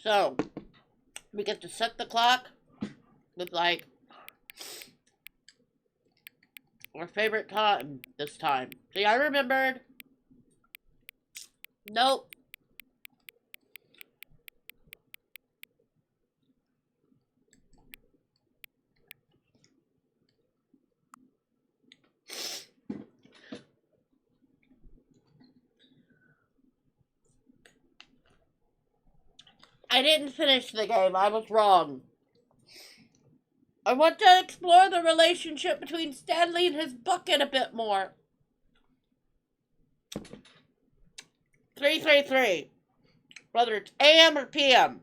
So, we get to set the clock with, like, our favorite time this time. See, I remembered. Nope. I didn't finish the game. I was wrong. I want to explore the relationship between Stanley and his bucket a bit more. 333. Whether it's AM or PM.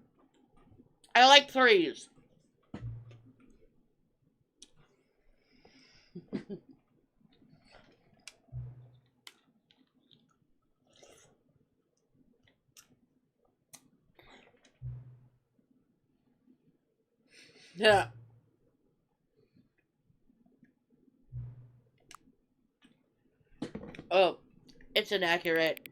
I like threes. Yeah. Oh, it's inaccurate.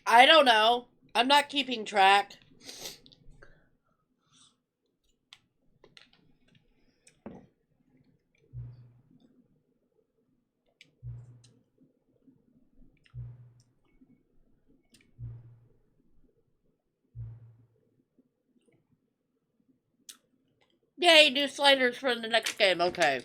I don't know. I'm not keeping track. Yay, new sliders for the next game. Okay.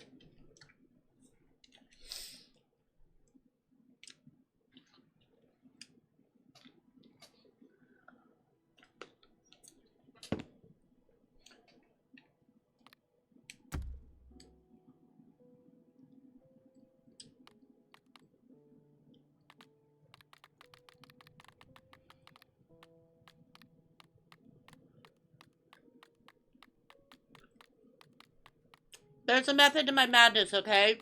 There's a method to my madness, okay?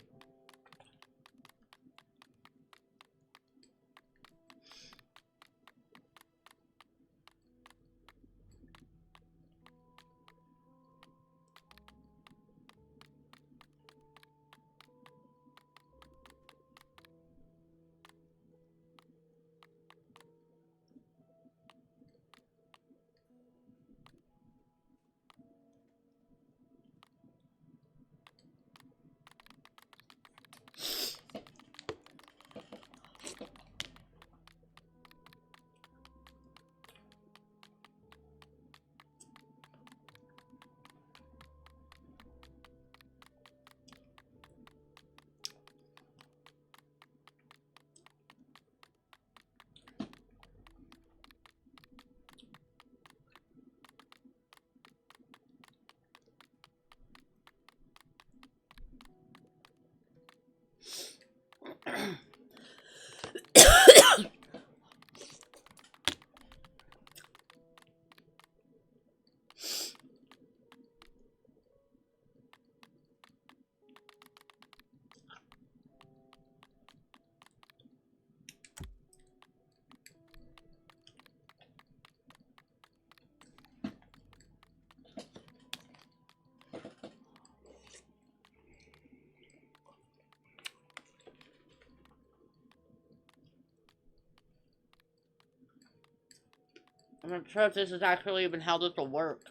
I'm not sure if this is actually even how this will work.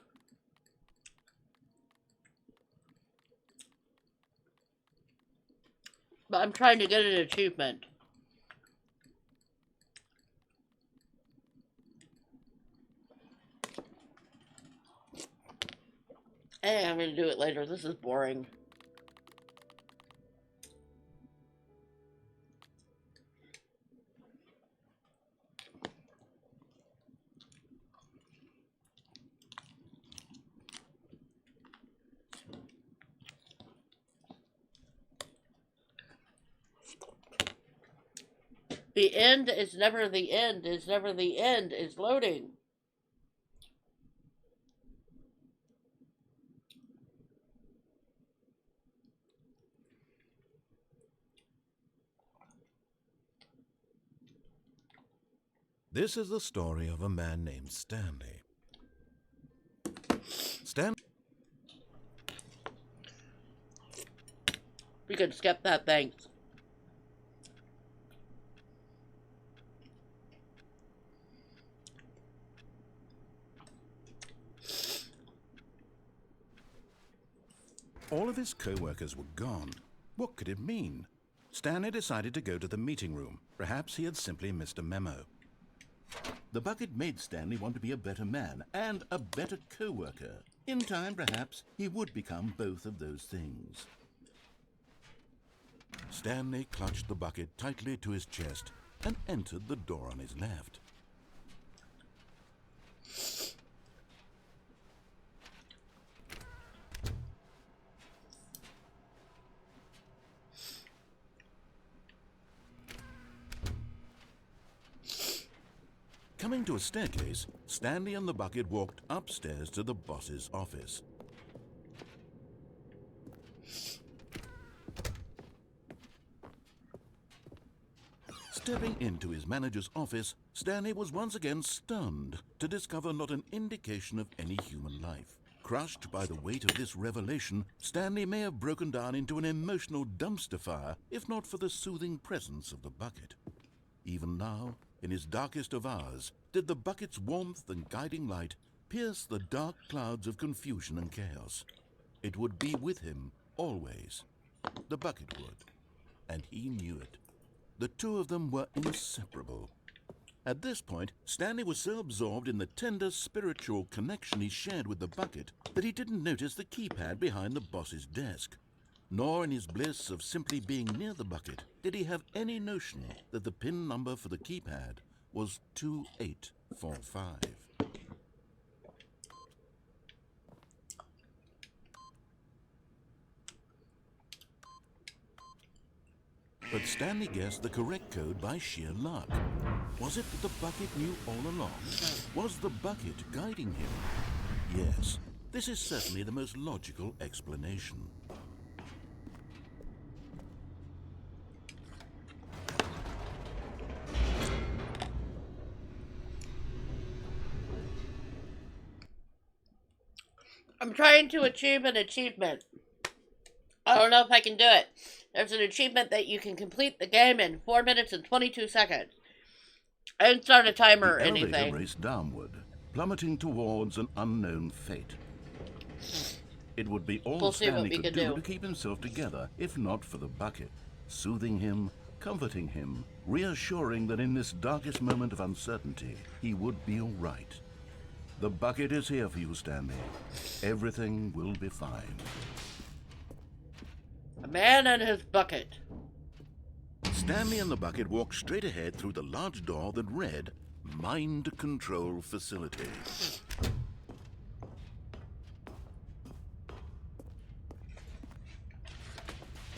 But I'm trying to get an achievement. Hey, I'm gonna do it later. This is boring. The end is never the end, is never the end, is loading. This is the story of a man named Stanley. Stanley We could skip that, thanks. All of his co-workers were gone. What could it mean? Stanley decided to go to the meeting room. Perhaps he had simply missed a memo. The bucket made Stanley want to be a better man and a better co-worker. In time, perhaps, he would become both of those things. Stanley clutched the bucket tightly to his chest and entered the door on his left. Coming to a staircase, Stanley and the bucket walked upstairs to the boss's office. Stepping into his manager's office, Stanley was once again stunned to discover not an indication of any human life. Crushed by the weight of this revelation, Stanley may have broken down into an emotional dumpster fire if not for the soothing presence of the bucket. Even now, in his darkest of hours, did the bucket's warmth and guiding light pierce the dark clouds of confusion and chaos. It would be with him always. The bucket would, and he knew it. The two of them were inseparable. At this point, Stanley was so absorbed in the tender spiritual connection he shared with the bucket that he didn't notice the keypad behind the boss's desk. Nor in his bliss of simply being near the bucket did he have any notion that the PIN number for the keypad was 2845. But Stanley guessed the correct code by sheer luck. Was it that the bucket knew all along? Was the bucket guiding him? Yes, this is certainly the most logical explanation. I'm trying to achieve an achievement. I don't know if I can do it. There's an achievement that you can complete the game in 4 minutes and 22 seconds. I didn't start a timer or anything. The elevator raced downward, plummeting towards an unknown fate. It would be all Stanley could do to keep himself together, if not for the bucket, soothing him, comforting him, reassuring that in this darkest moment of uncertainty, he would be all right. The bucket is here for you, Stanley. Everything will be fine. A man and his bucket. Stanley and the bucket walked straight ahead through the large door that read, Mind Control Facility.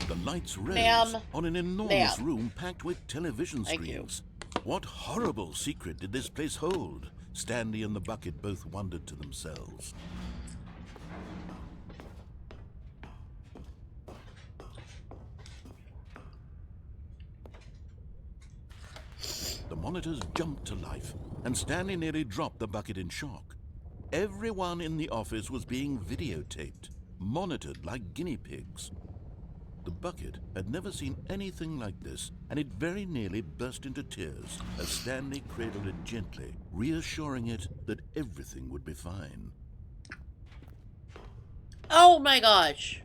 The lights rose on an enormous room packed with television screens. What horrible secret did this place hold? Stanley and the bucket both wondered to themselves. The monitors jumped to life, and Stanley nearly dropped the bucket in shock. Everyone in the office was being videotaped, monitored like guinea pigs. The bucket had never seen anything like this, and it very nearly burst into tears as Stanley cradled it gently, reassuring it that everything would be fine. Oh my gosh.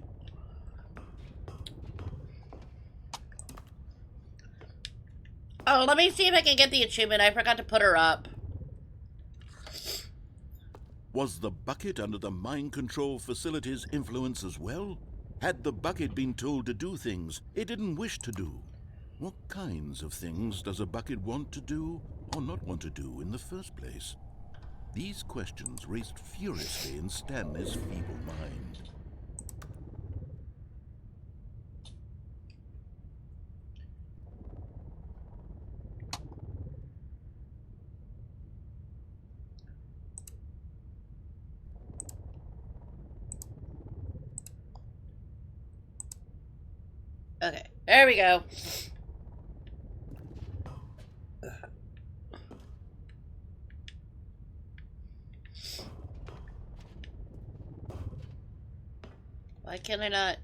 Oh, let me see if I can get the achievement. I forgot to put her up. Was the bucket under the mind control facility's influence as well? Had the bucket been told to do things it didn't wish to do? What kinds of things does a bucket want to do or not want to do in the first place? These questions raced furiously in Stanley's feeble mind. Okay, there we go. Why can I not?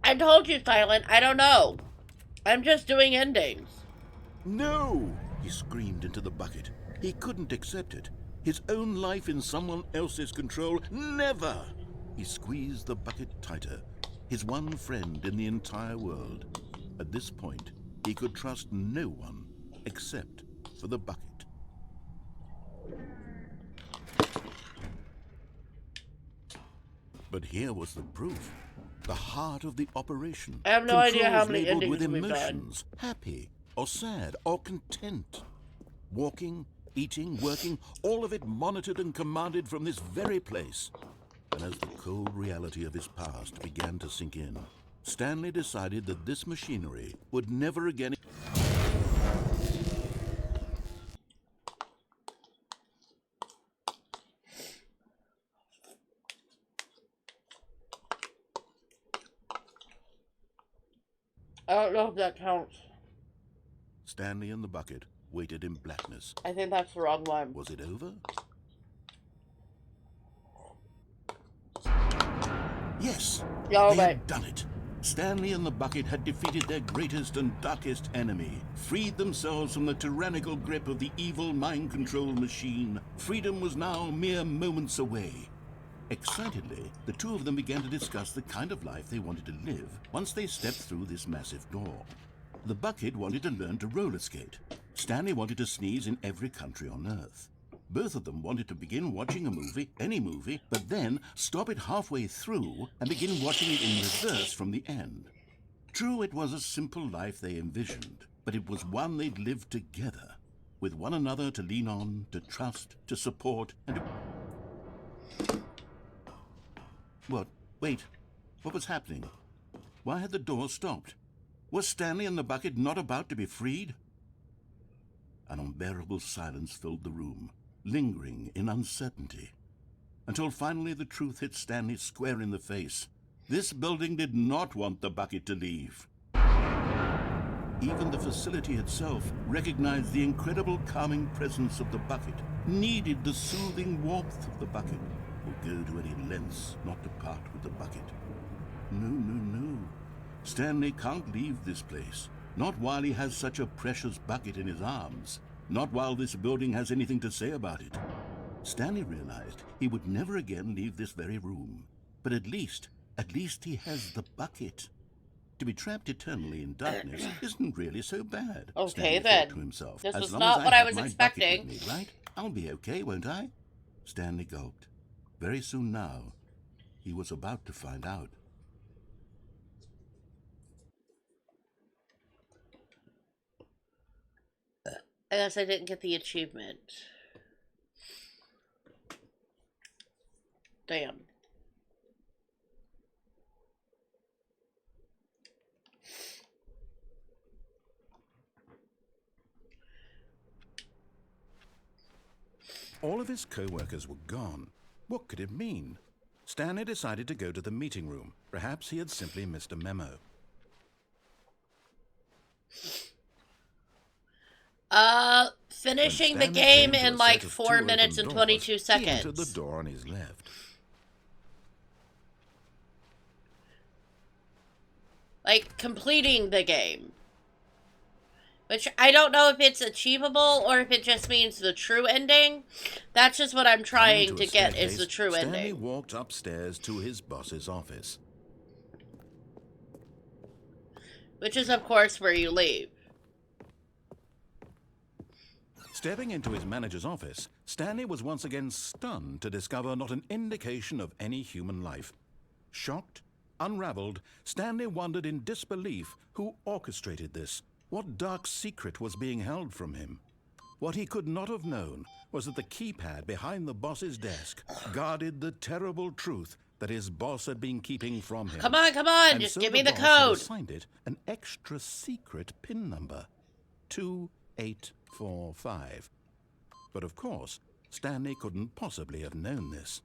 I told you, Silent. I don't know. I'm just doing endings. No! He screamed into the bucket. He couldn't accept it. His own life in someone else's control? Never! He squeezed the bucket tighter. His one friend in the entire world. At this point, he could trust no one except for the bucket. But here was the proof. The heart of the operation. I have no idea how many Controls labeled endings with we've done. emotions, happy or sad or content. Walking, eating, working, all of it monitored and commanded from this very place. And as the cold reality of his past began to sink in, Stanley decided that this machinery would never again... I don't know if that counts. Stanley and the bucket waited in blackness. I think that's the wrong one. Was it over? Yes, Yeah, they right. had done it. Stanley and the bucket had defeated their greatest and darkest enemy, freed themselves from the tyrannical grip of the evil mind control machine. Freedom was now mere moments away. Excitedly, the two of them began to discuss the kind of life they wanted to live once they stepped through this massive door. The bucket wanted to learn to roller skate. Stanley wanted to sneeze in every country on Earth. Both of them wanted to begin watching a movie, any movie, but then stop it halfway through and begin watching it in reverse from the end. True, it was a simple life they envisioned, but it was one they'd lived together, with one another to lean on, to trust, to support, and to... What? Wait. What was happening? Why had the door stopped? Was Stanley and the bucket not about to be freed? An unbearable silence filled the room, lingering in uncertainty, until finally the truth hit Stanley square in the face. This building did not want the bucket to leave. Even the facility itself recognized the incredible calming presence of the bucket, needed the soothing warmth of the bucket, would go to any lengths not to part with the bucket. No, no, no. Stanley can't leave this place, not while he has such a precious bucket in his arms. Not while this building has anything to say about it. Stanley realized he would never again leave this very room. But at least he has the bucket. To be trapped eternally in darkness isn't really so bad. Okay, Stanley then. thought to himself. This As was long not as what I have was my expecting. bucket with me, right? I'll be okay, won't I? Stanley gulped. Very soon now, he was about to find out. I guess I didn't get the achievement. Damn. All of his co-workers were gone. What could it mean? Stanley decided to go to the meeting room. Perhaps he had simply missed a memo. Finishing the When Stanley game came to in a like set of 4 two minutes open and doors, 22 He entered the seconds. door on his left. Like, completing the game. Which, I don't know if it's achievable or if it just means the true ending. That's just what I'm trying Coming to get, is staircase, the true Stanley ending. walked upstairs to his boss's office. Which is, of course, where you leave. Stepping into his manager's office, Stanley was once again stunned to discover not an indication of any human life. Shocked, unraveled, Stanley wondered in disbelief who orchestrated this. What dark secret was being held from him? What he could not have known was that the keypad behind the boss's desk guarded the terrible truth that his boss had been keeping from him. Come on, And just so give me the boss had code. assigned it an extra secret PIN number, 2845. But of course, Stanley couldn't possibly have known this.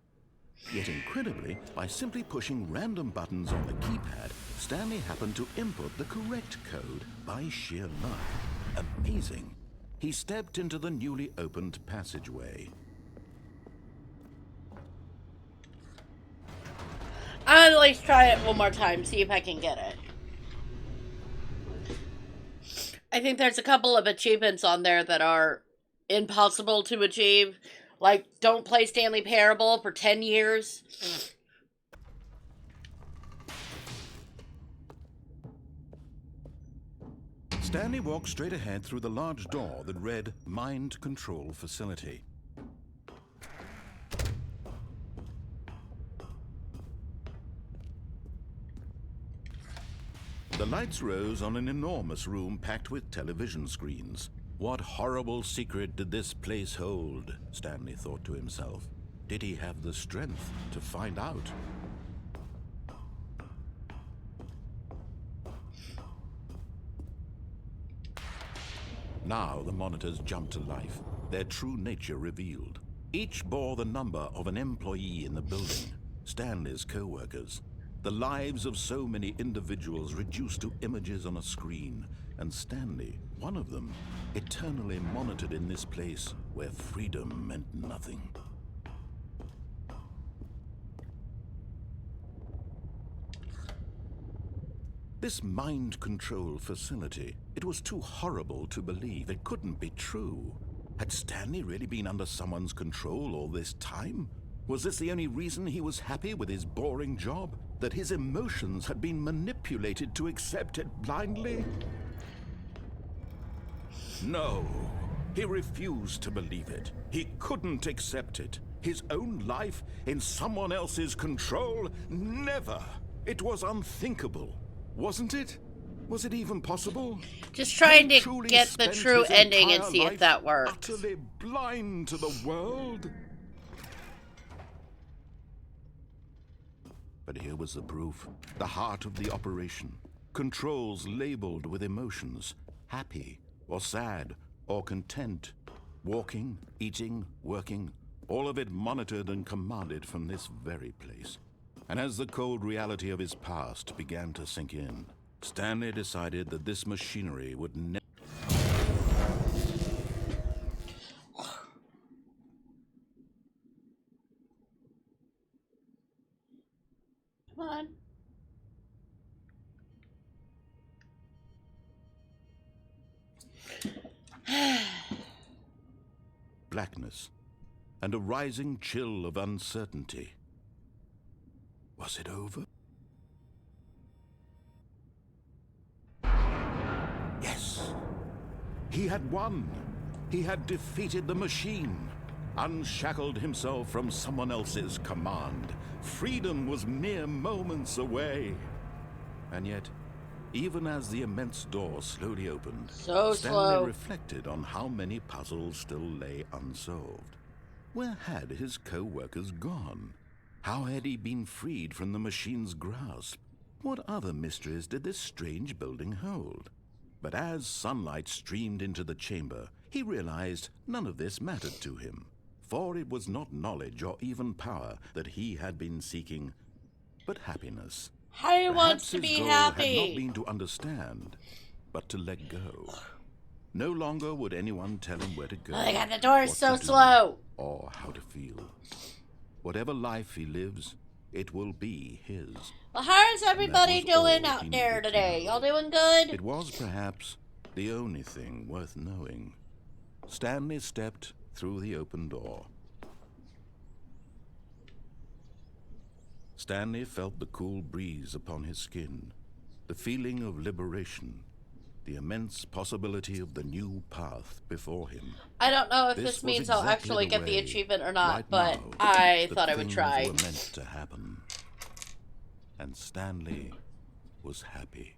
Yet incredibly, by simply pushing random buttons on the keypad, Stanley happened to input the correct code by sheer luck. Amazing. He stepped into the newly opened passageway. at least try it one more time, see if I can get it. I think there's a couple of achievements on there that are impossible to achieve. Like, don't play Stanley Parable for 10 years. Stanley walked straight ahead through the large door that read Mind Control Facility. The lights rose on an enormous room packed with television screens. What horrible secret did this place hold? Stanley thought to himself. Did he have the strength to find out? Now the monitors jumped to life, their true nature revealed. Each bore the number of an employee in the building, Stanley's co-workers. The lives of so many individuals reduced to images on a screen, and Stanley, one of them, eternally monitored in this place where freedom meant nothing. This mind control facility, it was too horrible to believe. It couldn't be true. Had Stanley really been under someone's control all this time? Was this the only reason he was happy with his boring job? That his emotions had been manipulated to accept it blindly? No, he refused to believe it. He couldn't accept it. His own life in someone else's control? Never! It was unthinkable. Wasn't it? Was it even possible? Just trying to get the true ending and see if that works. Utterly blind to the world? But here was the proof. The heart of the operation. Controls labeled with emotions. Happy, or sad, or content. Walking, eating, working. All of it monitored and commanded from this very place. And as the cold reality of his past began to sink in, Stanley decided that this machinery would never... Come on. blackness, and a rising chill of uncertainty. Was it over? Yes. He had won. He had defeated the machine, unshackled himself from someone else's command. Freedom was mere moments away. And yet, even as the immense door slowly opened, Stanley reflected on how many puzzles still lay unsolved. Where had his co-workers gone? How had he been freed from the machine's grasp? What other mysteries did this strange building hold? But as sunlight streamed into the chamber, he realized none of this mattered to him. For it was not knowledge or even power that he had been seeking, but happiness. He wants to be happy. Had not been to understand, but to let go. No longer would anyone tell him where to go. Oh my God, the door is so slow. Or how to feel. Whatever life he lives, it will be his. Well, how is everybody doing out there today? Y'all doing good? It was perhaps the only thing worth knowing. Stanley stepped through the open door. Stanley felt the cool breeze upon his skin, the feeling of liberation, the immense possibility of the new path before him. I don't know if this means I'll actually get the achievement or not, but I thought I would try. Things were meant to happen, and Stanley was happy.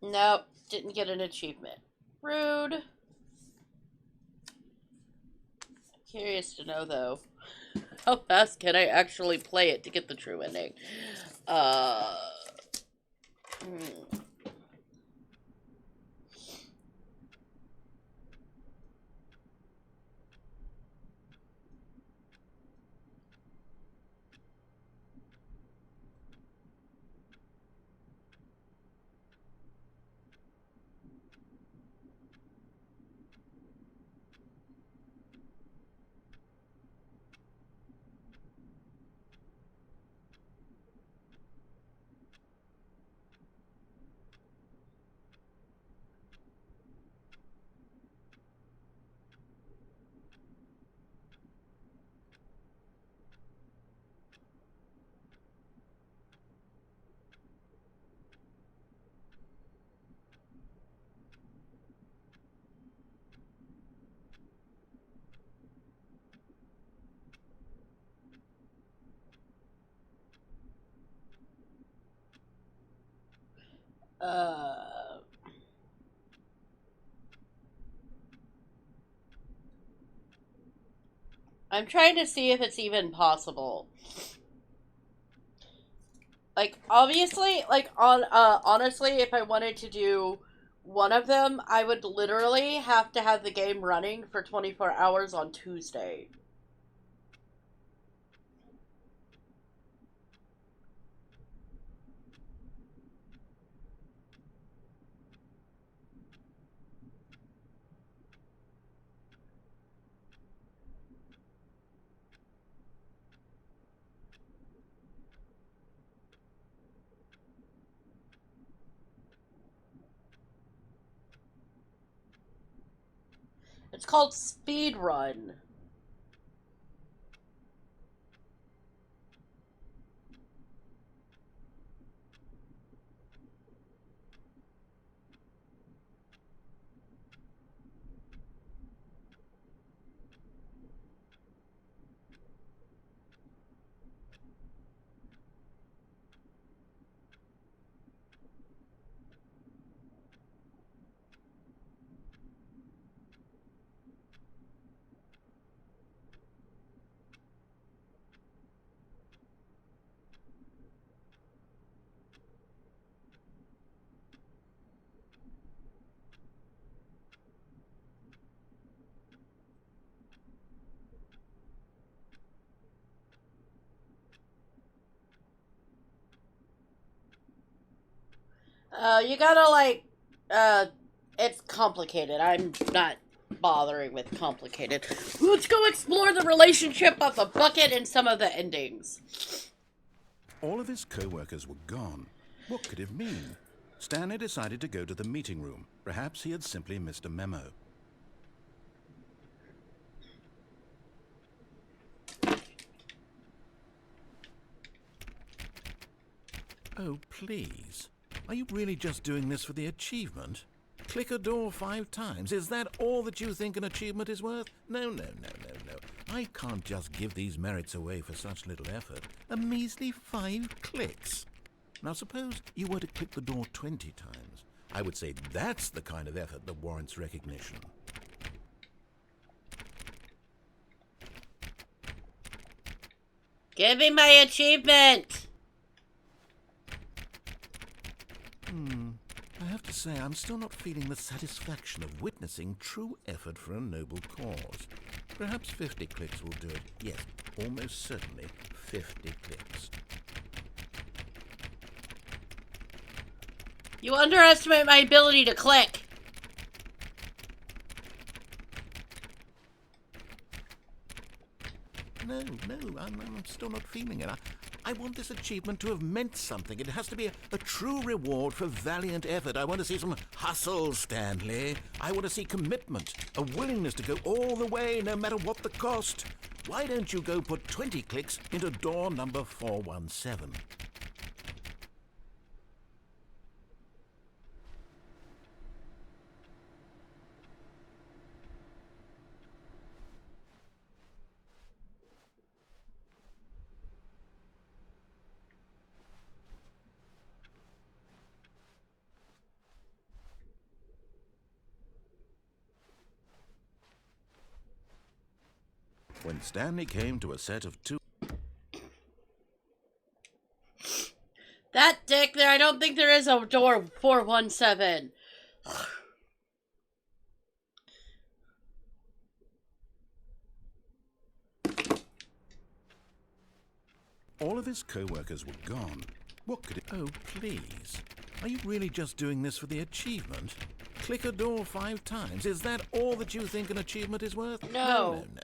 Nope, didn't get an achievement. Rude. Curious to know, though, how fast can I actually play it to get the true ending? Uh, I'm trying to see if it's even possible. Like, obviously, like, honestly, if I wanted to do one of them, I would literally have to have the game running for 24 hours on Tuesday. It's called Speed Run. You gotta, like, uh, it's complicated. I'm not bothering with complicated. Let's go explore the relationship of the bucket and some of the endings. All of his co-workers were gone. What could it mean? Stanley decided to go to the meeting room. Perhaps he had simply missed a memo. Oh, please. Are you really just doing this for the achievement? Click a door 5 times. Is that all that you think an achievement is worth? No, no, no, no, no. I can't just give these merits away for such little effort. A measly 5 clicks. Now suppose you were to click the door 20 times. I would say that's the kind of effort that warrants recognition. Give me my achievement! I have to say, I'm still not feeling the satisfaction of witnessing true effort for a noble cause. Perhaps 50 clicks will do it. Yes, almost certainly 50 clicks. You underestimate my ability to click. No, I'm still not feeling it. I want this achievement to have meant something. It has to be a true reward for valiant effort. I want to see some hustle, Stanley. I want to see commitment, a willingness to go all the way, no matter what the cost. Why don't you go put 20 clicks into door number 417? When Stanley came to a set of 2... That dick there, I don't think there is a door 417. All of his co-workers were gone. What could it... Oh, please. Are you really just doing this for the achievement? Click a door 5 times. Is that all that you think an achievement is worth? No. No.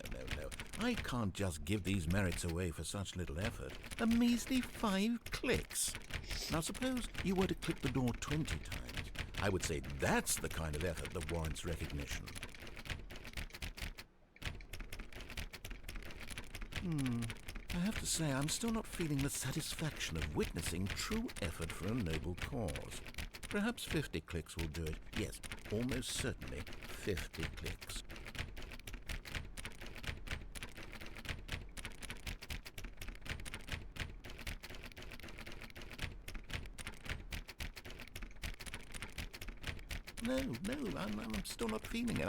I can't just give these merits away for such little effort. A measly 5 clicks. Now suppose you were to click the door 20 times. I would say that's the kind of effort that warrants recognition. I have to say, I'm still not feeling the satisfaction of witnessing true effort for a noble cause. Perhaps 50 clicks will do it. Yes, almost certainly 50 clicks. No, I'm still not feeling it.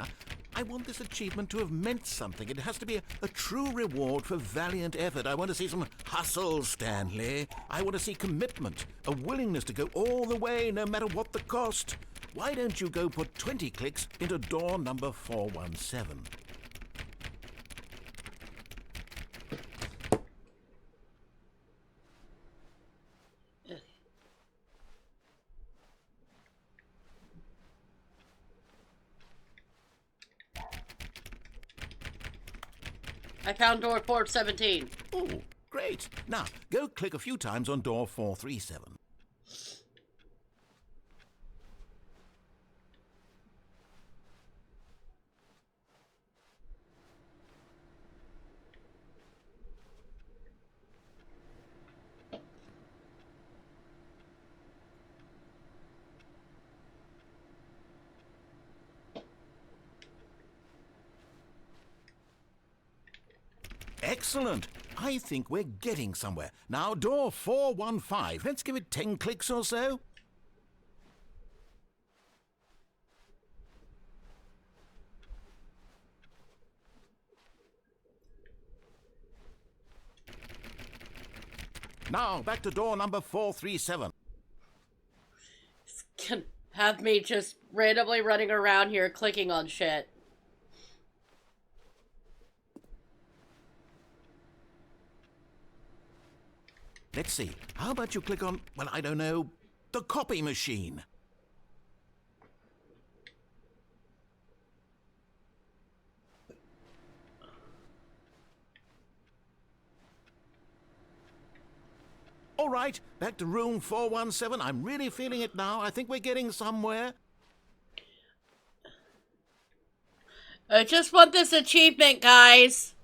I want this achievement to have meant something. It has to be a true reward for valiant effort. I want to see some hustle, Stanley. I want to see commitment, a willingness to go all the way, no matter what the cost. Why don't you go put 20 clicks into door number 417? I found door 417. Oh, great. Now, go click a few times on door 437. Excellent. I think we're getting somewhere. Now, door 415. Let's give it 10 clicks or so. Now, back to door number 437. Can have me just randomly running around here clicking on shit. Let's see. How about you click on, well, I don't know, the copy machine? All right, back to room 417. I'm really feeling it now. I think we're getting somewhere. I just want this achievement, guys.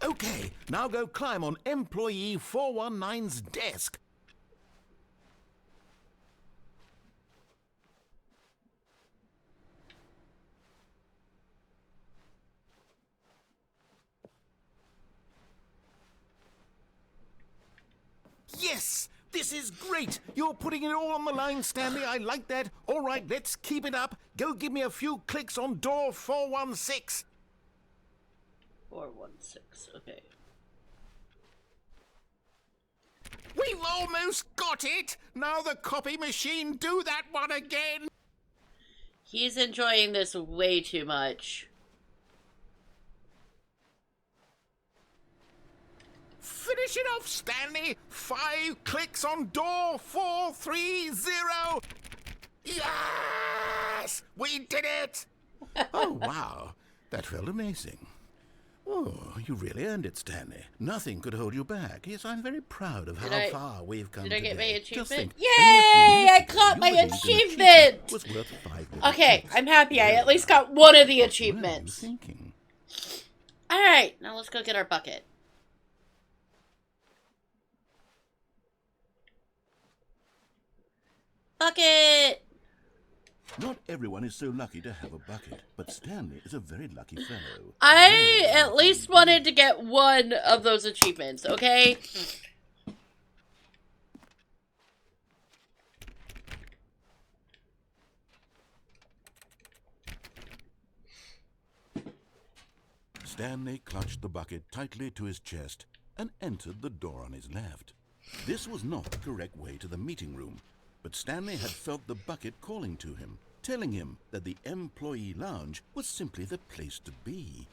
Okay, now go climb on employee 419's desk. Yes! This is great! You're putting it all on the line, Stanley. I like that. All right, let's keep it up. Go give me a few clicks on door 416. 416, okay. We've almost got it! Now the copy machine, do that one again! He's enjoying this way too much. Finish it off, Stanley! 5 clicks on door 430! Yes! We did it! Oh, wow. That felt amazing. Oh, you really earned it, Stanley. Nothing could hold you back. Yes, I'm very proud of how far we've come today. Did I get my achievement? Think, Yay! I got my achievement! Was worth 5 okay, I'm happy. I at least got one of the What achievements. were you thinking? Alright, now let's go get our bucket. Bucket! Not everyone is so lucky to have a bucket, but Stanley is a very lucky fellow. I at least wanted to get one of those achievements, okay? Stanley clutched the bucket tightly to his chest and entered the door on his left. This was not the correct way to the meeting room, but Stanley had felt the bucket calling to him, telling him that the employee lounge was simply the place to be.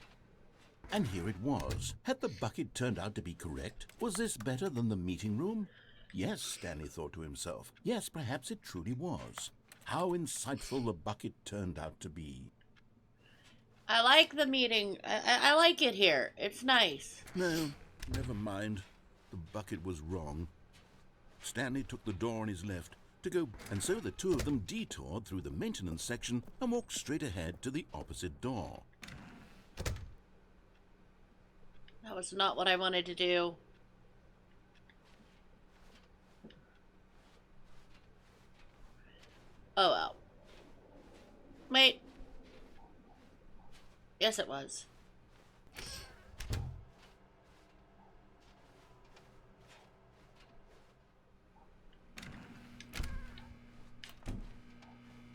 And here it was. Had the bucket turned out to be correct? Was this better than the meeting room? Yes, Stanley thought to himself. Yes, perhaps it truly was. How insightful the bucket turned out to be. I like the meeting. I like it here. It's nice. No, never mind. The bucket was wrong. Stanley took the door on his left to go, and so the two of them detoured through the maintenance section and walked straight ahead to the opposite door. That was not what I wanted to do. Oh well. Wait. Yes, it was.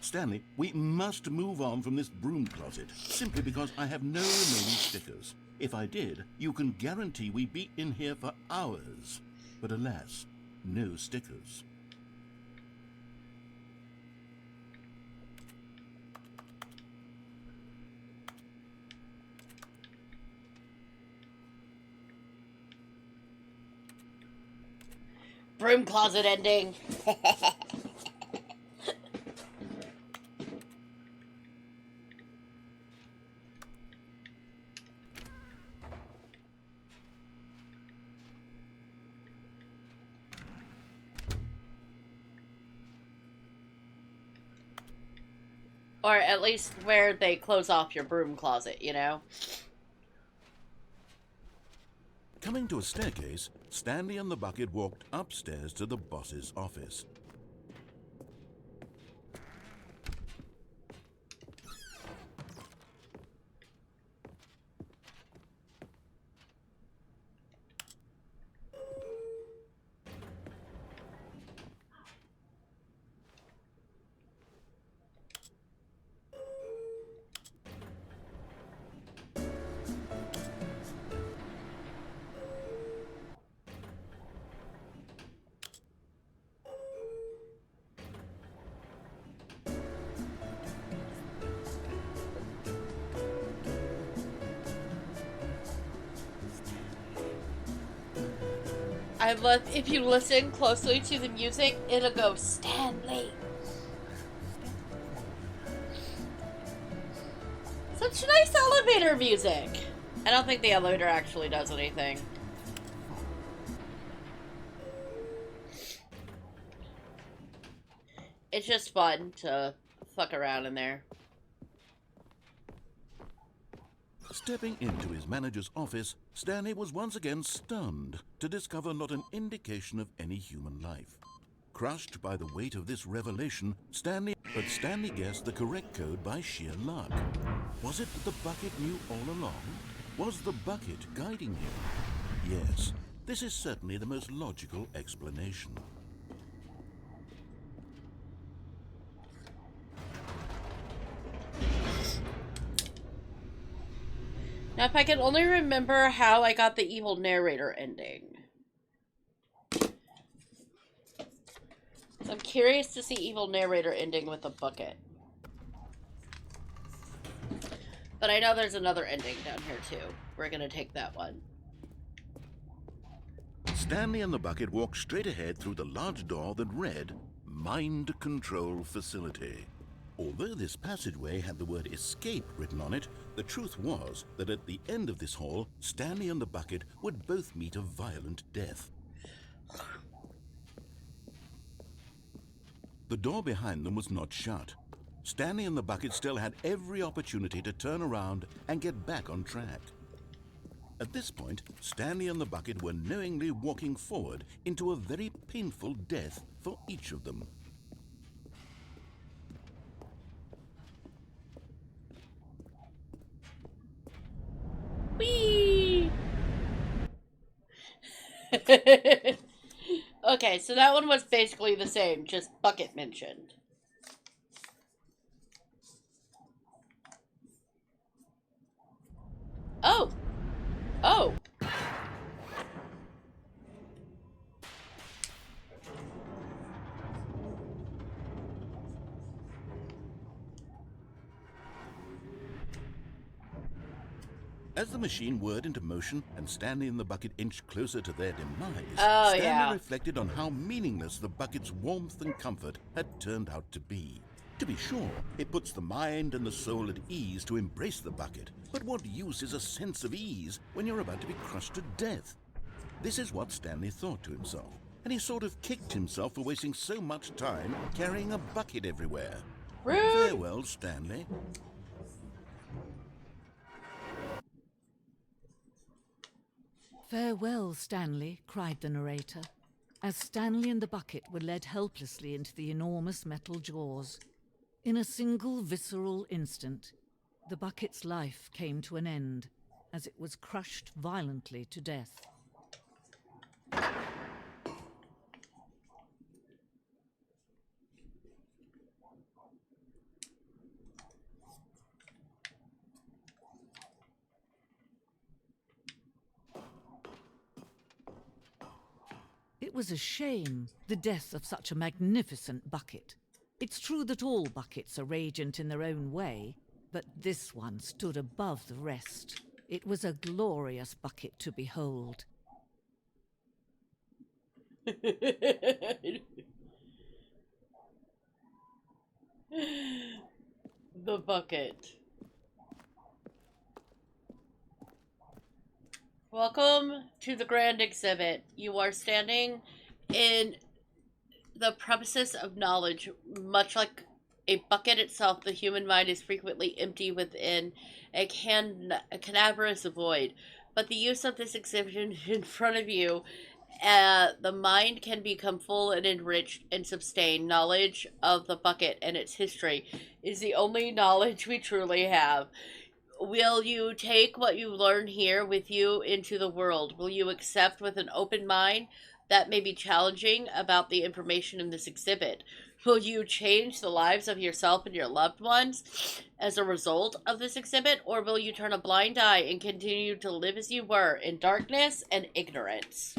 Stanley, we must move on from this broom closet, simply because I have no remaining stickers. If I did, you can guarantee we'd be in here for hours. But alas, no stickers. Broom closet ending. Or at least where they close off your broom closet, you know? Coming to a staircase, Stanley and the bucket walked upstairs to the boss's office. I love, if you listen closely to the music, it'll go, Stanley. Such nice elevator music. I don't think the elevator actually does anything. It's just fun to fuck around in there. Stepping into his manager's office, Stanley was once again stunned to discover not an indication of any human life. Crushed by the weight of this revelation, Stanley guessed the correct code by sheer luck. Was it that the bucket knew all along? Was the bucket guiding him? Yes, this is certainly the most logical explanation. Now, if I can only remember how I got the evil narrator ending. So I'm curious to see evil narrator ending with a bucket. But I know there's another ending down here too. We're gonna take that one. Stanley and the bucket walked straight ahead through the large door that read, Mind Control Facility. Although this passageway had the word escape written on it, the truth was that at the end of this hall, Stanley and the bucket would both meet a violent death. The door behind them was not shut. Stanley and the bucket still had every opportunity to turn around and get back on track. At this point, Stanley and the bucket were knowingly walking forward into a very painful death for each of them. Whee! Okay, so that one was basically the same, just bucket mentioned. Oh! Oh! As the machine whirred into motion and Stanley and the bucket inched closer to their demise, Stanley reflected on how meaningless the bucket's warmth and comfort had turned out to be. To be sure, it puts the mind and the soul at ease to embrace the bucket, but what use is a sense of ease when you're about to be crushed to death? This is what Stanley thought to himself, and he sort of kicked himself for wasting so much time carrying a bucket everywhere. Rude. Farewell, Stanley. Farewell, Stanley, cried the narrator, as Stanley and the bucket were led helplessly into the enormous metal jaws. In a single visceral instant, the bucket's life came to an end, as it was crushed violently to death. It was a shame, the death of such a magnificent bucket. It's true that all buckets are radiant in their own way, but this one stood above the rest. It was a glorious bucket to behold. The bucket. Welcome to the grand exhibit. You are standing in the premises of knowledge. Much like a bucket itself, the human mind is frequently empty within a cavernous void. But the use of this exhibition in front of you, the mind can become full and enriched and sustain. Knowledge of the bucket and its history is the only knowledge we truly have. Will you take what you learn here with you into the world? Will you accept with an open mind that may be challenging about the information in this exhibit? Will you change the lives of yourself and your loved ones as a result of this exhibit? Or will you turn a blind eye and continue to live as you were in darkness and ignorance?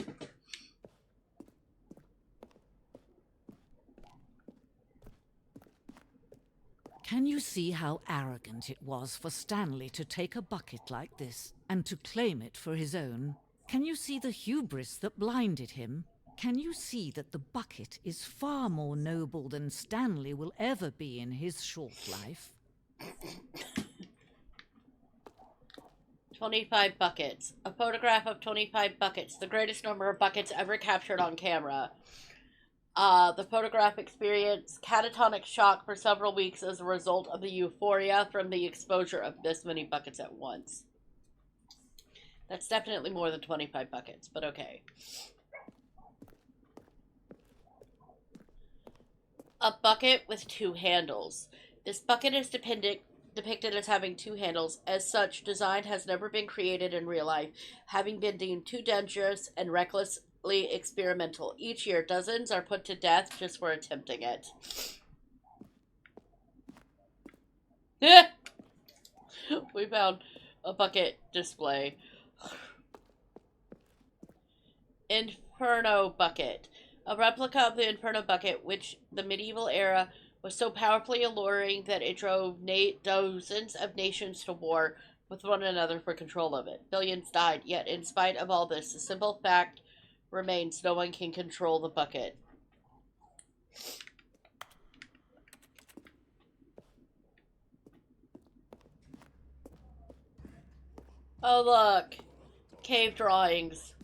Can you see how arrogant it was for Stanley to take a bucket like this and to claim it for his own? Can you see the hubris that blinded him? Can you see that the bucket is far more noble than Stanley will ever be in his short life? 25 buckets. A photograph of 25 buckets, the greatest number of buckets ever captured on camera. The photograph experienced catatonic shock for several weeks as a result of the euphoria from the exposure of this many buckets at once. That's definitely more than 25 buckets, but okay. A bucket with two handles. This bucket is depicted as having two handles. As such, design has never been created in real life, having been deemed too dangerous and recklessly experimental. Each year, dozens are put to death just for attempting it. We found a bucket display. Inferno bucket. A replica of the Inferno bucket, which the medieval era was so powerfully alluring that it drove dozens of nations to war with one another for control of it. Billions died, yet in spite of all this, the simple fact remains no one can control the bucket. Oh look! Cave drawings.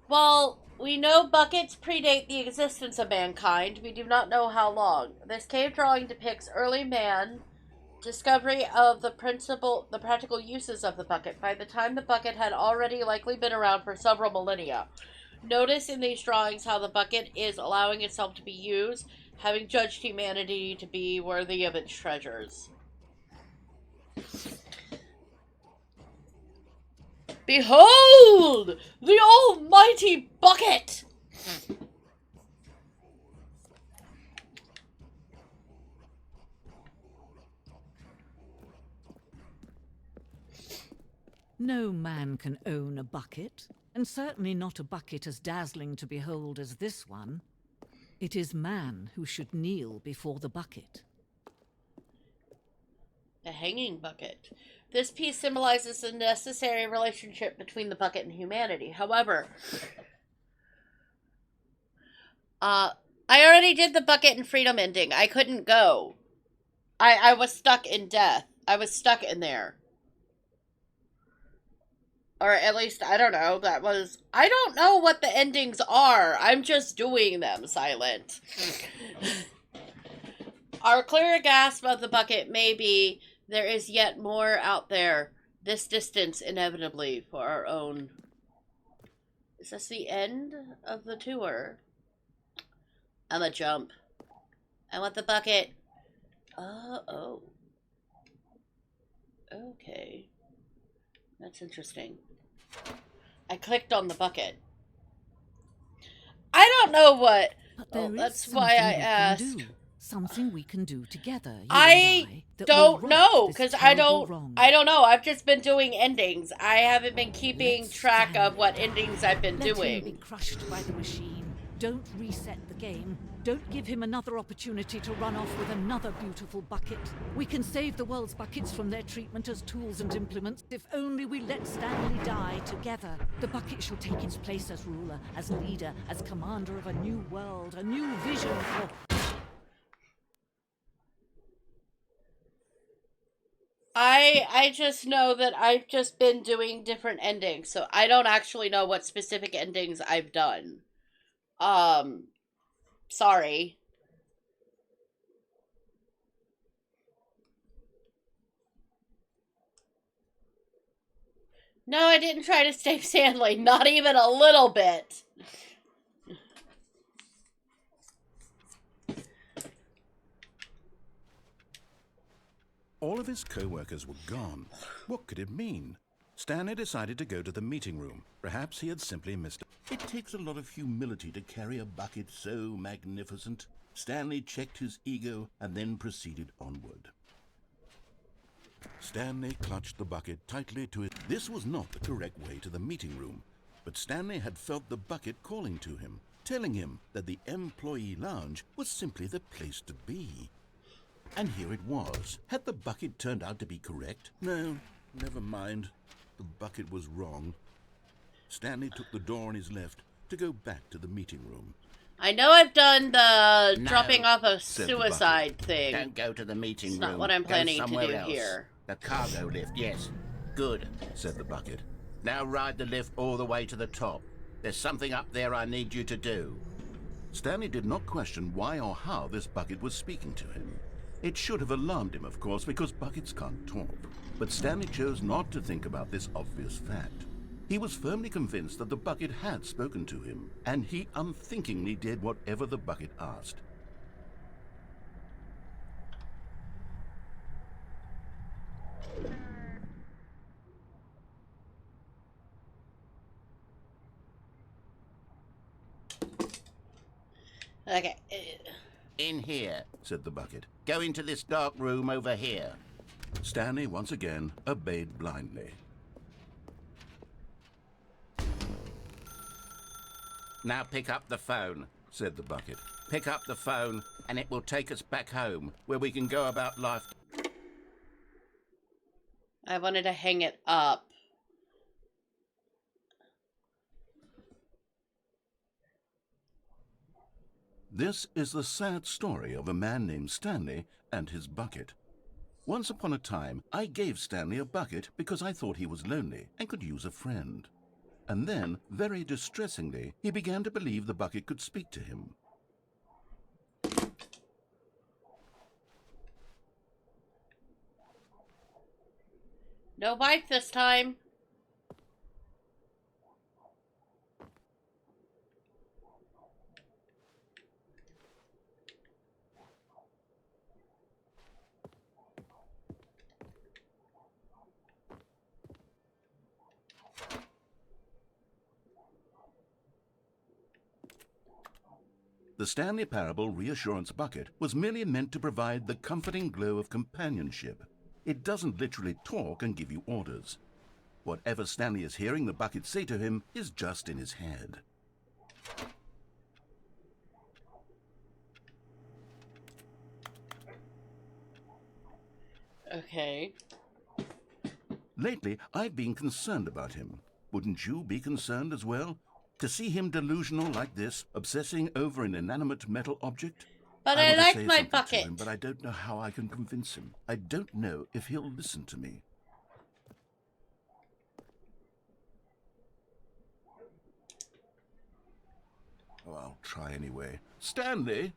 Well, we know buckets predate the existence of mankind. We do not know how long. This cave drawing depicts early man discovery of the practical uses of the bucket. By the time the bucket had already likely been around for several millennia. Notice in these drawings how the bucket is allowing itself to be used, having judged humanity to be worthy of its treasures. Behold! The almighty bucket! No man can own a bucket, and certainly not a bucket as dazzling to behold as this one. It is man who should kneel before the bucket. A hanging bucket. This piece symbolizes the necessary relationship between the bucket and humanity. However, I already did the bucket and freedom ending. I couldn't go. I was stuck in death. I was stuck in there. Or at least, I don't know, I don't know what the endings are. I'm just doing them, Silent. Our clearer grasp of the bucket may be there is yet more out there. This distance, inevitably, for our own. Is this the end of the tour? I'm a jump. I want the bucket. Oh. Okay. That's interesting. I clicked on the bucket. I don't know what. But there is that's something why I you can asked. do. Something we can do together, you and I that don't will right know, this because terrible wrong. I don't know. I've just been doing endings. I haven't been keeping Let's track stand of what down. endings I've been Let him be doing. crushed by the machine. Don't reset the game. Don't give him another opportunity to run off with another beautiful bucket. We can save the world's buckets from their treatment as tools and implements if only we let Stanley die together. The bucket shall take its place as ruler, as leader, as commander of a new world, a new vision for... I just know that I've just been doing different endings, so I don't actually know what specific endings I've done. Sorry. No, I didn't try to save Stanley, not even a little bit. All of his co-workers were gone. What could it mean? Stanley decided to go to the meeting room. Perhaps he had simply missed it. It takes a lot of humility to carry a bucket so magnificent. Stanley checked his ego and then proceeded onward. Stanley clutched the bucket tightly to it. This was not the correct way to the meeting room, but Stanley had felt the bucket calling to him, telling him that the employee lounge was simply the place to be. And here it was. Had the bucket turned out to be correct? No, never mind. The bucket was wrong. Stanley took the door on his left to go back to the meeting room. I know I've done the No, dropping off a said the suicide thing. Don't go to the meeting It's room. not what I'm planning Go to somewhere do else. here. The cargo lift, yes. Good, Said the bucket. Now ride the lift all the way to the top. There's something up there I need you to do. Stanley did not question why or how this bucket was speaking to him. It should have alarmed him, of course, because buckets can't talk. But Stanley chose not to think about this obvious fact. He was firmly convinced that the bucket had spoken to him, and he unthinkingly did whatever the bucket asked. Okay. In here. Said the bucket. Go into this dark room over here. Stanley once again obeyed blindly. Now pick up the phone. Said the bucket. Pick up the phone and it will take us back home, where we can go about life. I wanted to hang it up. This is the sad story of a man named Stanley and his bucket. Once upon a time, I gave Stanley a bucket because I thought he was lonely and could use a friend. And then, very distressingly, he began to believe the bucket could speak to him. No bite this time. The Stanley Parable Reassurance Bucket was merely meant to provide the comforting glow of companionship. It doesn't literally talk and give you orders. Whatever Stanley is hearing the bucket say to him is just in his head. Okay. Lately, I've been concerned about him. Wouldn't you be concerned as well? To see him delusional like this, obsessing over an inanimate metal object? But I I want to like say my something to bucket. him, but I don't know how I can convince him. I don't know if he'll listen to me. Oh, I'll try anyway. Stanley,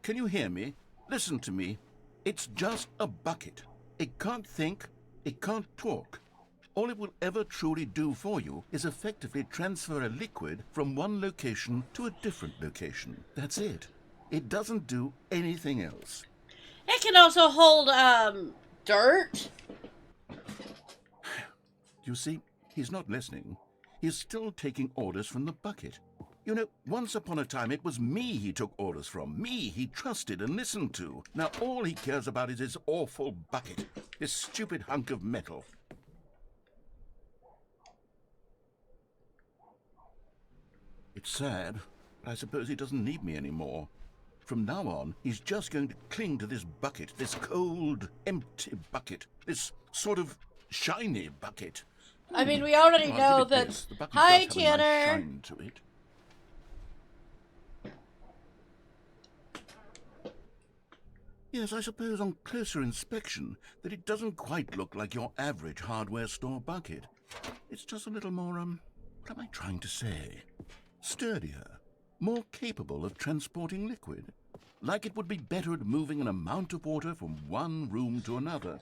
can you hear me? Listen to me. It's just a bucket. It can't think. It can't talk. All it will ever truly do for you is effectively transfer a liquid from one location to a different location. That's it. It doesn't do anything else. It can also hold, dirt. You see, he's not listening. He's still taking orders from the bucket. You know, once upon a time it was me he took orders from, me he trusted and listened to. Now all he cares about is his awful bucket, this stupid hunk of metal. It's sad, but I suppose he doesn't need me anymore. From now on, he's just going to cling to this bucket, this cold, empty bucket, this sort of shiny bucket. I mean, we already I'll know give it that. this. The bucket Hi, does have a nice Tanner. shine to it. Yes, I suppose on closer inspection that it doesn't quite look like your average hardware store bucket. It's just a little more, what am I trying to say? Sturdier, more capable of transporting liquid. Like it would be better at moving an amount of water from one room to another.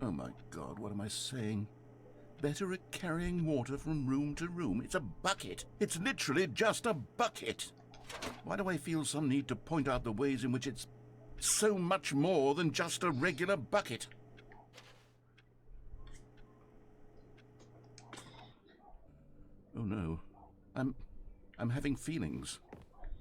Oh my God, what am I saying? Better at carrying water from room to room. It's a bucket. It's literally just a bucket. Why do I feel some need to point out the ways in which it's so much more than just a regular bucket? Oh no, I'm having feelings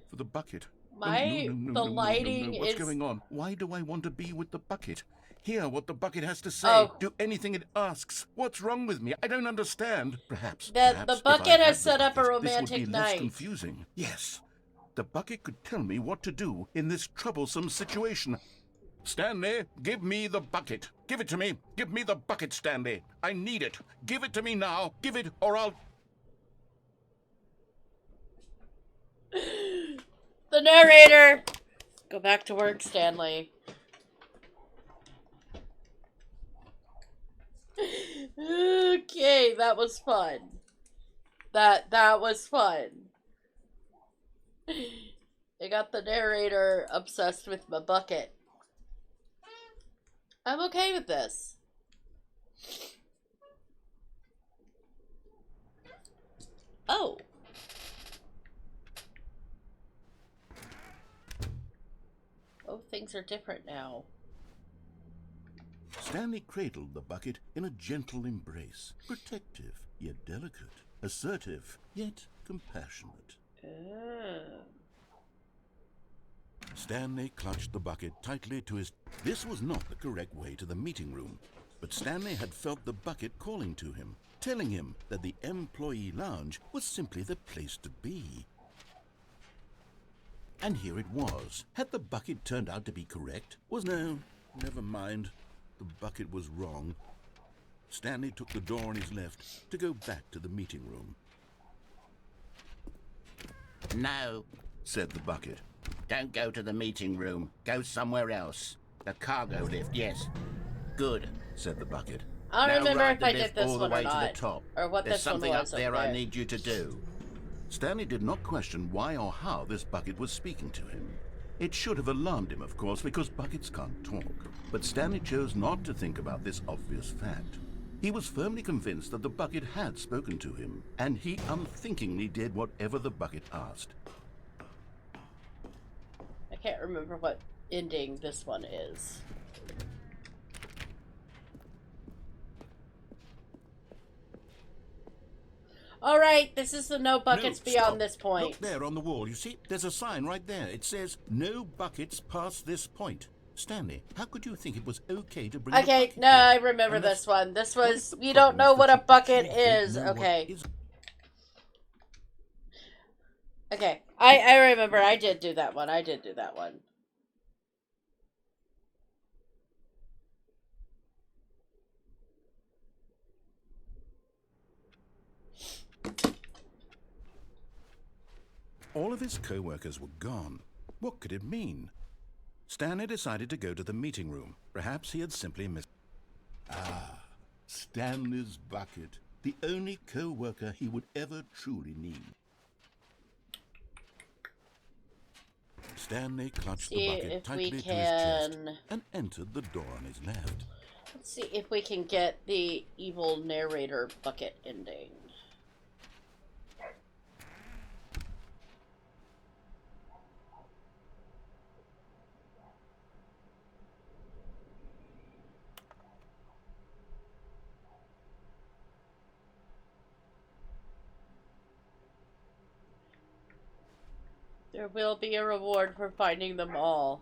for the bucket. The No. lighting What's is... going on? Why do I want to be with the bucket? Hear what the bucket has to say. Oh. Do anything it asks. What's wrong with me? I don't understand. Perhaps The if I bucket had has the set up a bucket, this would romantic be less night. confusing. Yes, the bucket could tell me what to do in this troublesome situation. Stanley, give me the bucket. Give it to me. Give me the bucket, Stanley. I need it. Give it to me now. Give it, or I'll... The narrator! Go back to work, Stanley. Okay, that was fun. That was fun. I got the narrator obsessed with my bucket. I'm okay with this. Oh. Oh, things are different now. Stanley cradled the bucket in a gentle embrace, protective yet delicate, assertive yet compassionate. Stanley clutched the bucket tightly to his... This was not the correct way to the meeting room, but Stanley had felt the bucket calling to him, telling him that the employee lounge was simply the place to be. And here it was. Had the bucket turned out to be correct? No, never mind. The bucket was wrong. Stanley took the door on his left to go back to the meeting room. No, Said the bucket. don't go to the meeting room. Go somewhere else. The cargo lift, yes. Good. Said the bucket. I don't Now remember ride if the I did lift this all the one or way to not. the top. Or what There's this one something was up there I there. need you to do. Stanley did not question why or how this bucket was speaking to him. It should have alarmed him, of course, because buckets can't talk. But Stanley chose not to think about this obvious fact. He was firmly convinced that the bucket had spoken to him, and he unthinkingly did whatever the bucket asked. I can't remember what ending this one is. Alright, this is the no buckets No, beyond stop. this point. Look there on the wall. You see, there's a sign right there. It says, "No buckets past this point." Stanley, how could you think it was okay to bring a Okay, bucket no, here? I remember Unless- this one. This What if was, the you problem don't know is what that a you bucket actually don't is. know what Okay. is- Okay, I remember. I did do that one. All of his co-workers were gone. What could it mean? Stanley decided to go to the meeting room. Perhaps he had simply missed... Stanley's bucket. The only co-worker he would ever truly need. Stanley clutched See the bucket if we tightly to his chest can... and entered the door on his left. Let's see if we can get the evil narrator bucket ending. There will be a reward for finding them all.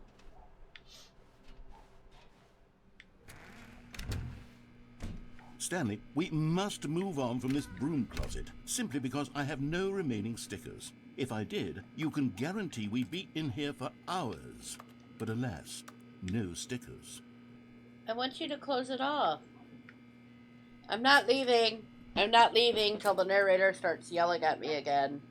Stanley, we must move on from this broom closet, simply because I have no remaining stickers. If I did, you can guarantee we'd be in here for hours. But alas, no stickers. I want you to close it off. I'm not leaving. I'm not leaving till the narrator starts yelling at me again.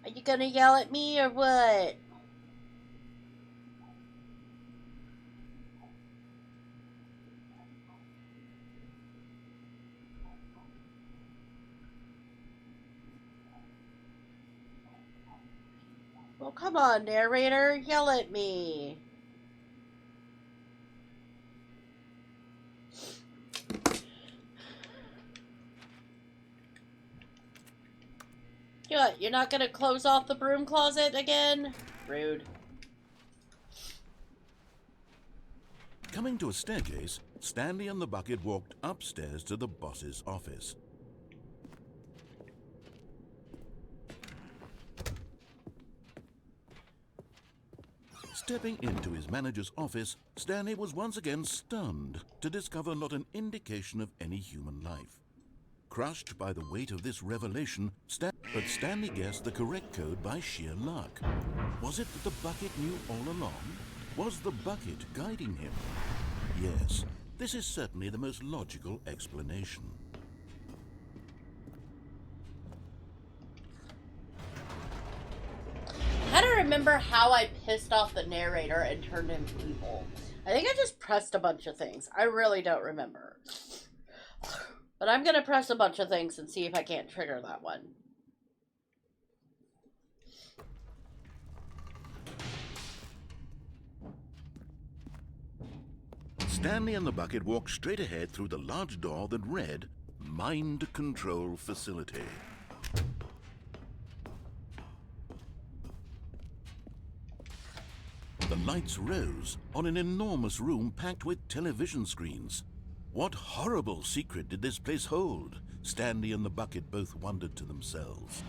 Are you gonna yell at me or what? Well, come on, narrator. Yell at me. What, you're not gonna close off the broom closet again? Rude. Coming to a staircase, Stanley and the bucket walked upstairs to the boss's office. Stepping into his manager's office, Stanley was once again stunned to discover not an indication of any human life. Crushed by the weight of this revelation, but Stanley guessed the correct code by sheer luck. Was it that the bucket knew all along? Was the bucket guiding him? Yes, this is certainly the most logical explanation. I don't remember how I pissed off the narrator and turned him evil. I think I just pressed a bunch of things. I really don't remember. But I'm gonna press a bunch of things and see if I can't trigger that one. Stanley and the bucket walked straight ahead through the large door that read, Mind Control Facility. The lights rose on an enormous room packed with television screens. What horrible secret did this place hold? Stanley and the bucket both wondered to themselves.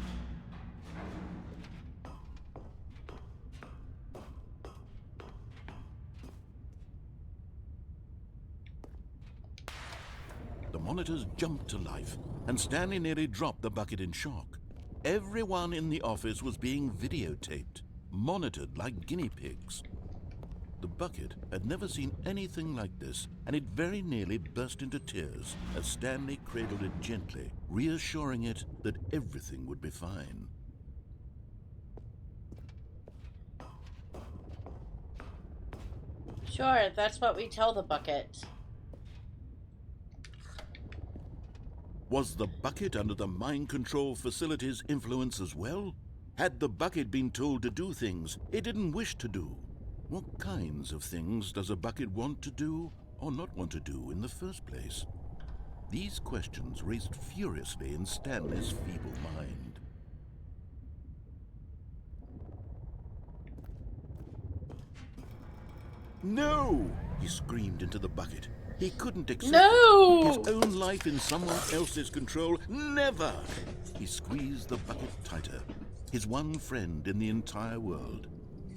The monitors jumped to life, and Stanley nearly dropped the bucket in shock. Everyone in the office was being videotaped, monitored like guinea pigs. The bucket had never seen anything like this, and it very nearly burst into tears as Stanley cradled it gently, reassuring it that everything would be fine. Sure, that's what we tell the bucket. Was the bucket under the mind control facility's influence as well? Had the bucket been told to do things it didn't wish to do? What kinds of things does a bucket want to do or not want to do in the first place? These questions raced furiously in Stanley's feeble mind. No! He screamed into the bucket. He couldn't accept his own life in someone else's control. Never! He squeezed the bucket tighter. His one friend in the entire world.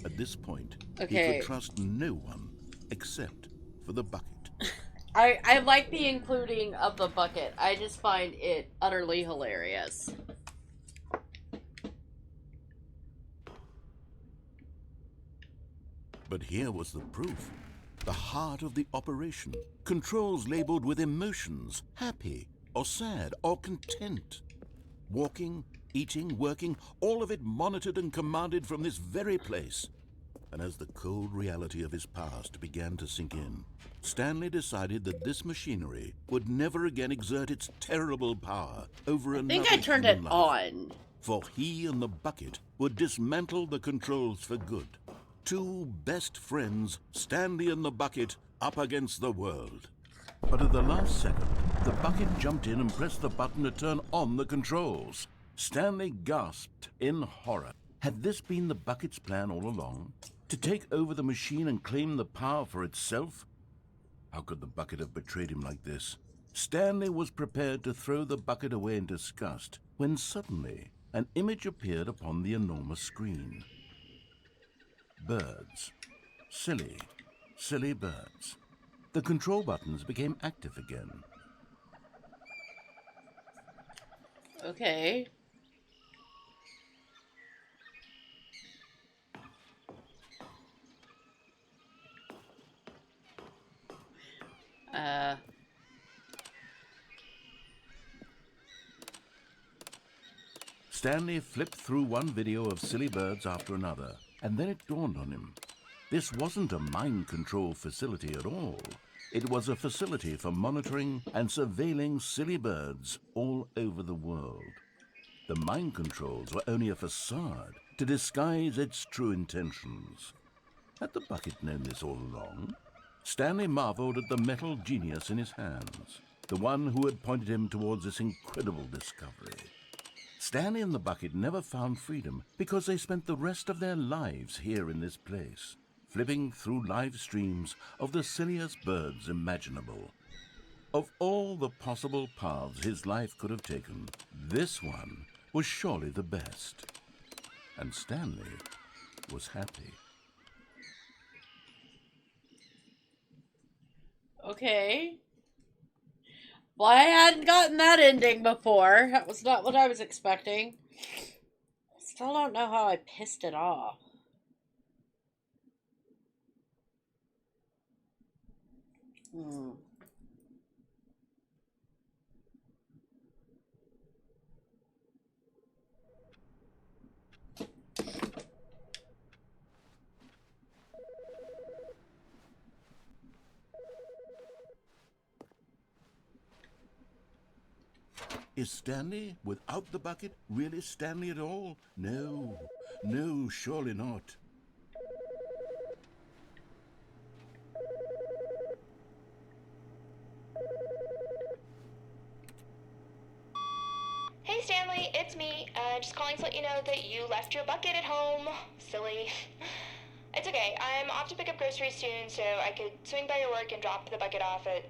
At this point, he could trust no one except for the bucket. I like the including of the bucket. I just find it utterly hilarious. But here was the proof. The heart of the operation. Controls labeled with emotions, happy or sad or content. Walking, eating, working, all of it monitored and commanded from this very place. And as the cold reality of his past began to sink in, Stanley decided that this machinery would never again exert its terrible power over another human life. I think I turned it on. For he and the bucket would dismantle the controls for good. Two best friends, Stanley and the bucket, up against the world. But at the last second, the bucket jumped in and pressed the button to turn on the controls. Stanley gasped in horror. Had this been the bucket's plan all along? To take over the machine and claim the power for itself? How could the bucket have betrayed him like this? Stanley was prepared to throw the bucket away in disgust when suddenly an image appeared upon the enormous screen. Birds. Silly, silly birds. The control buttons became active again. Okay. Stanley flipped through one video of silly birds after another, and then it dawned on him. This wasn't a mind control facility at all. It was a facility for monitoring and surveilling silly birds all over the world. The mind controls were only a facade to disguise its true intentions. Had the bucket known this all along? Stanley marveled at the metal genius in his hands, the one who had pointed him towards this incredible discovery. Stanley and the bucket never found freedom because they spent the rest of their lives here in this place, flipping through live streams of the silliest birds imaginable. Of all the possible paths his life could have taken, this one was surely the best. And Stanley was happy. Okay. Well, I hadn't gotten that ending before. That was not what I was expecting. Still don't know how I pissed it off. Is Stanley, without the bucket, really Stanley at all? No, no, surely not. Hey Stanley, it's me. Just calling to let you know that you left your bucket at home. Silly. It's okay. I'm off to pick up groceries soon, so I could swing by your work and drop the bucket off at...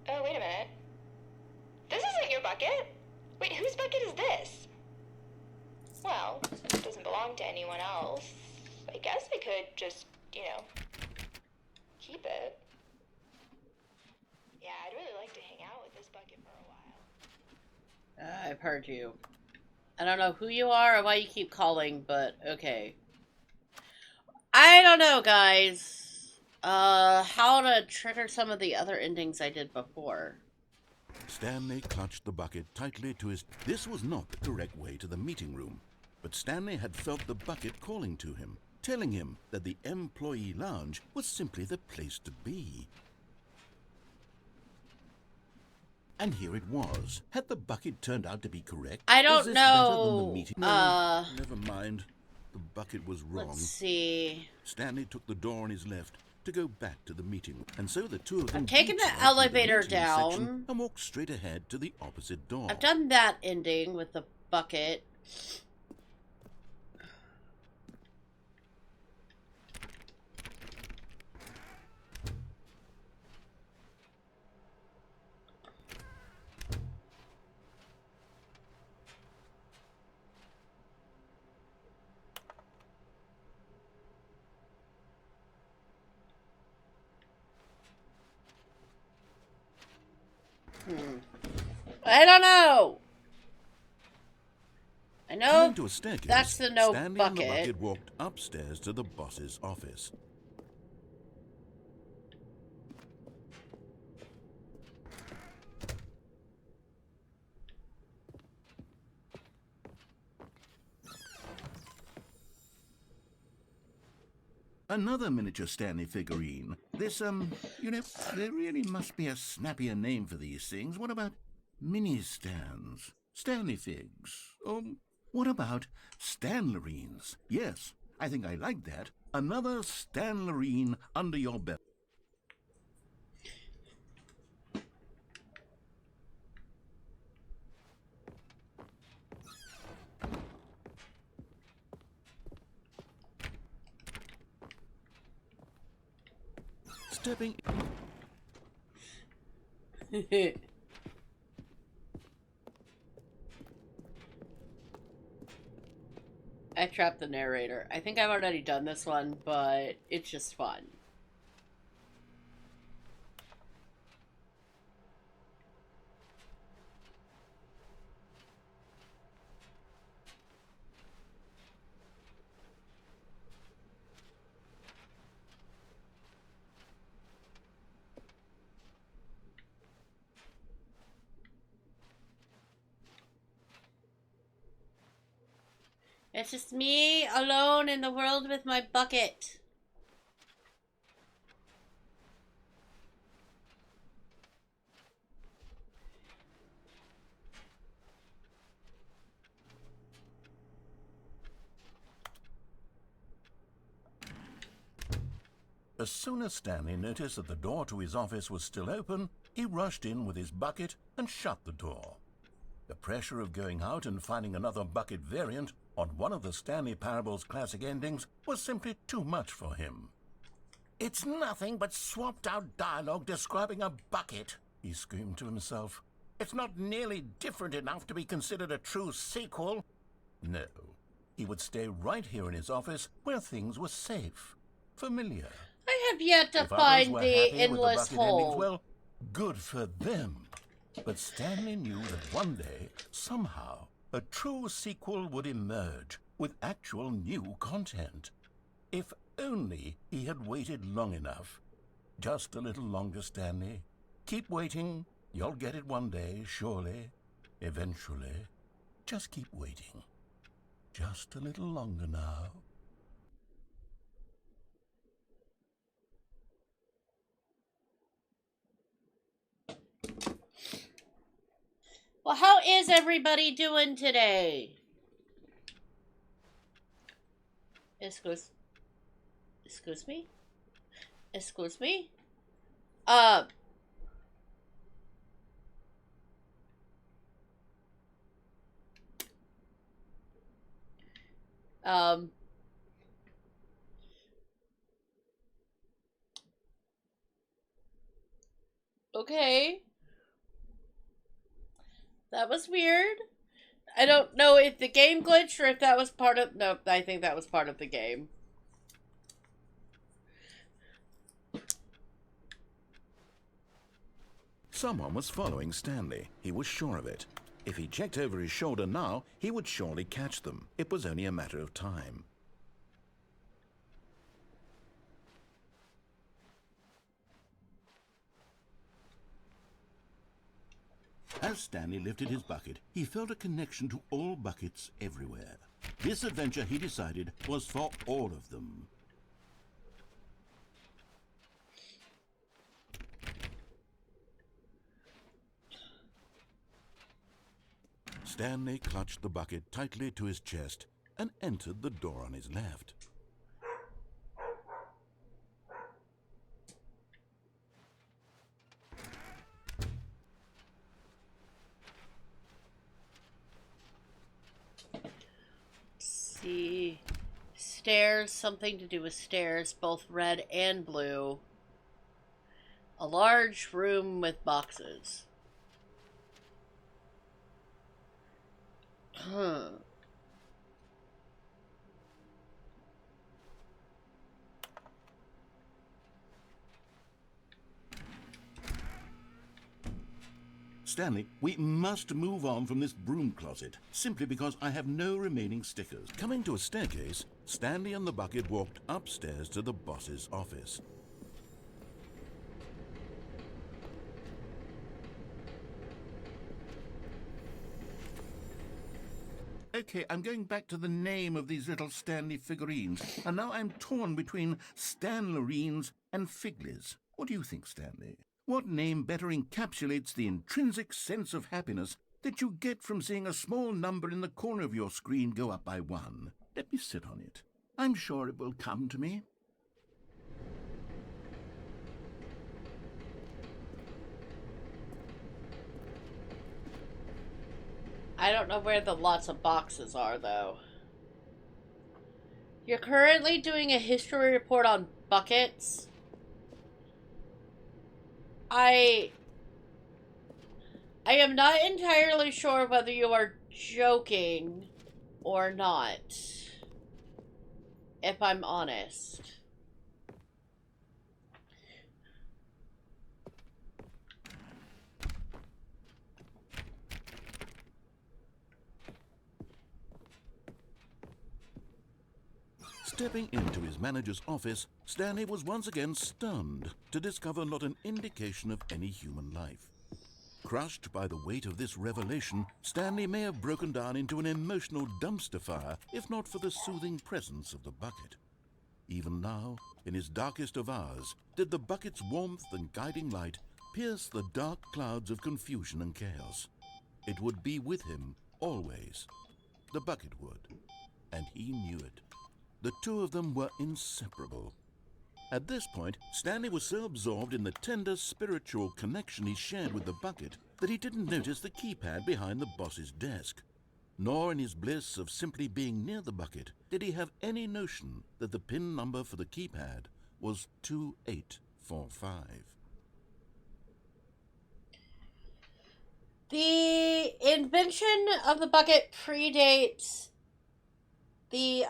Oh, wait a minute. This isn't your bucket. Wait, whose bucket is this? Well, it doesn't belong to anyone else. I guess I could just, keep it. Yeah, I'd really like to hang out with this bucket for a while. I've heard you. I don't know who you are or why you keep calling, but okay. I don't know, guys. How to trigger some of the other endings I did before. Stanley clutched the bucket tightly to his... This was not the direct way to the meeting room, but Stanley had felt the bucket calling to him, telling him that the employee lounge was simply the place to be. And here it was. Had the bucket turned out to be correct? I don't was this better than know. the meeting? No, never mind. The bucket was wrong. Let's see. Stanley took the door on his left to go back to the meeting room, and so the two of them... I'm taking the detoured through elevator meeting down. section and walked straight ahead to the opposite door. I've done that ending with the bucket. I don't know. I know Coming to a staircase, that's the no Stanley bucket. and the bucket walked upstairs to the boss's office. Another miniature Stanley figurine. This, there really must be a snappier name for these things. What about mini-stands? Stanley figs? What about Stanlerines? Yes, I think I like that. Another Stanlerine under your belt. Stepping... I trapped the narrator. I think I've already done this one, but it's just fun. It's just me alone in the world with my bucket. As soon as Stanley noticed that the door to his office was still open, he rushed in with his bucket and shut the door. The pressure of going out and finding another bucket variant on one of the Stanley Parable's classic endings was simply too much for him. "It's nothing but swapped-out dialogue describing a bucket," he screamed to himself. "It's not nearly different enough to be considered a true sequel." No, he would stay right here in his office where things were safe, familiar. I have yet to If others find were the happy with endless bucket endings, hole. well, good for them. But Stanley knew that one day, somehow, a true sequel would emerge with actual new content. If only he had waited long enough. Just a little longer, Stanley. Keep waiting. You'll get it one day, surely. Eventually. Just keep waiting. Just a little longer now. Well, how is everybody doing today? Excuse me? Excuse me? Um, okay. That was weird. I don't know if the game glitched or if that was part of... No, I think that was part of the game. Someone was following Stanley. He was sure of it. If he checked over his shoulder now, he would surely catch them. It was only a matter of time. As Stanley lifted his bucket, he felt a connection to all buckets everywhere. This adventure, he decided, was for all of them. Stanley clutched the bucket tightly to his chest and entered the door on his left. See, stairs, something to do with stairs, both red and blue. A large room with boxes. Stanley, we must move on from this broom closet, simply because I have no remaining stickers. Coming to a staircase, Stanley and the bucket walked upstairs to the boss's office. Okay, I'm going back to the name of these little Stanley figurines, and now I'm torn between Stanlerines and Figlies. What do you think, Stanley? What name better encapsulates the intrinsic sense of happiness that you get from seeing a small number in the corner of your screen go up by 1? Let me sit on it. I'm sure it will come to me. I don't know where the lots of boxes are, though. You're currently doing a history report on buckets. I am not entirely sure whether you are joking or not, if I'm honest. Stepping into his manager's office, Stanley was once again stunned to discover not an indication of any human life. Crushed by the weight of this revelation, Stanley may have broken down into an emotional dumpster fire if not for the soothing presence of the bucket. Even now, in his darkest of hours, did the bucket's warmth and guiding light pierce the dark clouds of confusion and chaos. It would be with him always. The bucket would, and he knew it. The two of them were inseparable. At this point, Stanley was so absorbed in the tender spiritual connection he shared with the bucket that he didn't notice the keypad behind the boss's desk. Nor in his bliss of simply being near the bucket did he have any notion that the PIN number for the keypad was 2845. The invention of the bucket predates the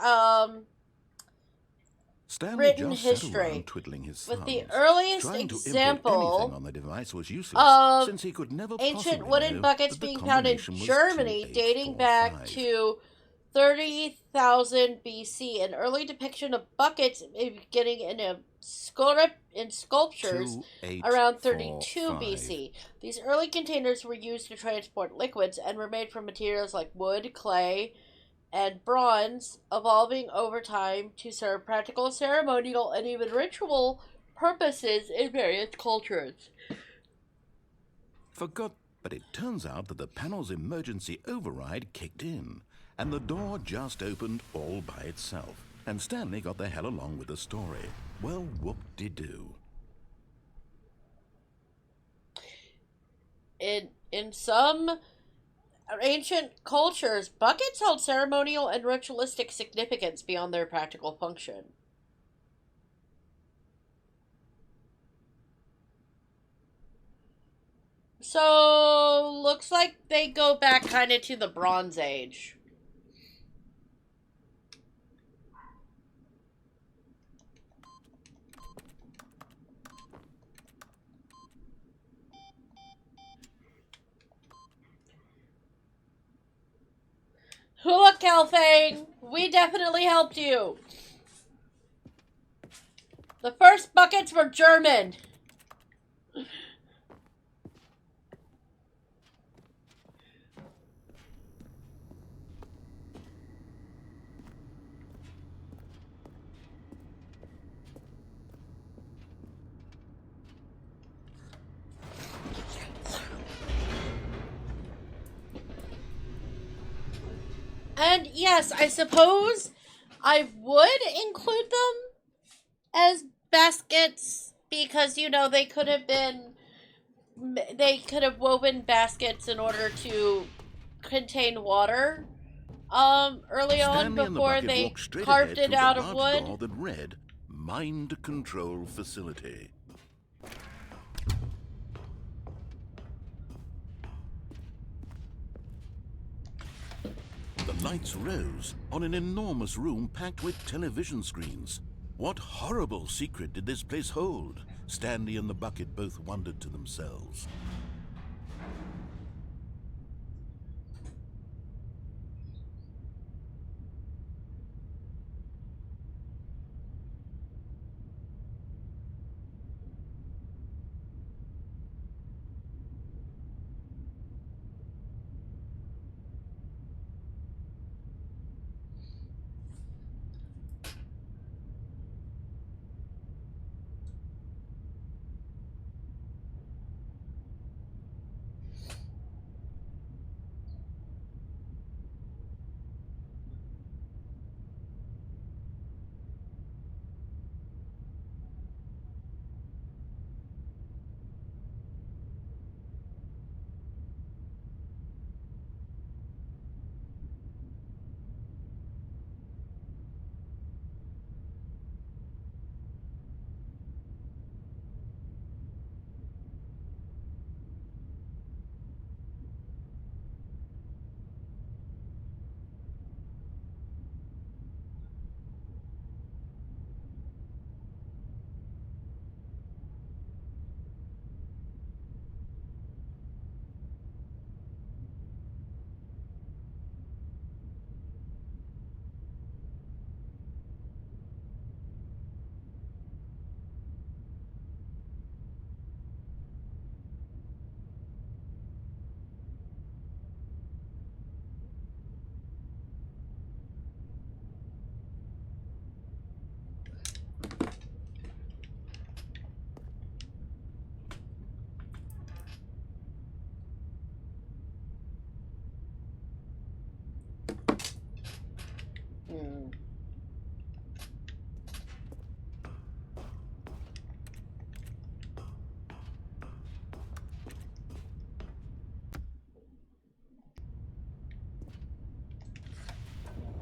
Stanley written just sat history, around twiddling his with the thumbs. earliest Trying to input example anything on the device was useless, of since he could never ancient possibly wooden know buckets that the being found in combination was Germany dating back 2845. to 30,000 BC. An early depiction of buckets beginning in sculptures around 32 BC. These early containers were used to transport liquids and were made from materials like wood, clay, and bronze, evolving over time to serve practical, ceremonial, and even ritual purposes in various cultures. But it turns out that the panel's emergency override kicked in, and the door just opened all by itself, and Stanley got the hell along with the story. Well, whoop-de-doo. In some ancient cultures, buckets held ceremonial and ritualistic significance beyond their practical function. So, looks like they go back kind of to the Bronze Age. Look, Kelfang, we definitely helped you. The first buckets were German. And yes, I suppose I would include them as baskets because, you know, they could have woven baskets in order to contain water early on Stanley and the before bucket they walked straight carved ahead it through out the of large wood. door that read, Mind Control Facility. The lights rose on an enormous room packed with television screens. What horrible secret did this place hold? Stanley and the bucket both wondered to themselves.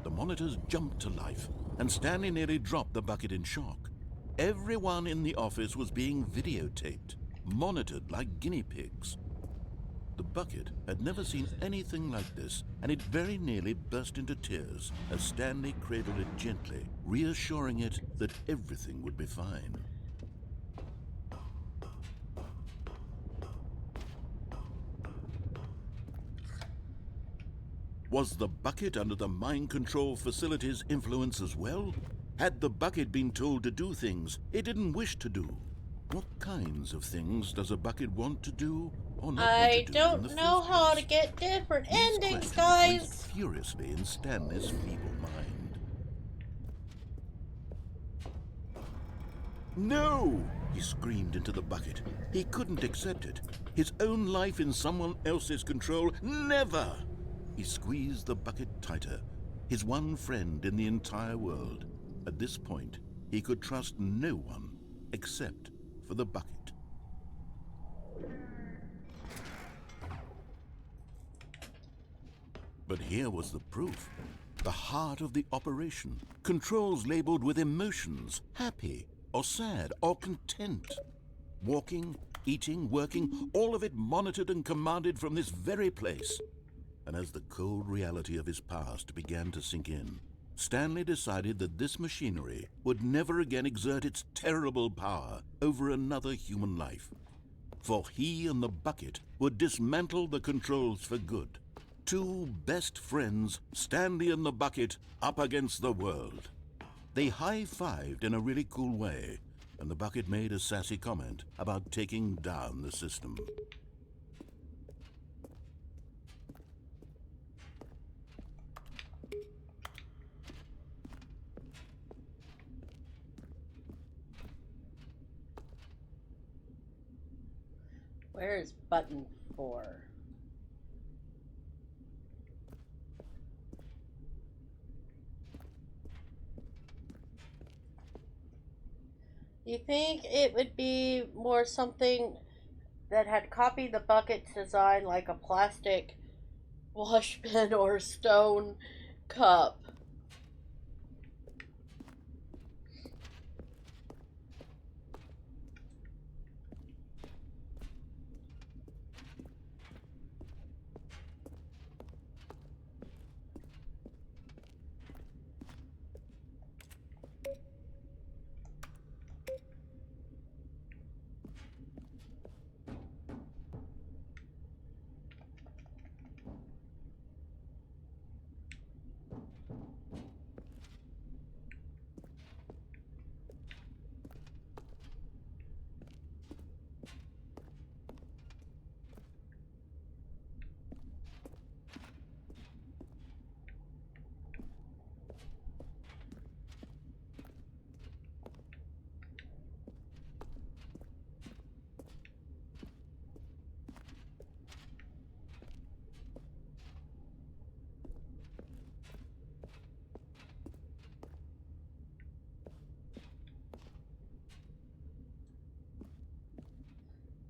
The monitors jumped to life, and Stanley nearly dropped the bucket in shock. Everyone in the office was being videotaped, monitored like guinea pigs. The bucket had never seen anything like this, and it very nearly burst into tears as Stanley cradled it gently, reassuring it that everything would be fine. Was the bucket under the mind control facility's influence as well? Had the bucket been told to do things it didn't wish to do? What kinds of things does a bucket want to do or not want to do? I don't know how to get different endings, guys. Raced furiously in Stanley's feeble mind. No! He screamed into the bucket. He couldn't accept it. His own life in someone else's control, never! He squeezed the bucket tighter, his one friend in the entire world. At this point, he could trust no one except for the bucket. But here was the proof. The heart of the operation. Controls labeled with emotions, happy or sad or content. Walking, eating, working, all of it monitored and commanded from this very place. And as the cold reality of his past began to sink in, Stanley decided that this machinery would never again exert its terrible power over another human life. For he and the bucket would dismantle the controls for good. Two best friends, Stanley and the bucket, up against the world. They high-fived in a really cool way, and the bucket made a sassy comment about taking down the system. Where is button 4? Do you think it would be more something that had copied the bucket's design, like a plastic wash bin or stone cup?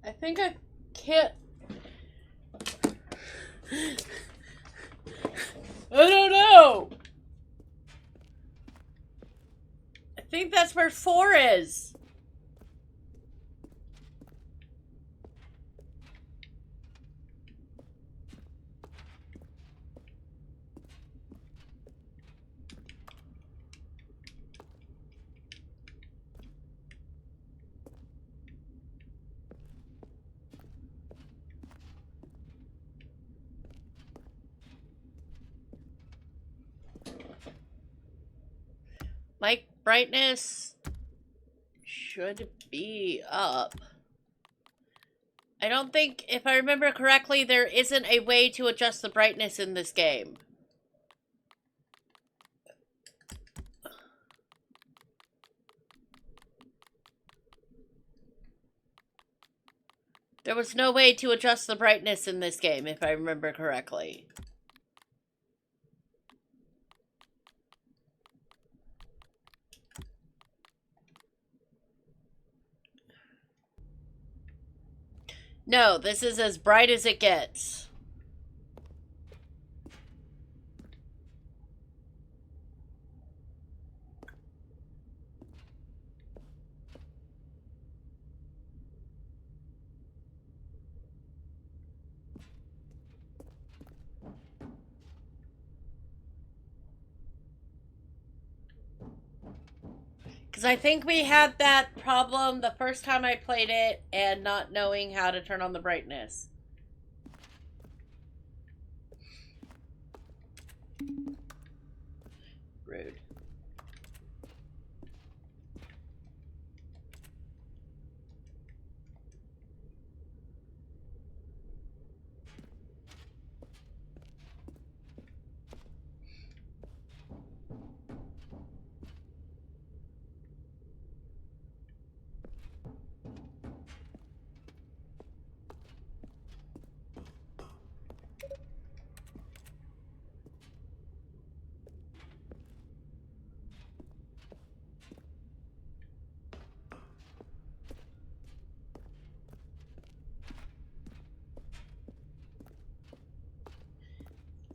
I think I can't. I don't know. I think that's where 4 is. Mic brightness should be up. I don't think, if I remember correctly, there isn't a way to adjust the brightness in this game. There was no way to adjust the brightness in this game, if I remember correctly. No, this is as bright as it gets. Because I think we had that problem the first time I played it and not knowing how to turn on the brightness. Rude.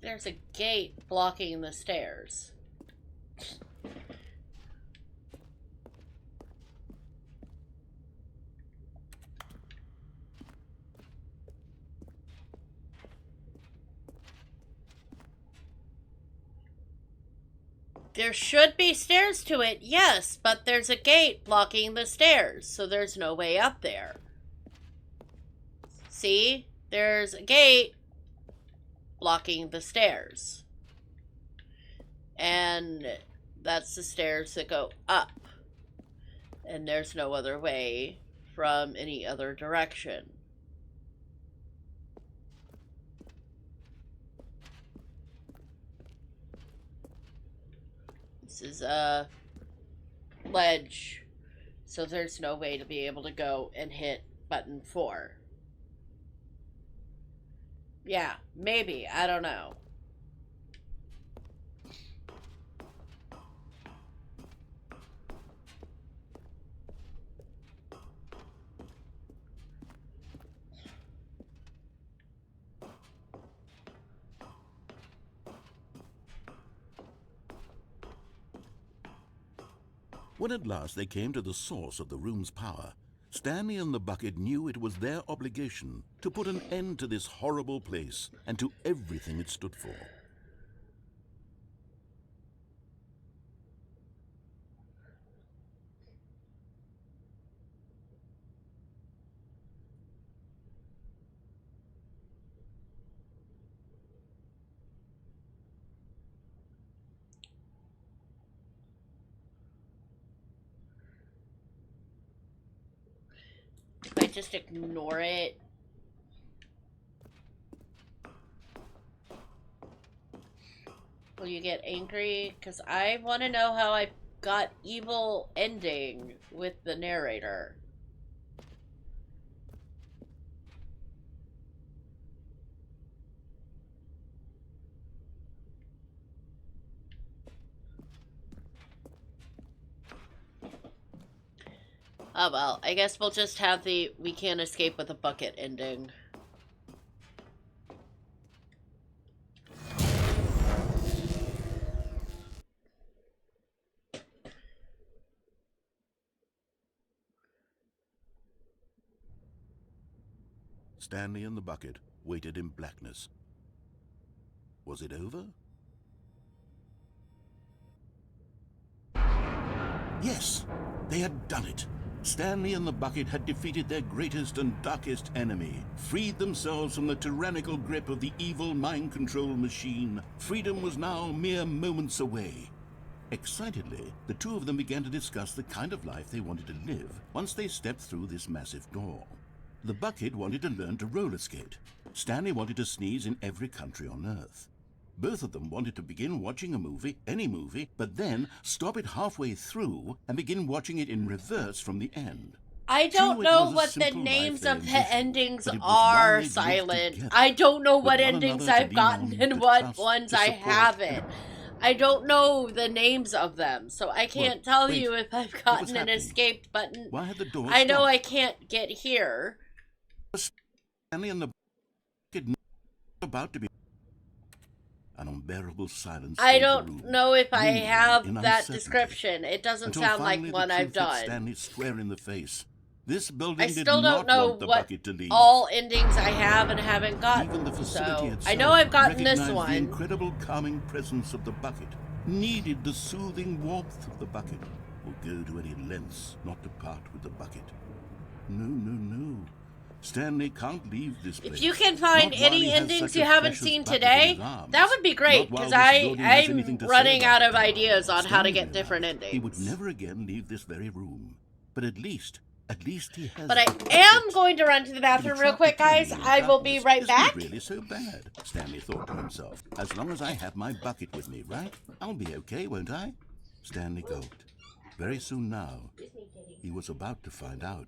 There's a gate blocking the stairs. There should be stairs to it, yes, but there's a gate blocking the stairs, so there's no way up there. See? There's a gate blocking the stairs. And that's the stairs that go up. And there's no other way from any other direction. This is a ledge, so there's no way to be able to go and hit button 4. Yeah, maybe. I don't know. When at last they came to the source of the room's power, Stanley and the Bucket knew it was their obligation to put an end to this horrible place and to everything it stood for. I just ignore it. Will you get angry? Because I want to know how I got evil ending with the narrator. Oh well, I guess we'll just have the we can't escape with a bucket ending. Stanley and the Bucket waited in blackness. Was it over? Yes, they had done it. Stanley and the Bucket had defeated their greatest and darkest enemy, freed themselves from the tyrannical grip of the evil mind control machine. Freedom was now mere moments away. Excitedly, the two of them began to discuss the kind of life they wanted to live once they stepped through this massive door. The Bucket wanted to learn to roller skate. Stanley wanted to sneeze in every country on Earth. Both of them wanted to begin watching a movie, any movie, but then stop it halfway through and begin watching it in reverse from the end. I don't know what the names of the endings are, Silent. I don't know what endings I've gotten and what ones I haven't. I don't know the names of them, so I can't tell you if I've gotten an escaped button. Why had the door I know stopped? I can't get here. Stanley and the Bucket about to be an unbearable silence. I filled the don't room, know if I looming have in that uncertainty, description. It doesn't until sound finally like one the I've truth hit done. Stanley square in the face. This building I did still don't not know want the what Bucket to leave. all endings I have and haven't gotten. Even the facility So itself I know I've gotten this recognized one. the incredible calming presence of the Bucket, needed the soothing warmth of the Bucket. or go to any lengths not to part with the bucket. No, no, no. Stanley can't leave this place. If you can find Not while he any has endings such you a haven't precious seen bucket in today, his arms. that would be great, Not while because this building has anything I'm to say running about out of it. ideas on how to Stanley get different realized he would endings. never again leave this very room. But at least he has. But I the am bucket. going to run to the To be bathroom real trapped quick, guys. eternally in I will be darkness right isn't back. really so bad, Stanley thought to himself. As long as I have my bucket with me, right? I'll be okay, won't I? Stanley gulped. Very soon now, he was about to find out.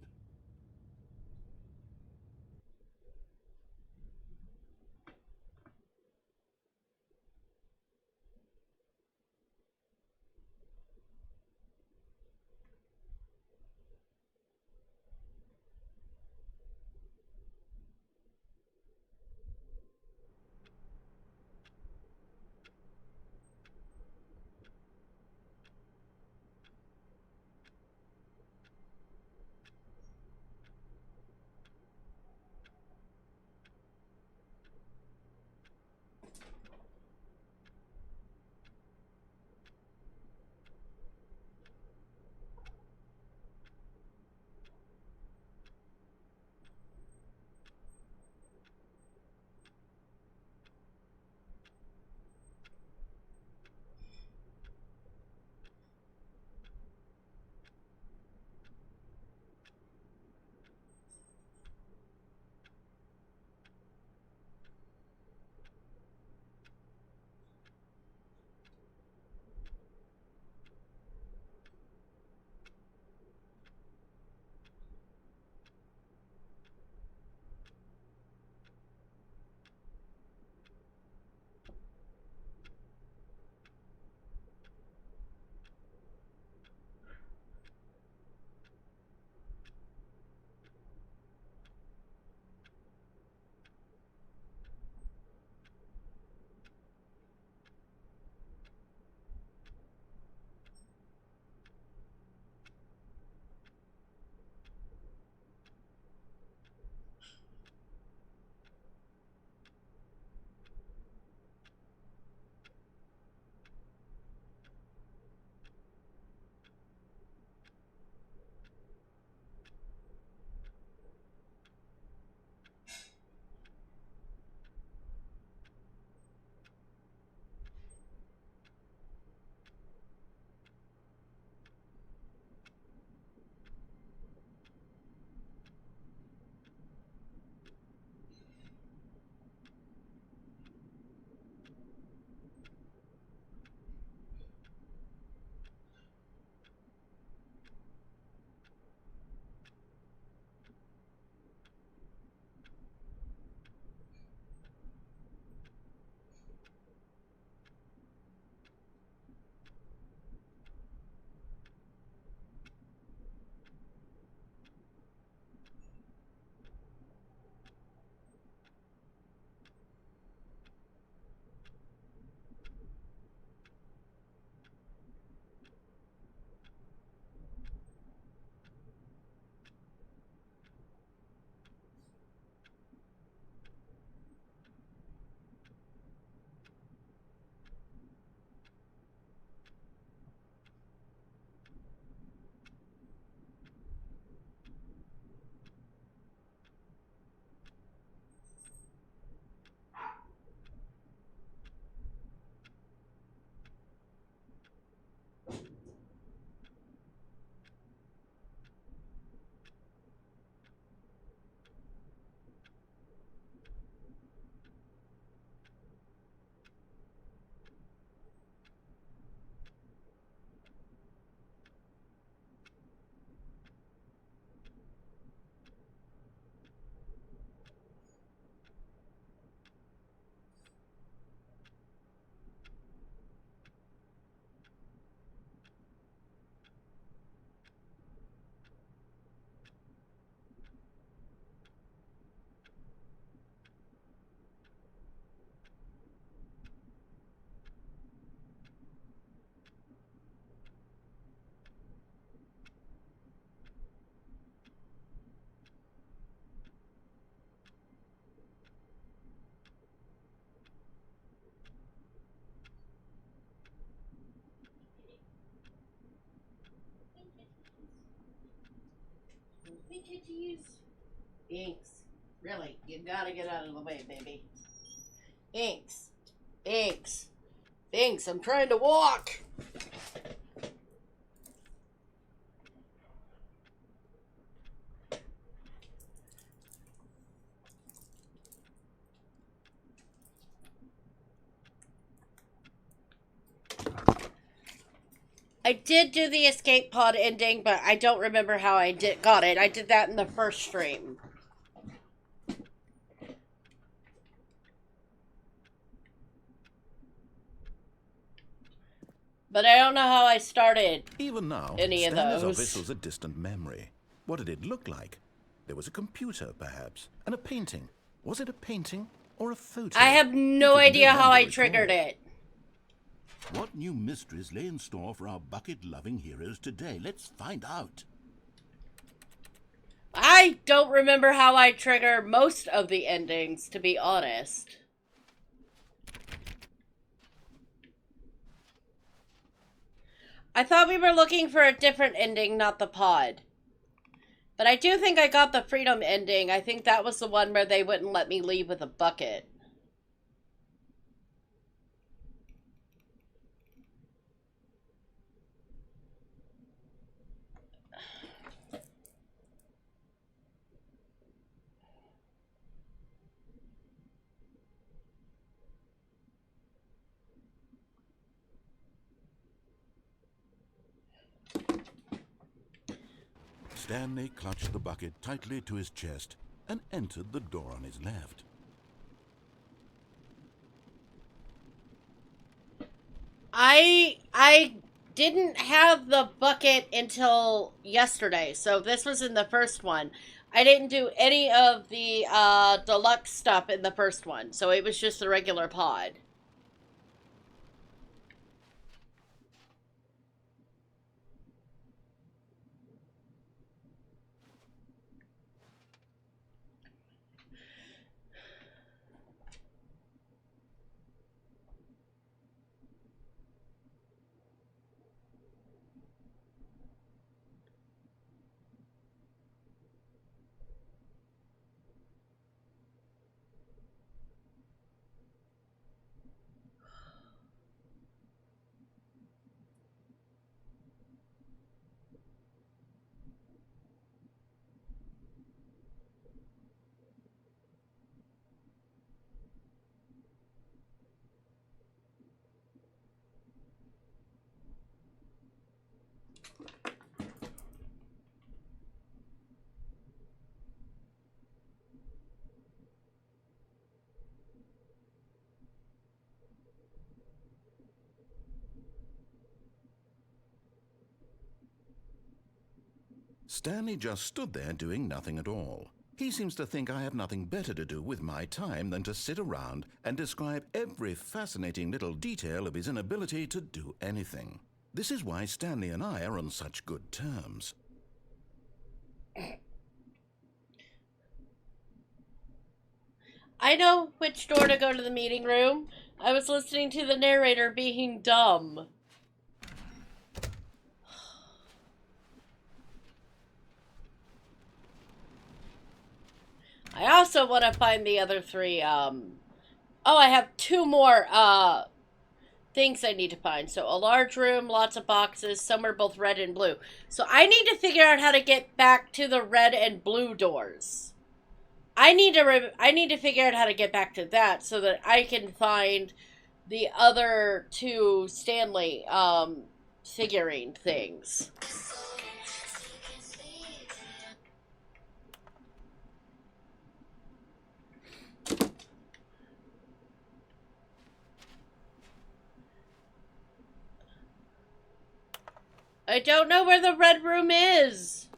Inks. Really, you gotta get out of the way, baby. Inks. Inks. Inks, I'm trying to walk! I did do the escape pod ending, but I don't remember how I got it. I did that in the first stream. But I don't know how I started Even now, any of Stanley's those. office was a distant memory. What did it look like? There was a computer, perhaps, and a painting. Was it a painting or a photo? I have no idea how I triggered it. What new mysteries lay in store for our bucket-loving heroes today? Let's find out. I don't remember how I trigger most of the endings, to be honest. I thought we were looking for a different ending, not the pod. But I do think I got the freedom ending. I think that was the one where they wouldn't let me leave with a bucket. Stanley clutched the bucket tightly to his chest and entered the door on his left. I didn't have the bucket until yesterday, so this was in the first one. I didn't do any of the deluxe stuff in the first one, so it was just the regular pod. Stanley just stood there doing nothing at all. He seems to think I have nothing better to do with my time than to sit around and describe every fascinating little detail of his inability to do anything. This is why Stanley and I are on such good terms. I know which door to go to the meeting room. I was listening to the narrator being dumb. I also want to find the other three, oh, I have two more, things I need to find. So a large room, lots of boxes, some are both red and blue. So I need to figure out how to get back to the red and blue doors. I need to figure out how to get back to that so that I can find the other two Stanley, figurine things. I don't know where the red room is.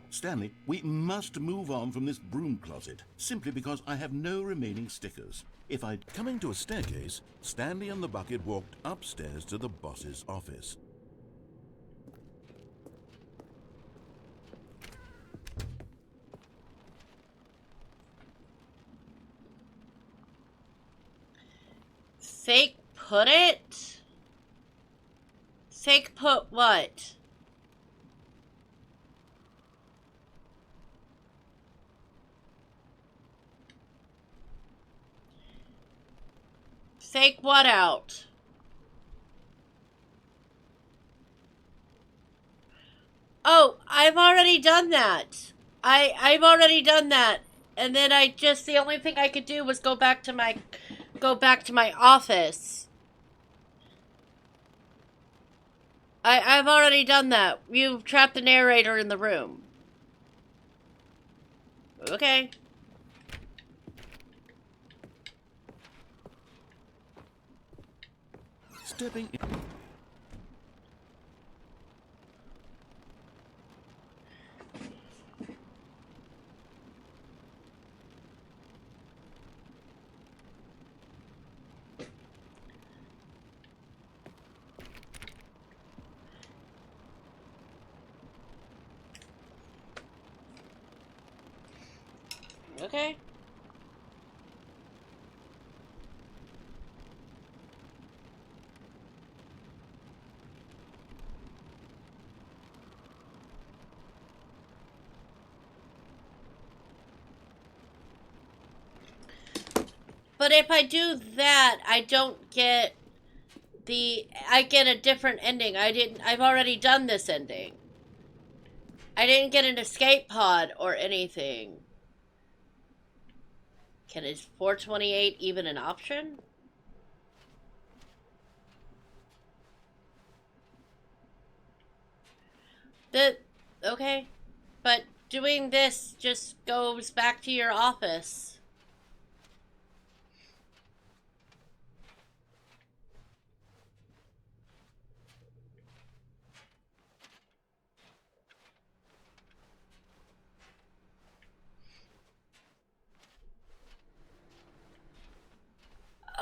Stanley, we must move on from this broom closet, simply because I have no remaining stickers. If I'd coming to a staircase, Stanley and the bucket walked upstairs to the boss's office. Fake put it? Fake put what? Fake what out? Oh, I've already done that. I've already done that. And then the only thing I could do was go back to my office. I've already done that. You've trapped the narrator in the room. Okay. Stepping in. Okay. But if I do that, I don't get I get a different ending. I've already done this ending. I didn't get an escape pod or anything. Is 428 even an option? Okay. But doing this just goes back to your office.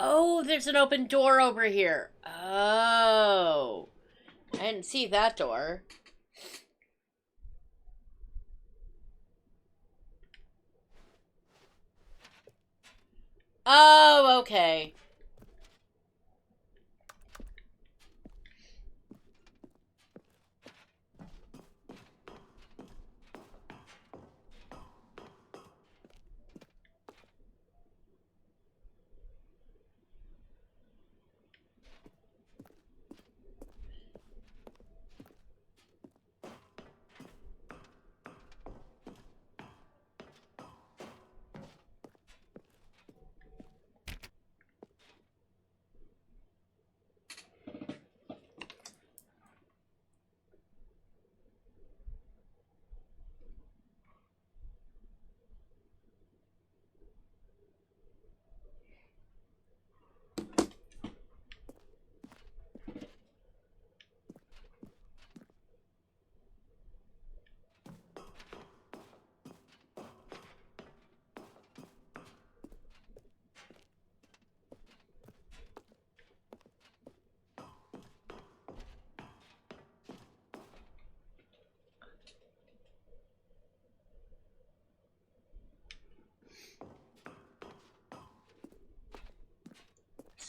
Oh, there's an open door over here. Oh. I didn't see that door. Oh, okay.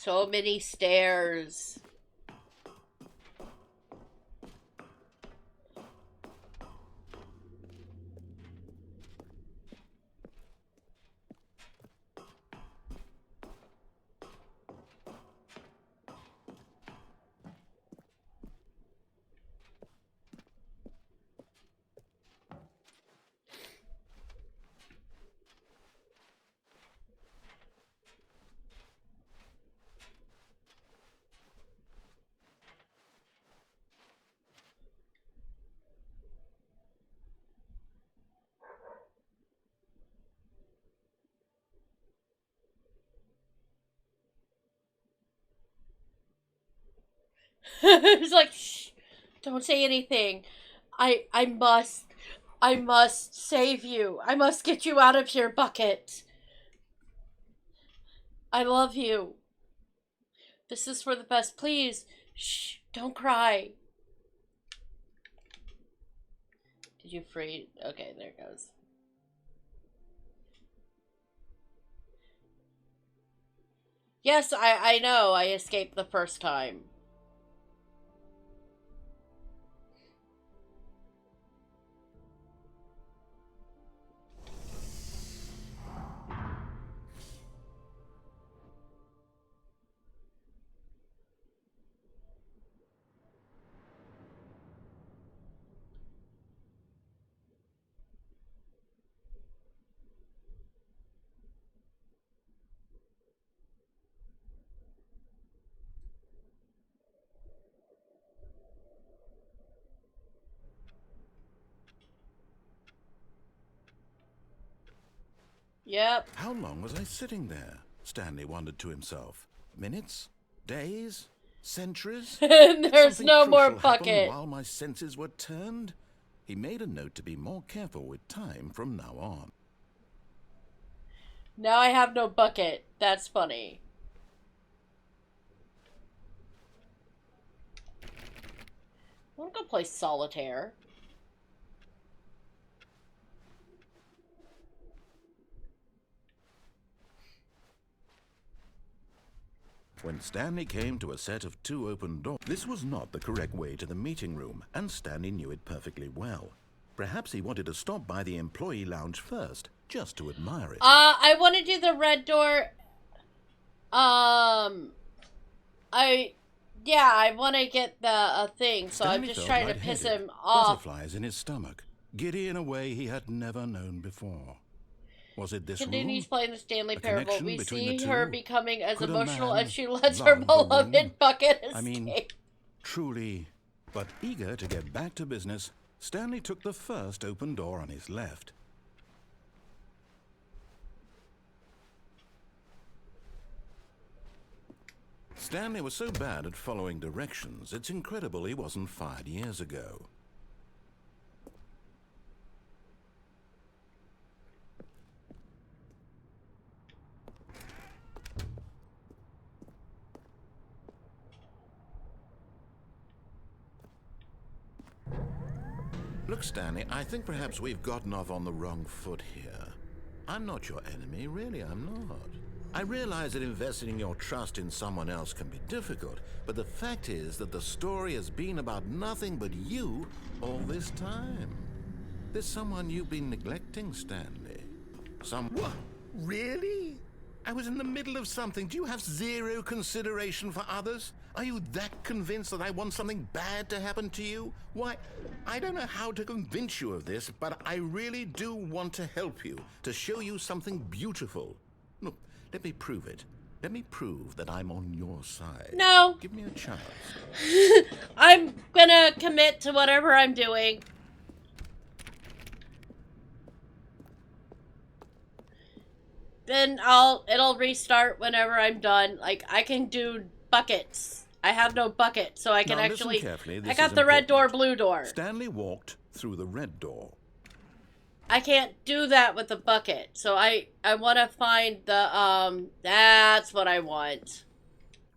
So many stairs. It's like, shh, don't say anything. I must save you. I must get you out of your bucket. I love you. This is for the best. Please, shh, don't cry. Did you free? Okay, there it goes. Yes, I know. I escaped the first time. Yep. How long was I sitting there? Stanley wondered to himself. Minutes? Days? Centuries? And there's Something no more crucial happened bucket. while my senses were turned? He made a note to be more careful with time from now on. Now I have no bucket. That's funny. I want to go play solitaire. When Stanley came to a set of 2 open doors, this was not the correct way to the meeting room, and Stanley knew it perfectly well. Perhaps he wanted to stop by the employee lounge first, just to admire it. I want to do the red door. I want to get the thing, so Stanley I'm just felt trying to piss lightheaded, him off. butterflies in his stomach, giddy in a way he had never known before. Was it this Continues room? playing the Stanley A Parable. connection We between see the her two? becoming as Could a emotional man as she lets her love the room? beloved bucket escape. I mean, truly. But eager to get back to business, Stanley took the first open door on his left. Stanley was so bad at following directions, it's incredible he wasn't fired years ago. Look, Stanley, I think perhaps we've gotten off on the wrong foot here. I'm not your enemy, really, I'm not. I realize that investing your trust in someone else can be difficult, but the fact is that the story has been about nothing but you all this time. There's someone you've been neglecting, Stanley. What? Really? I was in the middle of something. Do you have zero consideration for others? Are you that convinced that I want something bad to happen to you? Why, I don't know how to convince you of this, but I really do want to help you, to show you something beautiful. Look, let me prove it. Let me prove that I'm on your side. No. Give me a chance. I'm gonna commit to whatever I'm doing. Then it'll restart whenever I'm done. Like, I can do buckets. I have no bucket, so I can Now, actually... listen carefully. I This got is the red door, important. blue door. Stanley walked through the red door. I can't do that with the bucket. So I want to find the, that's what I want.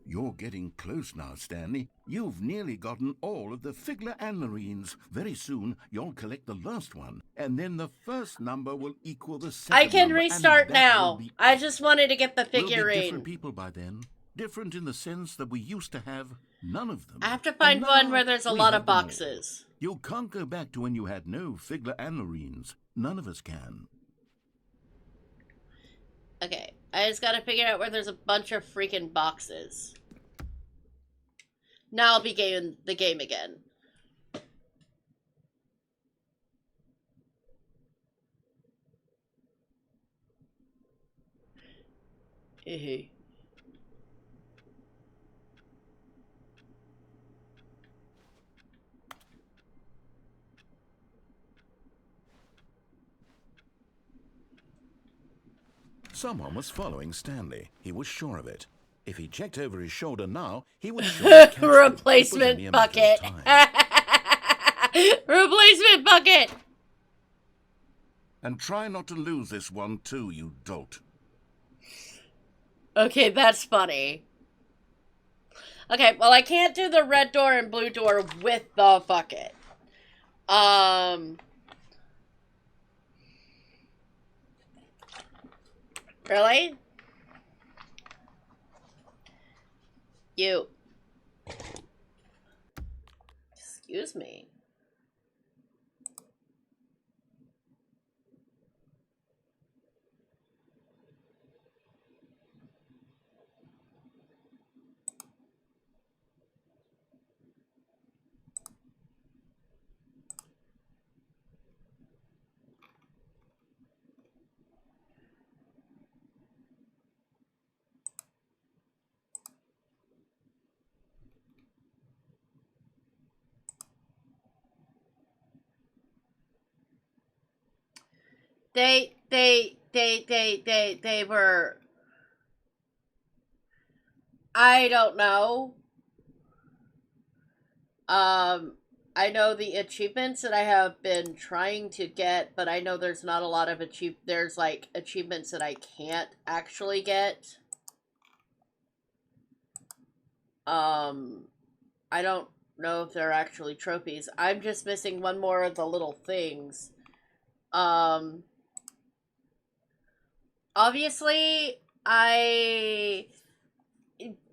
You're getting close now, Stanley. You've nearly gotten all of the Figler anarines. Very soon, you'll collect the last one, and then the first number will equal the second I can number, and restart that now. will be I just wanted to get the We'll be figurine. different people by then. Different in the sense that we used to have none of them. I have to And find one now where there's a we lot have of them all. boxes. You can't go back to when you had no Figler anarines. None of us can. Okay, I just gotta figure out where there's a bunch of freaking boxes. Now I'll be the game again. Hey. Someone was following Stanley. He was sure of it. If he checked over his shoulder now, he would surely catch them. It was only Replacement a matter of bucket. time. Replacement bucket. And try not to lose this one too, you dolt. Okay, that's funny. Okay, well, I can't do the red door and blue door with the bucket. Really? You. Excuse me. they were, I don't know. I know the achievements that I have been trying to get, but I know there's not a lot of there's like achievements that I can't actually get. I don't know if they're actually trophies. I'm just missing one more of the little things. Obviously, I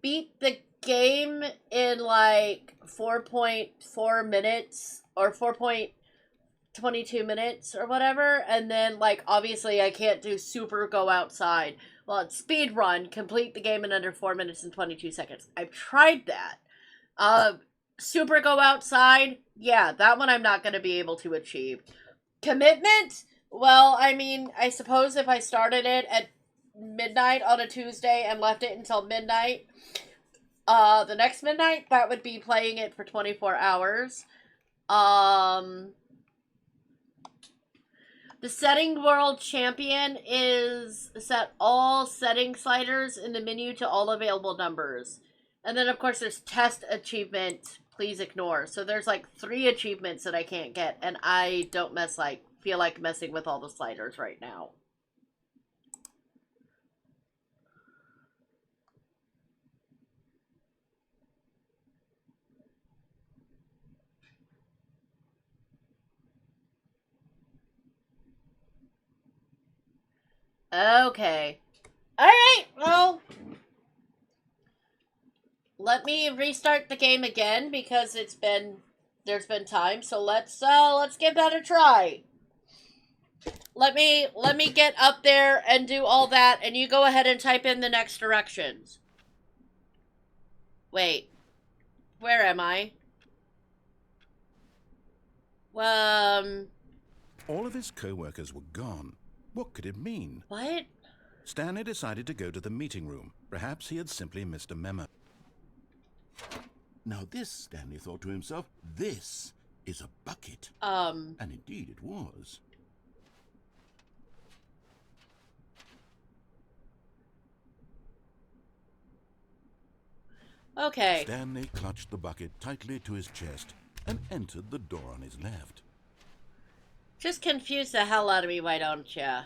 beat the game in like 4.4 minutes or 4.22 minutes or whatever, and then like obviously I can't do super go outside. Well, it's speed run, complete the game in under 4 minutes and 22 seconds. I've tried that. Super go outside, yeah, that one I'm not going to be able to achieve. Commitment? Well, I mean, I suppose if I started it at midnight on a Tuesday and left it until midnight, the next midnight, that would be playing it for 24 hours. The setting world champion is set all setting sliders in the menu to all available numbers. And then, of course, there's test achievement, please ignore. So there's like 3 achievements that I can't get, and I don't feel like messing with all the sliders right now. Okay. Alright, well, let me restart the game again because there's been time, so let's give that a try. Let me get up there and do all that, and you go ahead and type in the next directions. Wait. Where am I? All of his co-workers were gone. What could it mean? What? Stanley decided to go to the meeting room. Perhaps he had simply missed a memo. Now this, Stanley thought to himself, this is a bucket. And indeed it was. Okay. Stanley clutched the bucket tightly to his chest and entered the door on his left. Just confuse the hell out of me, why don't ya?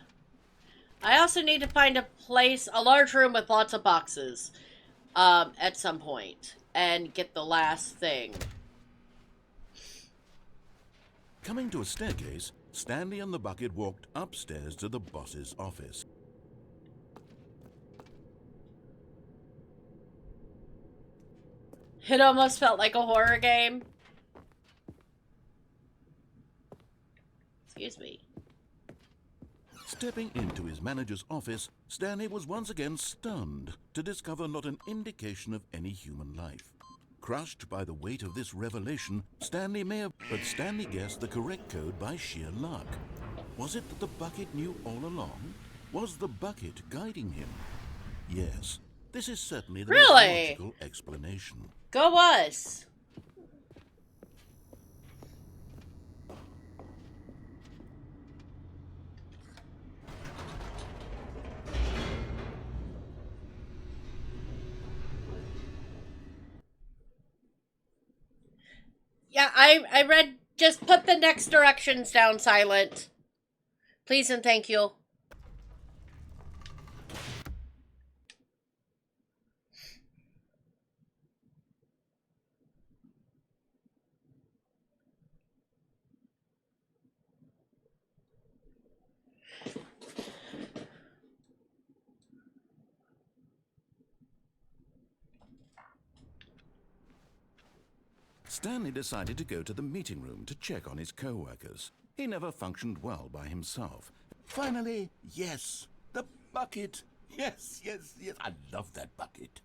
I also need to find a large room with lots of boxes, at some point, and get the last thing. Coming to a staircase, Stanley and the bucket walked upstairs to the boss's office. It almost felt like a horror game. Excuse me. Stepping into his manager's office, Stanley was once again stunned to discover not an indication of any human life. Crushed by the weight of this revelation, but Stanley guessed the correct code by sheer luck. Was it that the bucket knew all along? Was the bucket guiding him? Yes, this is certainly the most logical explanation. Go us! Yeah, I read, just put the next directions down, Silent. Please and thank you. Stanley decided to go to the meeting room to check on his co-workers. He never functioned well by himself. Finally, yes, the bucket. Yes, yes, yes, I love that bucket.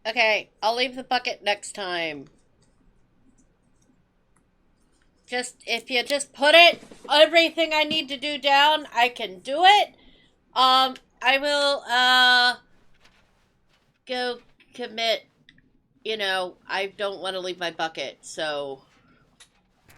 Okay, I'll leave the bucket next time. If you just put everything I need to do down, I can do it. I will, go commit, I don't want to leave my bucket, so...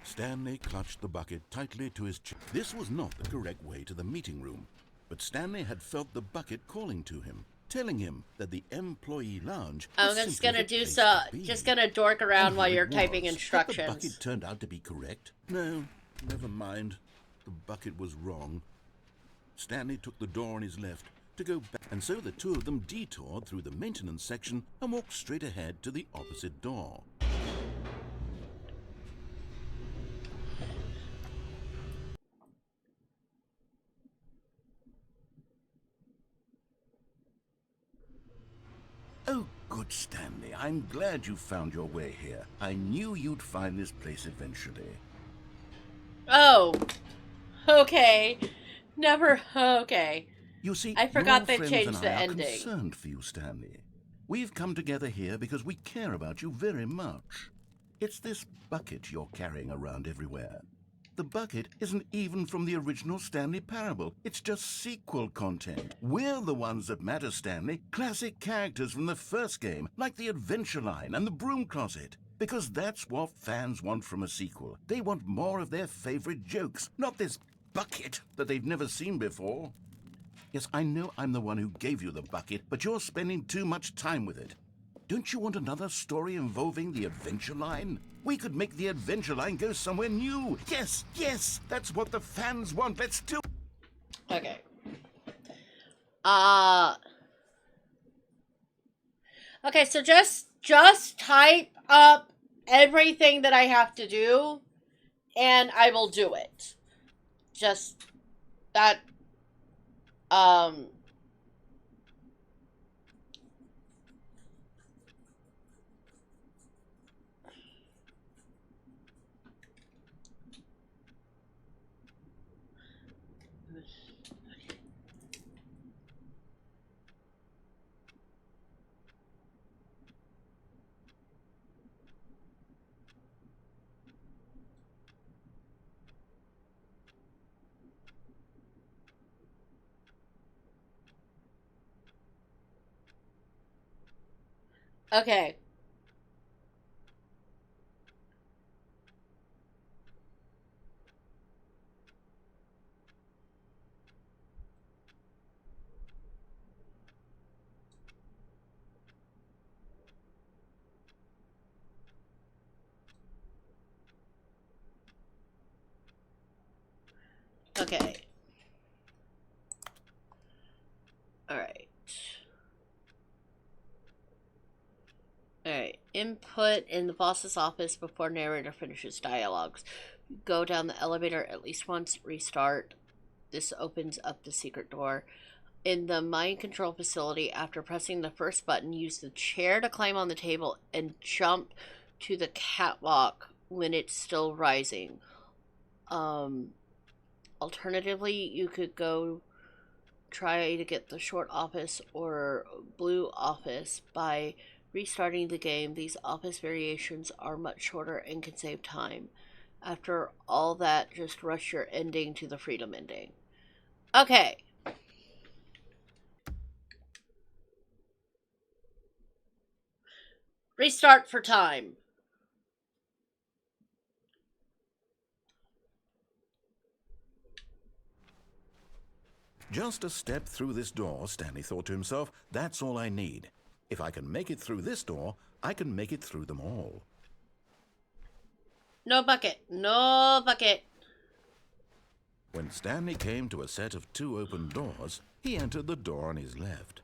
Stanley clutched the bucket tightly to his chest. This was not the correct way to the meeting room, but Stanley had felt the bucket calling to him, telling him that the employee lounge was I'm just simply gonna the do place so. to be. Just gonna dork around And while here you're it typing was. instructions. Had the bucket turned out to be correct? No, never mind. The bucket was wrong. Stanley took the door on his left to go back, and so the two of them detoured through the maintenance section and walked straight ahead to the opposite door. Oh, good, Stanley. I'm glad you found your way here. I knew you'd find this place eventually. Oh, okay. Never. Okay. You see, I forgot they your friends changed and the I are ending. concerned for you, Stanley. We've come together here because we care about you very much. It's this bucket you're carrying around everywhere. The bucket isn't even from the original Stanley Parable. It's just sequel content. We're the ones that matter, Stanley. Classic characters from the first game, like the Adventure Line and the Broom Closet. Because that's what fans want from a sequel. They want more of their favorite jokes, not this bucket that they've never seen before. Yes, I know I'm the one who gave you the bucket, but you're spending too much time with it. Don't you want another story involving the Adventure Line? We could make the Adventure Line go somewhere new. Yes, yes, that's what the fans want. Let's do it. Okay. Okay, so just type up everything that I have to do, and I will do it. Just that. Okay. Okay. Alright. Alright. Input in the boss's office before narrator finishes dialogues. Go down the elevator at least once, restart. This opens up the secret door. In the mind control facility, after pressing the first button, use the chair to climb on the table and jump to the catwalk when it's still rising. Alternatively, you could go try to get the short office or blue office by restarting the game. These office variations are much shorter and can save time. After all that, just rush your ending to the freedom ending. Okay. Restart for time. Just a step through this door, Stanley thought to himself. That's all I need. If I can make it through this door, I can make it through them all. No bucket. No bucket. When Stanley came to a set of two open doors, he entered the door on his left.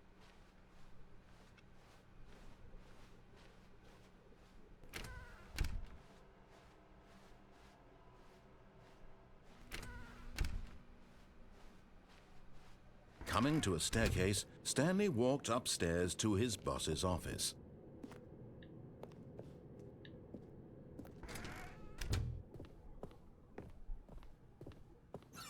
Coming to a staircase, Stanley walked upstairs to his boss's office.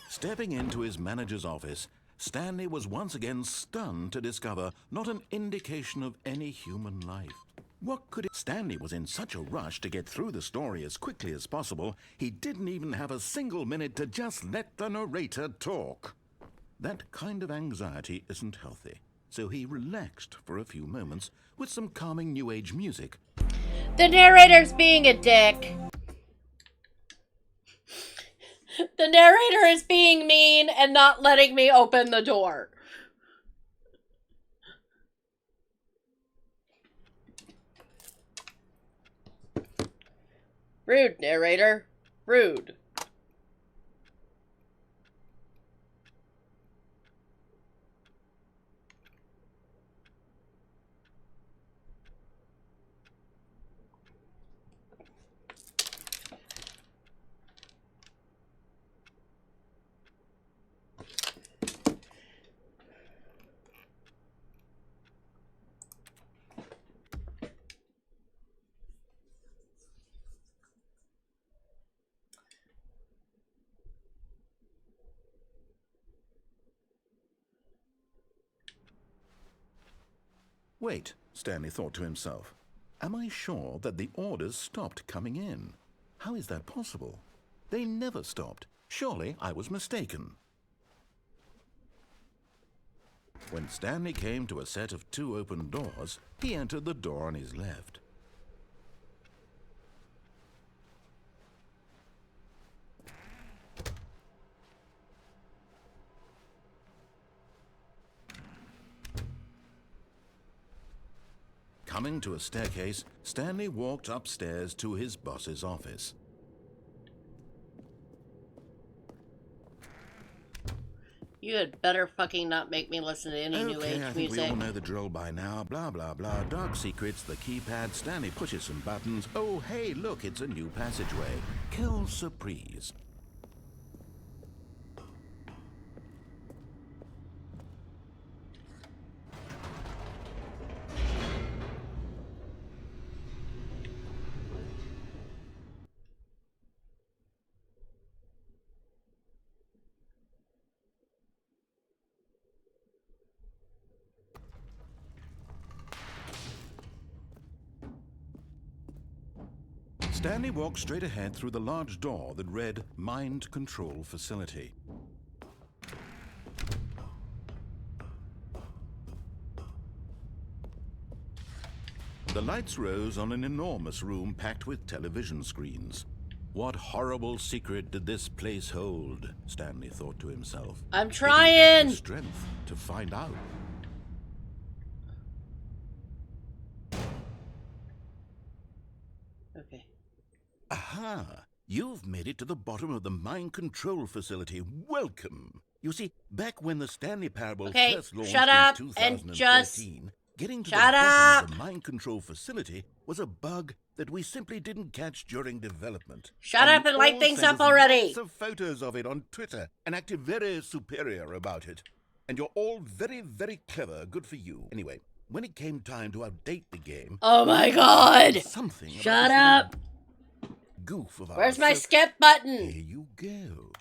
Stepping into his manager's office, Stanley was once again stunned to discover not an indication of any human life. What could it? Stanley was in such a rush to get through the story as quickly as possible, he didn't even have a single minute to just let the narrator talk. That kind of anxiety isn't healthy, so he relaxed for a few moments with some calming New Age music. The narrator's being a dick. The narrator is being mean and not letting me open the door. Rude, narrator. Rude. Wait, Stanley thought to himself. Am I sure that the orders stopped coming in? How is that possible? They never stopped. Surely I was mistaken. When Stanley came to a set of 2 open doors, he entered the door on his left. Coming to a staircase, Stanley walked upstairs to his boss's office. You had better fucking not make me listen to any New Okay, Age I think music. we all know the drill by now. Blah, blah, blah. Dark secrets, the keypad. Stanley pushes some buttons. Oh, hey, look, it's a new passageway. Kill surprise. Stanley walked straight ahead through the large door that read Mind Control Facility. The lights rose on an enormous room packed with television screens. What horrible secret did this place hold? Stanley thought to himself. I'm Did he have trying. the strength to find out. Okay. Aha! You've made it to the bottom of the mind control facility. Welcome! You see, back when the Stanley Parable Okay, first launched shut up in and 2013, just getting to shut the bottom up. of the mind control facility was a bug that we simply didn't catch during development. Shut up and light all things sent up us already. Lots of photos of it on Twitter and acted very superior about it. And you're all very, very clever. Good for you. Anyway, when it came time to update the game, Oh my god. something about Shut this up. little goof of Where's ours. my So skip button? here you go.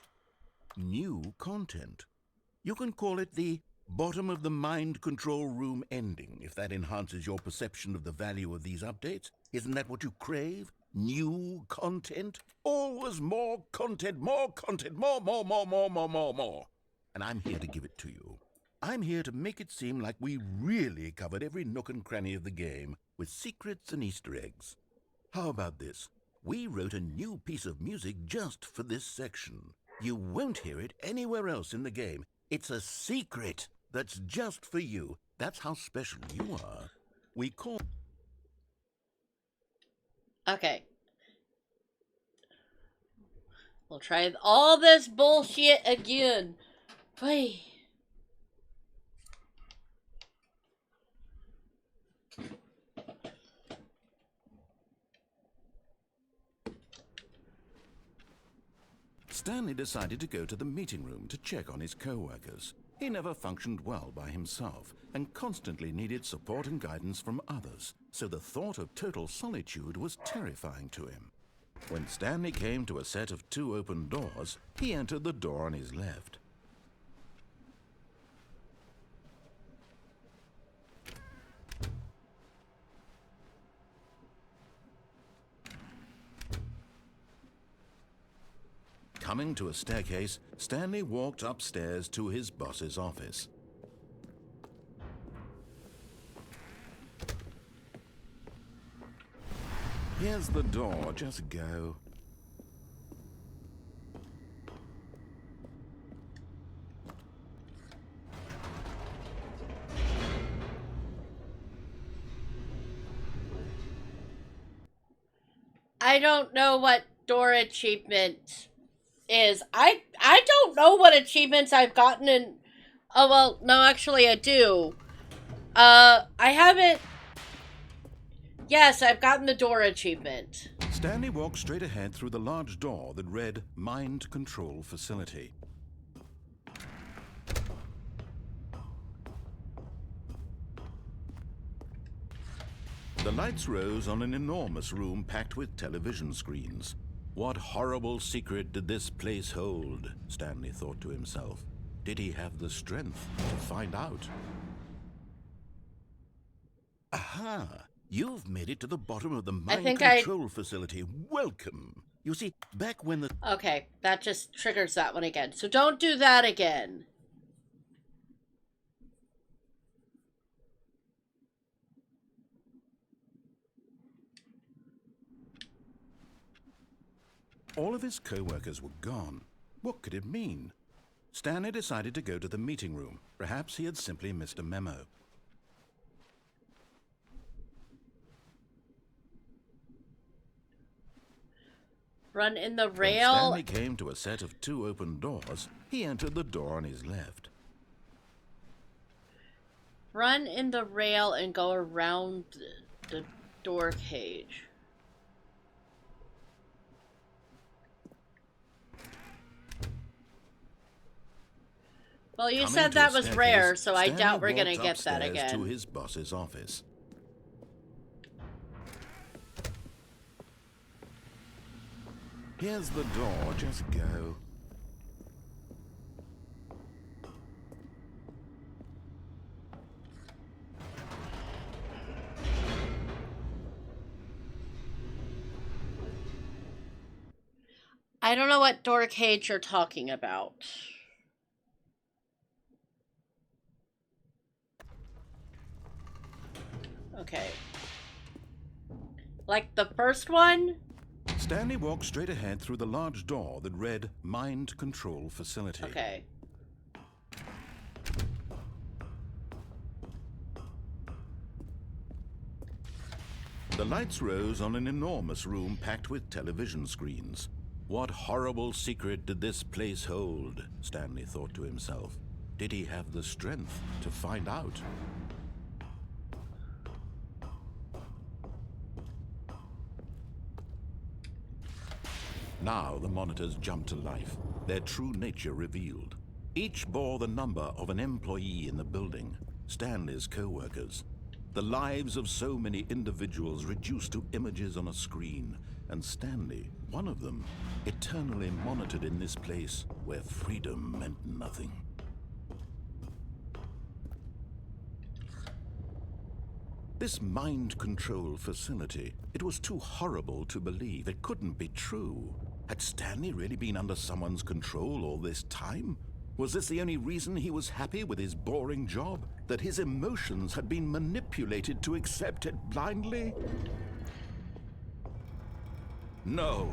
New content. You can call it the bottom of the mind control room ending, if that enhances your perception of the value of these updates. Isn't that what you crave? New content? Always more content, more content, more. And I'm here to give it to you. I'm here to make it seem like we really covered every nook and cranny of the game with secrets and Easter eggs. How about this? We wrote a new piece of music just for this section. You won't hear it anywhere else in the game. It's a secret that's just for you. That's how special you are. We call... Okay. We'll try all this bullshit again. Wait. Stanley decided to go to the meeting room to check on his co-workers. He never functioned well by himself and constantly needed support and guidance from others, so the thought of total solitude was terrifying to him. When Stanley came to a set of 2 open doors, he entered the door on his left. Coming to a staircase, Stanley walked upstairs to his boss's office. Here's the door, just go. I don't know what door achievement is. I don't know what achievements I've gotten in. Oh well, no, actually I do. I haven't. Yes, I've gotten the door achievement. Stanley walked straight ahead through the large door that read Mind Control Facility. The lights rose on an enormous room packed with television screens. What horrible secret did this place hold? Stanley thought to himself. Did he have the strength to find out? Aha! You've made it to the bottom of the mind control facility. Welcome. You see, back when the... Okay, that just triggers that one again. So don't do that again. All of his co-workers were gone. What could it mean? Stanley decided to go to the meeting room. Perhaps he had simply missed a memo. Run in the rail. When Stanley came to a set of 2 open doors, he entered the door on his left. Run in the rail and go around the door cage. Well, you said that was rare, so I doubt we're gonna get that again. To his boss's office. Here's the door, just go. I don't know what door cage you're talking about. Okay. Like the first one? Stanley walked straight ahead through the large door that read Mind Control Facility. Okay. The lights rose on an enormous room packed with television screens. What horrible secret did this place hold? Stanley thought to himself. Did he have the strength to find out? Now the monitors jumped to life, their true nature revealed. Each bore the number of an employee in the building, Stanley's co-workers. The lives of so many individuals reduced to images on a screen, and Stanley, one of them, eternally monitored in this place where freedom meant nothing. This mind control facility, it was too horrible to believe. It couldn't be true. Had Stanley really been under someone's control all this time? Was this the only reason he was happy with his boring job? That his emotions had been manipulated to accept it blindly? No,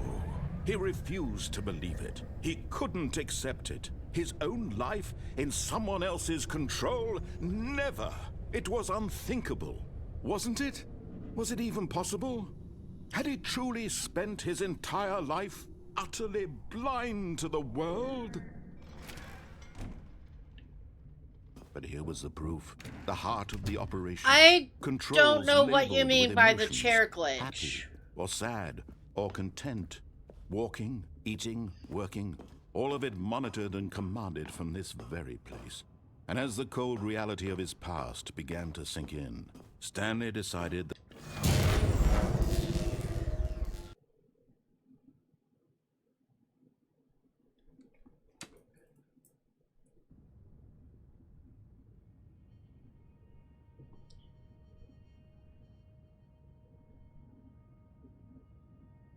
he refused to believe it. He couldn't accept it. His own life in someone else's control? Never! It was unthinkable. Wasn't it? Was it even possible? Had he truly spent his entire life utterly blind to the world? But here was the proof, the heart of the operation. I Controls don't know what you labeled mean with by the emotions, chair glitch. happy or sad or content, walking, eating, working, all of it monitored and commanded from this very place. And as the cold reality of his past began to sink in, Stanley decided that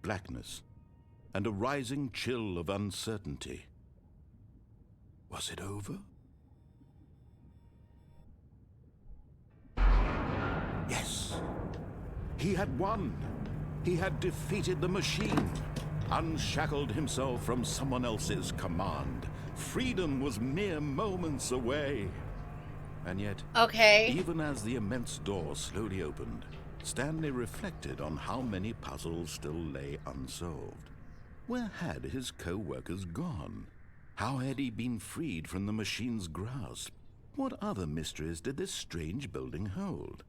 blackness, and a rising chill of uncertainty. Was it over? Yes. He had won. He had defeated the machine, unshackled himself from someone else's command. Freedom was mere moments away. And yet, Okay. even as the immense door slowly opened, Stanley reflected on how many puzzles still lay unsolved. Where had his co-workers gone? How had he been freed from the machine's grasp? What other mysteries did this strange building hold?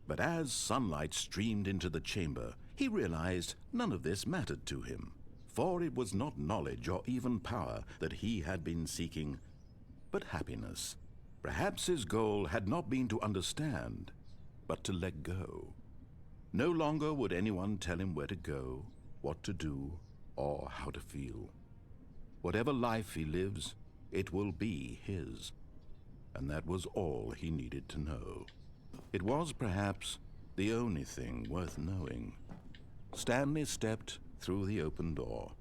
But as sunlight streamed into the chamber, he realized none of this mattered to him, for it was not knowledge or even power that he had been seeking, but happiness. Perhaps his goal had not been to understand, but to let go. No longer would anyone tell him where to go, what to do, or how to feel. Whatever life he lives, it will be his. And that was all he needed to know. It was perhaps the only thing worth knowing. Stanley stepped through the open door.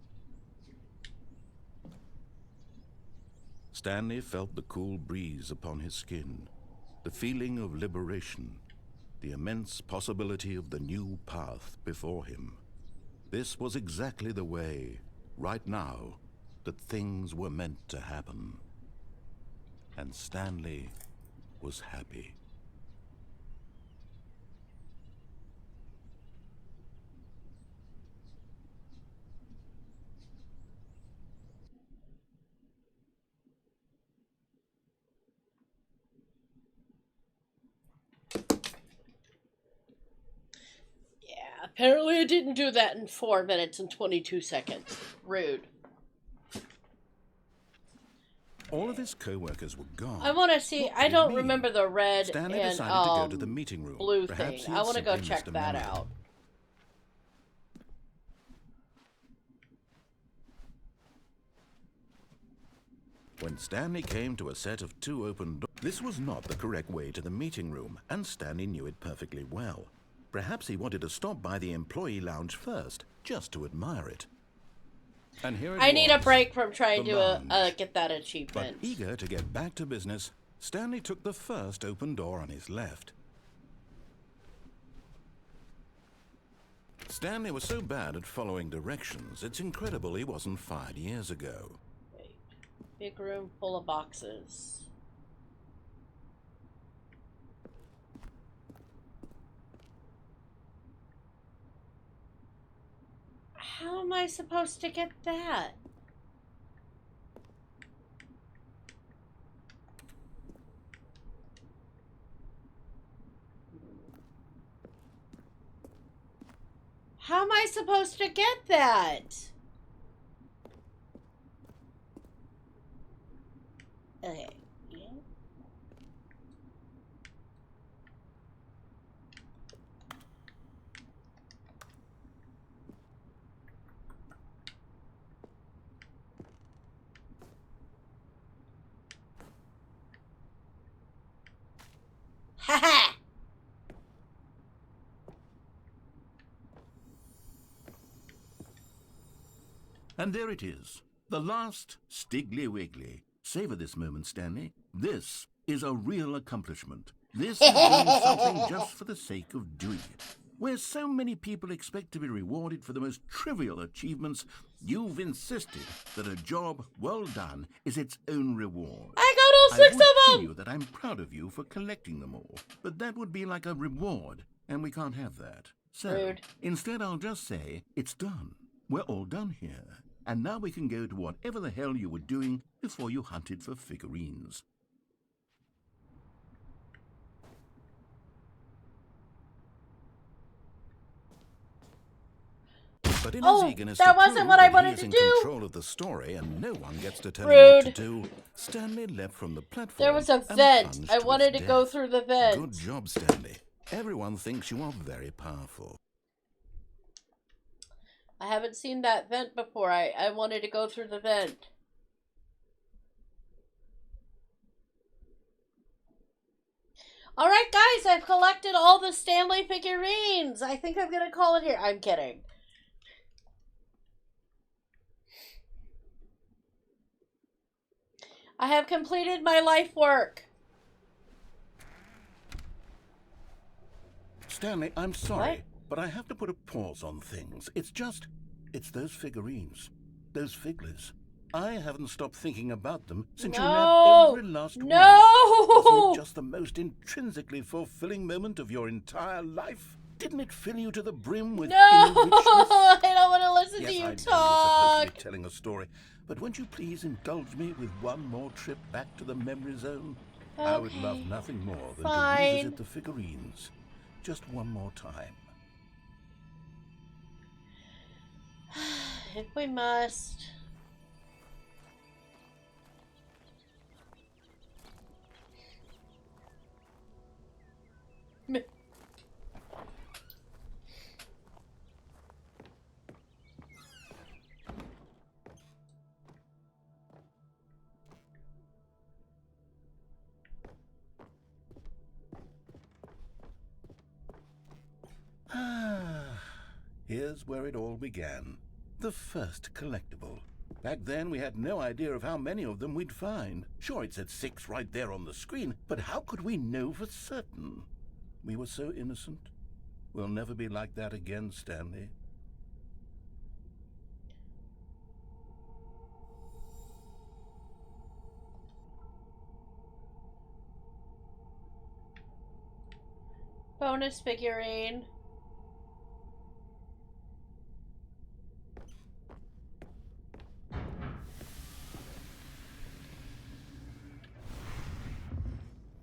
Stanley felt the cool breeze upon his skin, the feeling of liberation, the immense possibility of the new path before him. This was exactly the way, right now, that things were meant to happen. And Stanley was happy. Apparently I didn't do that in 4 minutes and 22 seconds. Rude. All of his co-workers were gone. I want to see. What I could it don't mean? remember the red Stanley and decided to go to the meeting room. blue Perhaps thing. he I had want to go simply check missed a that memo. out. When Stanley came to a set of 2 open doors, this was not the correct way to the meeting room, and Stanley knew it perfectly well. Perhaps he wanted to stop by the employee lounge first, just to admire it. And here it I need a was, break from trying the to lounge. get that But achievement. eager to get back to business, Stanley took the first open door on his left. Stanley was so bad at following directions, it's incredible he wasn't fired years ago. Wait. Big room full of boxes. How am I supposed to get that? How am I supposed to get that? Okay. Yeah. Ha ha! And there it is, the last Stiggly Wiggly. Savor this moment, Stanley. This is a real accomplishment. This is doing something just for the sake of doing it. Where so many people expect to be rewarded for the most trivial achievements, you've insisted that a job well done is its own reward. I got all 6 I would of tell them! you that I'm proud of you for collecting them all, but that would be like a reward, and we can't have that. So, Rude. instead I'll just say, it's done. We're all done here. And now we can go to whatever the hell you were doing before you hunted for figurines. But in his eagerness that to wasn't prove what I that wanted he is to in do. control of the story and no one gets to tell him what to Rude. do, Stanley leapt from the platform. There was a and vent. plunged I his wanted to go death. through the vent. Good job, Stanley. Everyone thinks you are very powerful. I haven't seen that vent before. I wanted to go through the vent. Alright guys, I've collected all the Stanley figurines. I think I'm gonna call it here. I'm kidding. I have completed my life work. Stanley, I'm sorry, What? but I have to put a pause on things. It's those figurines, those figglers. I haven't stopped thinking about them since you nabbed every last one. Wasn't it just the most intrinsically fulfilling moment of your entire life? Didn't it fill you to the brim with No, inner richness? I don't want to listen Yes, to you I know you're supposed to talk. be telling a story, but won't you please indulge me with one more trip back to the memory zone? I would love Okay. nothing more than to Fine. revisit the figurines. Just one more time. If we must. Here's where it all began. The first collectible. Back then, we had no idea of how many of them we'd find. Sure, it said 6 right there on the screen, but how could we know for certain? We were so innocent. We'll never be like that again, Stanley. Bonus figurine.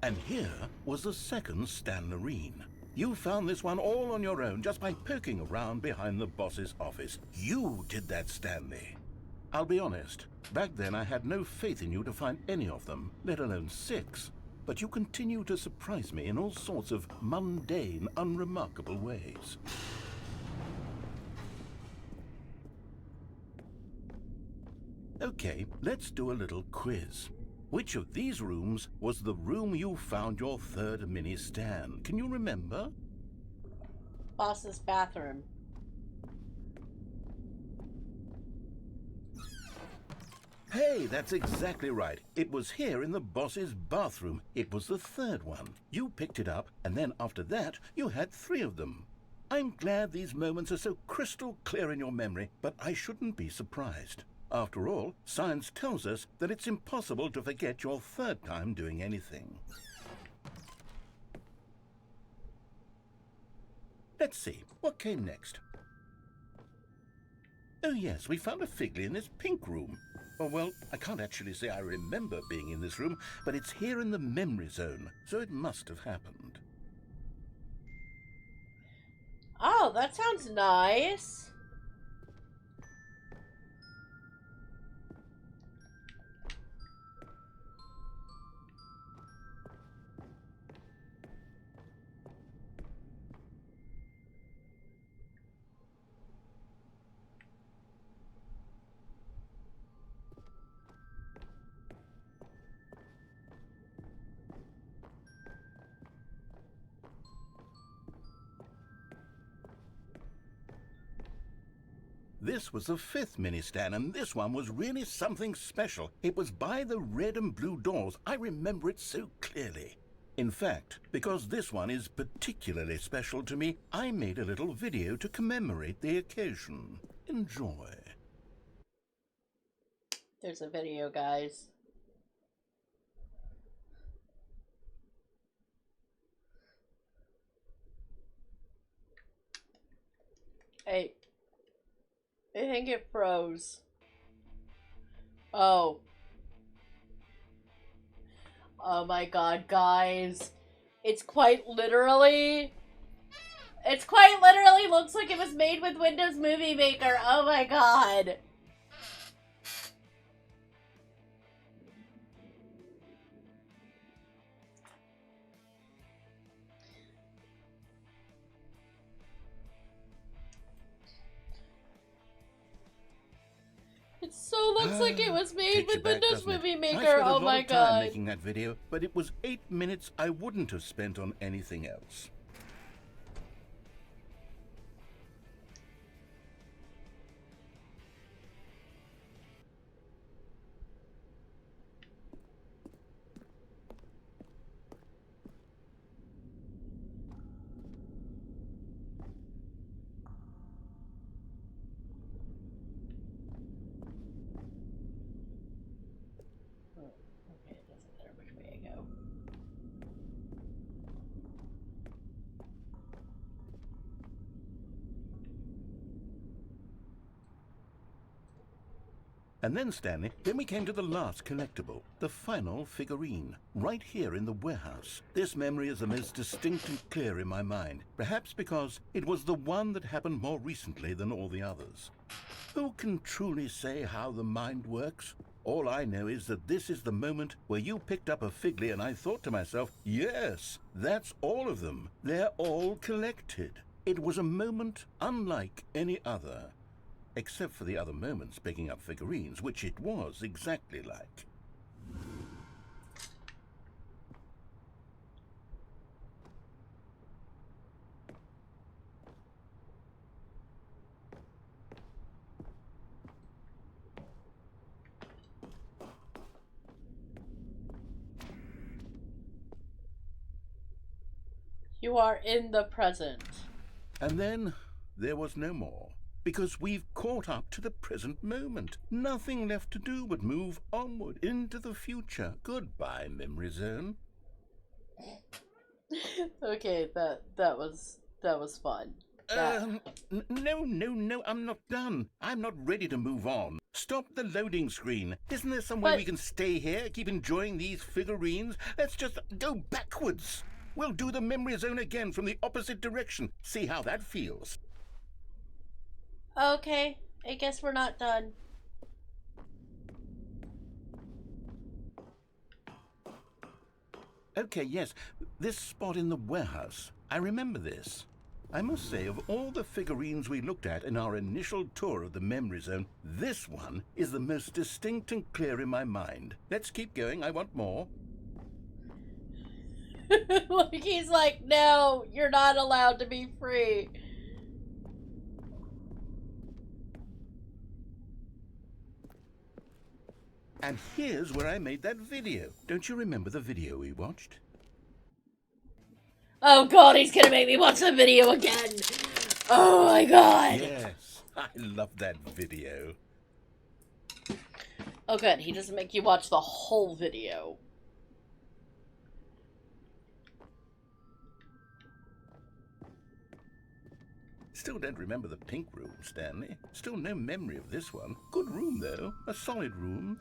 And here was the second Stanlerine. You found this one all on your own just by poking around behind the boss's office. You did that, Stanley. I'll be honest, back then I had no faith in you to find any of them, let alone 6. But you continue to surprise me in all sorts of mundane, unremarkable ways. Okay, let's do a little quiz. Which of these rooms was the room you found your third mini Stan? Can you remember? Boss's bathroom. Hey, that's exactly right. It was here in the boss's bathroom. It was the third one. You picked it up, and then after that, you had 3 of them. I'm glad these moments are so crystal clear in your memory, but I shouldn't be surprised. After all, science tells us that it's impossible to forget your third time doing anything. Let's see, what came next? Oh yes, we found a Figley in this pink room. Oh well, I can't actually say I remember being in this room, but it's here in the memory zone, so it must have happened. Oh, that sounds nice. This was the 5th mini Stan, and this one was really something special. It was by the red and blue doors. I remember it so clearly. In fact, because this one is particularly special to me, I made a little video to commemorate the occasion. Enjoy. There's a video, guys. Hey. I think it froze. Oh. Oh my god, guys. It quite literally looks like it was made with Windows Movie Maker. Oh my god. It so looks like it was made Takes you with back, Windows doesn't it? Movie I Maker. spent a Oh lot my of time god. making that video, but it was 8 minutes I wouldn't have spent on anything else. And then, Stanley, then we came to the last collectible, the final figurine, right here in the warehouse. This memory is the most distinct and clear in my mind, perhaps because it was the one that happened more recently than all the others. Who can truly say how the mind works? All I know is that this is the moment where you picked up a Figley and I thought to myself, yes, that's all of them. They're all collected. It was a moment unlike any other. Except for the other moments picking up figurines, which it was exactly like. You are in the present. And then there was no more. Because we've caught up to the present moment. Nothing left to do but move onward into the future. Goodbye, Memory Zone. Okay, that was fun. No, I'm not done. I'm not ready to move on. Stop the loading screen. Isn't there some way we can stay here, keep enjoying these figurines? Let's just go backwards. We'll do the Memory Zone again from the opposite direction. See how that feels. Okay, I guess we're not done. Okay, yes, this spot in the warehouse. I remember this. I must say, of all the figurines we looked at in our initial tour of the Memory Zone, this one is the most distinct and clear in my mind. Let's keep going, I want more. Like he's like, no, you're not allowed to be free. And here's where I made that video. Don't you remember the video we watched? Oh god, he's gonna make me watch the video again. Oh my god. Yes, I love that video. Oh good, he doesn't make you watch the whole video. Still don't remember the pink room, Stanley. Still no memory of this one. Good room, though. A solid room.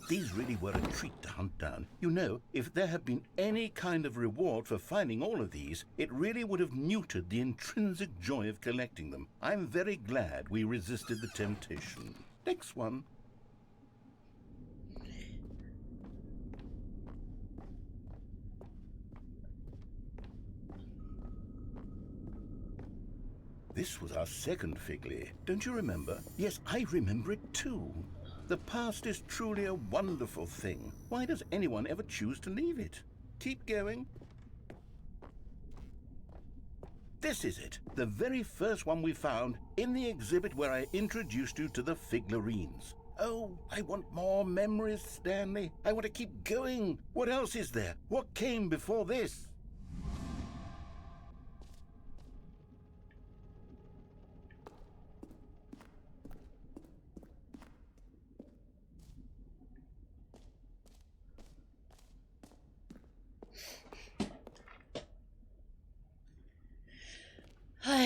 These really were a treat to hunt down. You know, if there had been any kind of reward for finding all of these, it really would have neutered the intrinsic joy of collecting them. I'm very glad we resisted the temptation. Next one. This was our second Figley. Don't you remember? Yes, I remember it too. The past is truly a wonderful thing. Why does anyone ever choose to leave it? Keep going. This is it, the very first one we found in the exhibit where I introduced you to the figurines. Oh, I want more memories, Stanley. I want to keep going. What else is there? What came before this?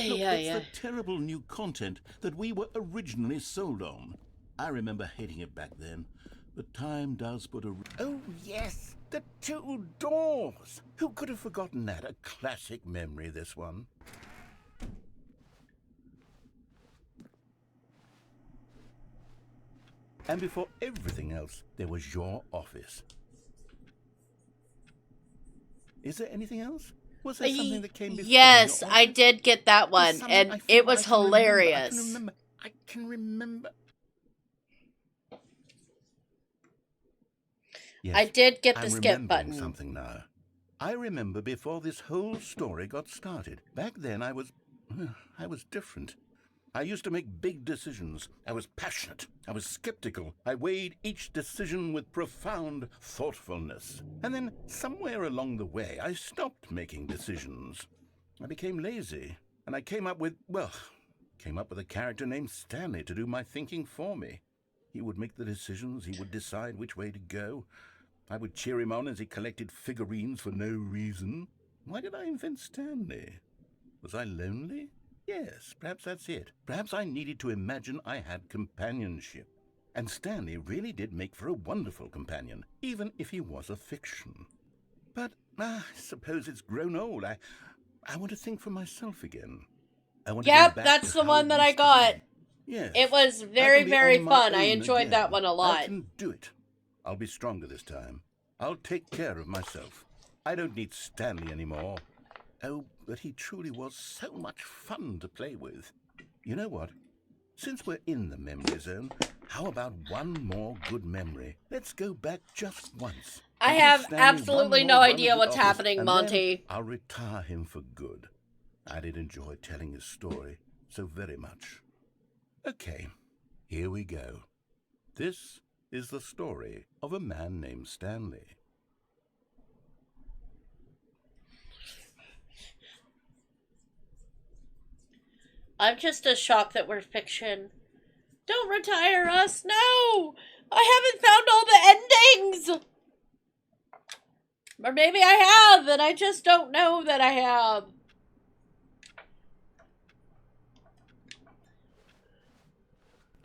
Look, it's the terrible new content that we were originally sold on. I remember hating it back then, but time does put a... Oh, yes, the two doors. Who could have forgotten that? A classic memory, this one. And before everything else, there was your office. Is there anything else? Was there something that came before? Yes, I did get that one, and it was hilarious. I can remember. Yes, I did get the I'm skip button. Something now. I remember before this whole story got started. Back then I was different. I used to make big decisions. I was passionate. I was skeptical. I weighed each decision with profound thoughtfulness. And then, somewhere along the way, I stopped making decisions. I became lazy. And I came up with a character named Stanley to do my thinking for me. He would make the decisions, he would decide which way to go. I would cheer him on as he collected figurines for no reason. Why did I invent Stanley? Was I lonely? Yes, perhaps that's it. Perhaps I needed to imagine I had companionship. And Stanley really did make for a wonderful companion, even if he was a fiction. But I suppose it's grown old. I want to think for myself again. I want to Yep, go back that's to the how one it that I used to got. be. Yes. It was I very, can be very on my fun. I own enjoyed that again. one a I lot. can do it. I'll be stronger this time. I'll take care of myself. I don't need Stanley anymore. Oh, but he truly was so much fun to play with. You know what? Since we're in the memory zone, how about one more good memory? Let's go back just once. I And give have Stanley absolutely one no more run idea of the what's office, happening, and Monty. then I'll retire him for good. I did enjoy telling his story so very much. Okay, here we go. This is the story of a man named Stanley. I'm just as shocked that we're fiction. Don't retire us, no! I haven't found all the endings! Or maybe I have, and I just don't know that I have.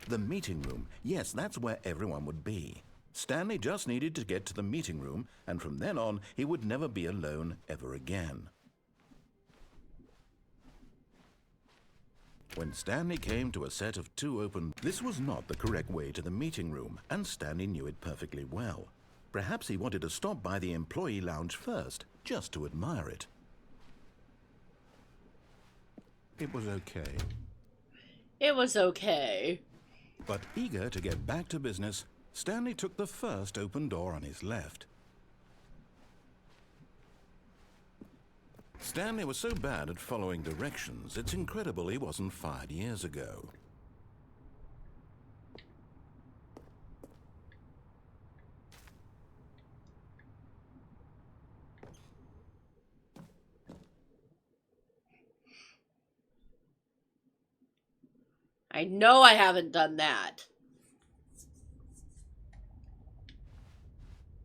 The meeting room. Yes, that's where everyone would be. Stanley just needed to get to the meeting room, and from then on, he would never be alone ever again. When Stanley came to a set of two open... This was not the correct way to the meeting room, and Stanley knew it perfectly well. Perhaps he wanted to stop by the employee lounge first, just to admire it. It was okay. It was okay. But eager to get back to business, Stanley took the first open door on his left. Stanley was so bad at following directions, it's incredible he wasn't fired years ago. I know I haven't done that.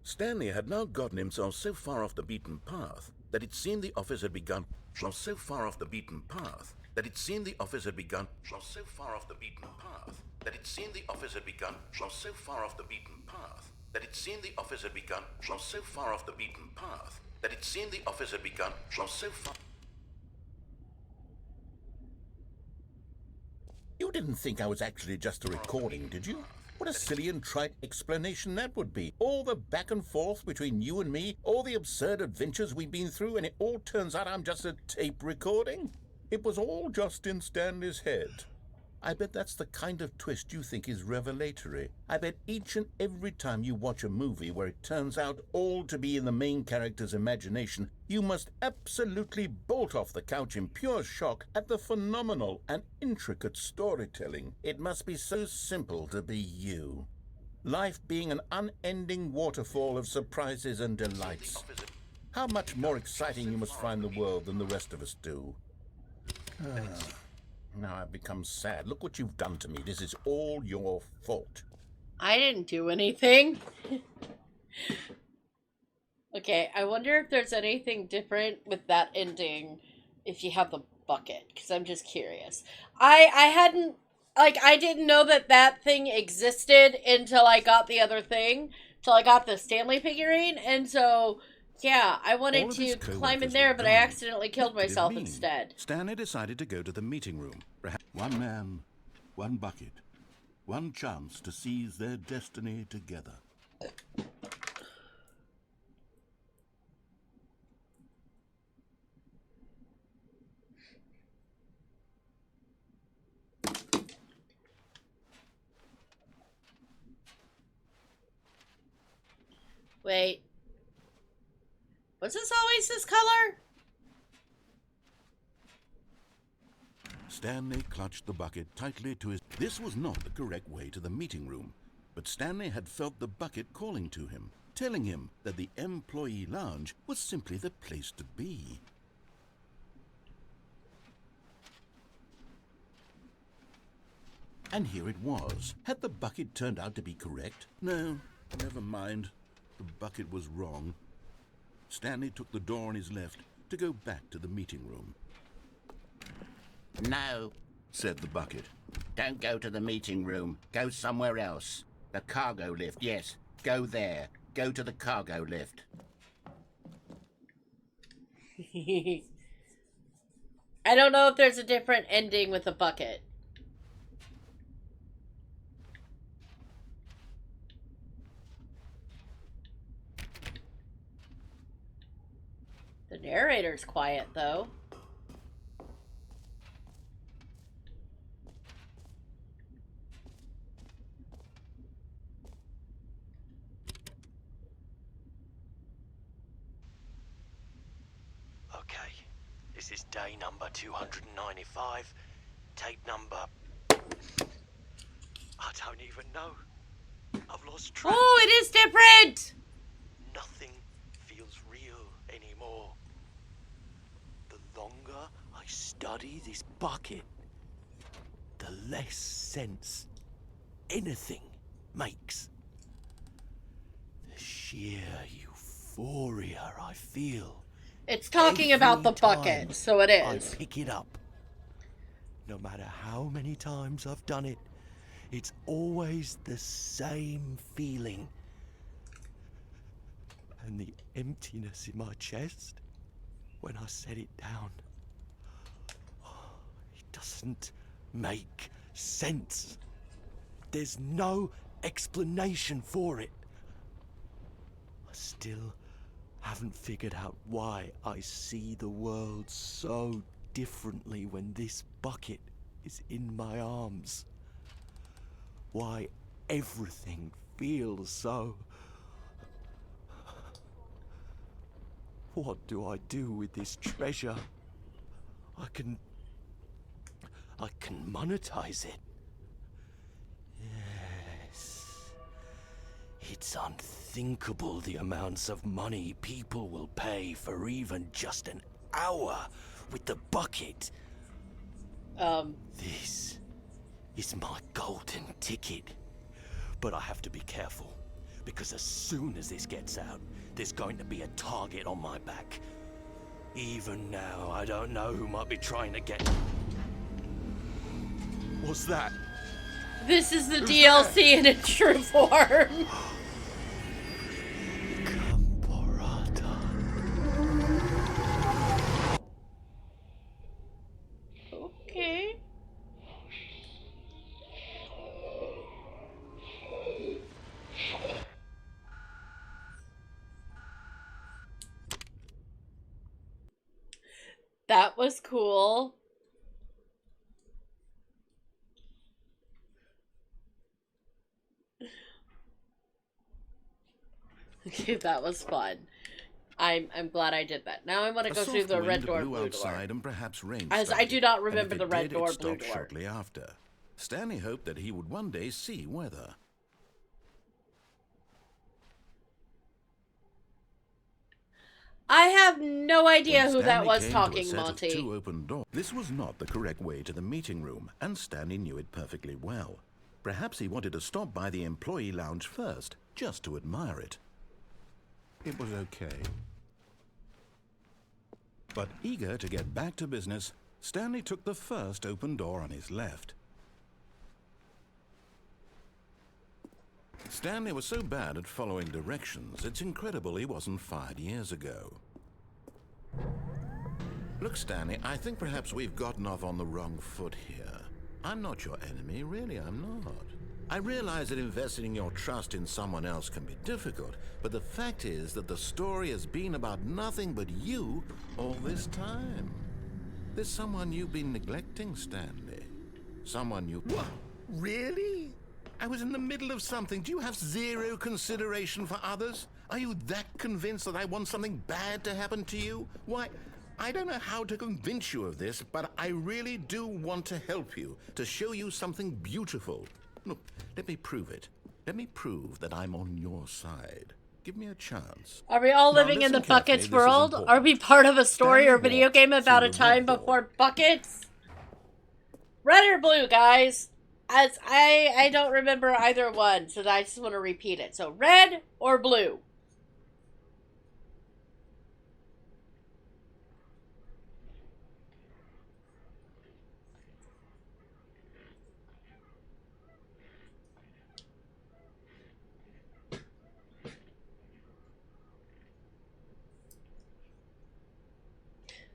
Stanley had now gotten himself so far off the beaten path that it seemed the office had begun. So far off the beaten path that it seemed the office had begun. So far off the beaten path that it seemed the office had begun. So far off the beaten path that it seemed the office had begun. So far off the beaten path that it seemed the office had begun. So far. You didn't think I was actually just a recording, did you? What a silly and trite explanation that would be. All the back and forth between you and me, all the absurd adventures we've been through, and it all turns out I'm just a tape recording? It was all just in Stanley's head. I bet that's the kind of twist you think is revelatory. I bet each and every time you watch a movie where it turns out all to be in the main character's imagination, you must absolutely bolt off the couch in pure shock at the phenomenal and intricate storytelling. It must be so simple to be you. Life being an unending waterfall of surprises and delights. How much more exciting you must find the world than the rest of us do. Now I've become sad. Look what you've done to me. This is all your fault. I didn't do anything. Okay, I wonder if there's anything different with that ending if you have the bucket, because I'm just curious. I hadn't, like, I didn't know that that thing existed until I got the other thing, till I got the Stanley figurine, and so... Yeah, I wanted to climb in there, but I accidentally killed myself instead. Stanley decided to go to the meeting room. Perhaps one man, one bucket, one chance to seize their destiny together. Wait. Was this always this color? Stanley clutched the bucket tightly to his... This was not the correct way to the meeting room, but Stanley had felt the bucket calling to him, telling him that the employee lounge was simply the place to be. And here it was. Had the bucket turned out to be correct? No, never mind. The bucket was wrong. Stanley took the door on his left to go back to the meeting room. No, Said the bucket. don't go to the meeting room. Go somewhere else. The cargo lift, yes. Go there. Go to the cargo lift. I don't know if there's a different ending with a bucket. The narrator's quiet, though. Okay, this is day number 295, tape number... I don't even know. I've lost track. Oh, it is different! Nothing feels real anymore. The longer I study this bucket, the less sense anything makes. The sheer euphoria I feel. It's talking about the every time bucket, so it I is. pick it up. No matter how many times I've done it, it's always the same feeling. And the emptiness in my chest when I set it down. It doesn't make sense. There's no explanation for it. I still haven't figured out why I see the world so differently when this bucket is in my arms. Why everything feels so... What do I do with this treasure? I can monetize it. Yes. It's unthinkable the amounts of money people will pay for even just an hour with the bucket. This is my golden ticket. But I have to be careful, because as soon as this gets out, there's going to be a target on my back. Even now, I don't know who might be trying to get... What's that? This is the DLC in its true form. Camporata. Okay. That was cool. Okay, that was fun. I'm glad I did that. Now I want to go through the red door, blue outside door. and perhaps rain As I started, do not and if remember it the red did, door, it blue stopped door. shortly after. Stanley hoped that he would one day see weather. I have no idea When who that Stanley was came to a talking, set of Monty. 2 open doors. This was not the correct way to the meeting room, and Stanley knew it perfectly well. Perhaps he wanted to stop by the employee lounge first, just to admire it. It was okay. But eager to get back to business, Stanley took the first open door on his left. Stanley was so bad at following directions, it's incredible he wasn't fired years ago. Look, Stanley, I think perhaps we've gotten off on the wrong foot here. I'm not your enemy, really, I'm not. I realize that investing your trust in someone else can be difficult, but the fact is that the story has been about nothing but you all this time. There's someone you've been neglecting, Stanley. Someone you... What? Really? I was in the middle of something. Do you have zero consideration for others? Are you that convinced that I want something bad to happen to you? Why, I don't know how to convince you of this, but I really do want to help you, to show you something beautiful. Look, let me prove it. Let me prove that I'm on your side. Give me a chance. Are we all Now, living in the listen carefully, Buckets this is world? important. Are we part of a story or Stanley video walked game about a through the time red door. before buckets? Red or blue, guys? As I don't remember either one, so I just want to repeat it. So red or blue?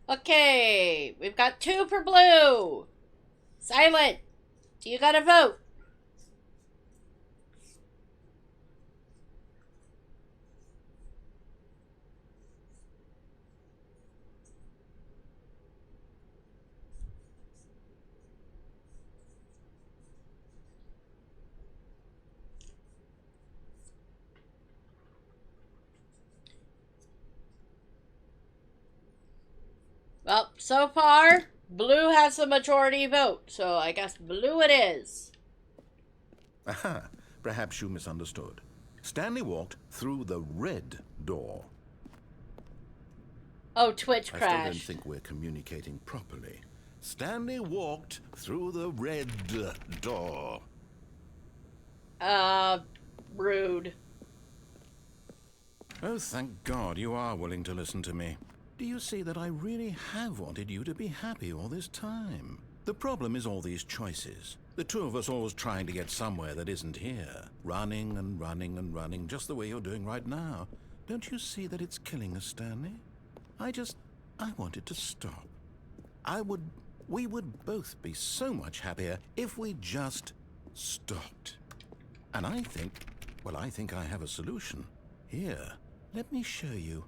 Okay, we've got 2 for blue. Silent. You gotta vote. Well, so far, blue has the majority vote, so I guess blue it is. Aha, perhaps you misunderstood. Stanley walked through the red door. Oh, Twitch I still don't crashed. think we're communicating properly. Stanley walked through the red door. Rude. Oh, thank God you are willing to listen to me. Do you see that I really have wanted you to be happy all this time? The problem is all these choices. The two of us always trying to get somewhere that isn't here. Running and running and running, just the way you're doing right now. Don't you see that it's killing us, Stanley? I want it to stop. We would both be so much happier if we just stopped. And I think I have a solution. Here, let me show you.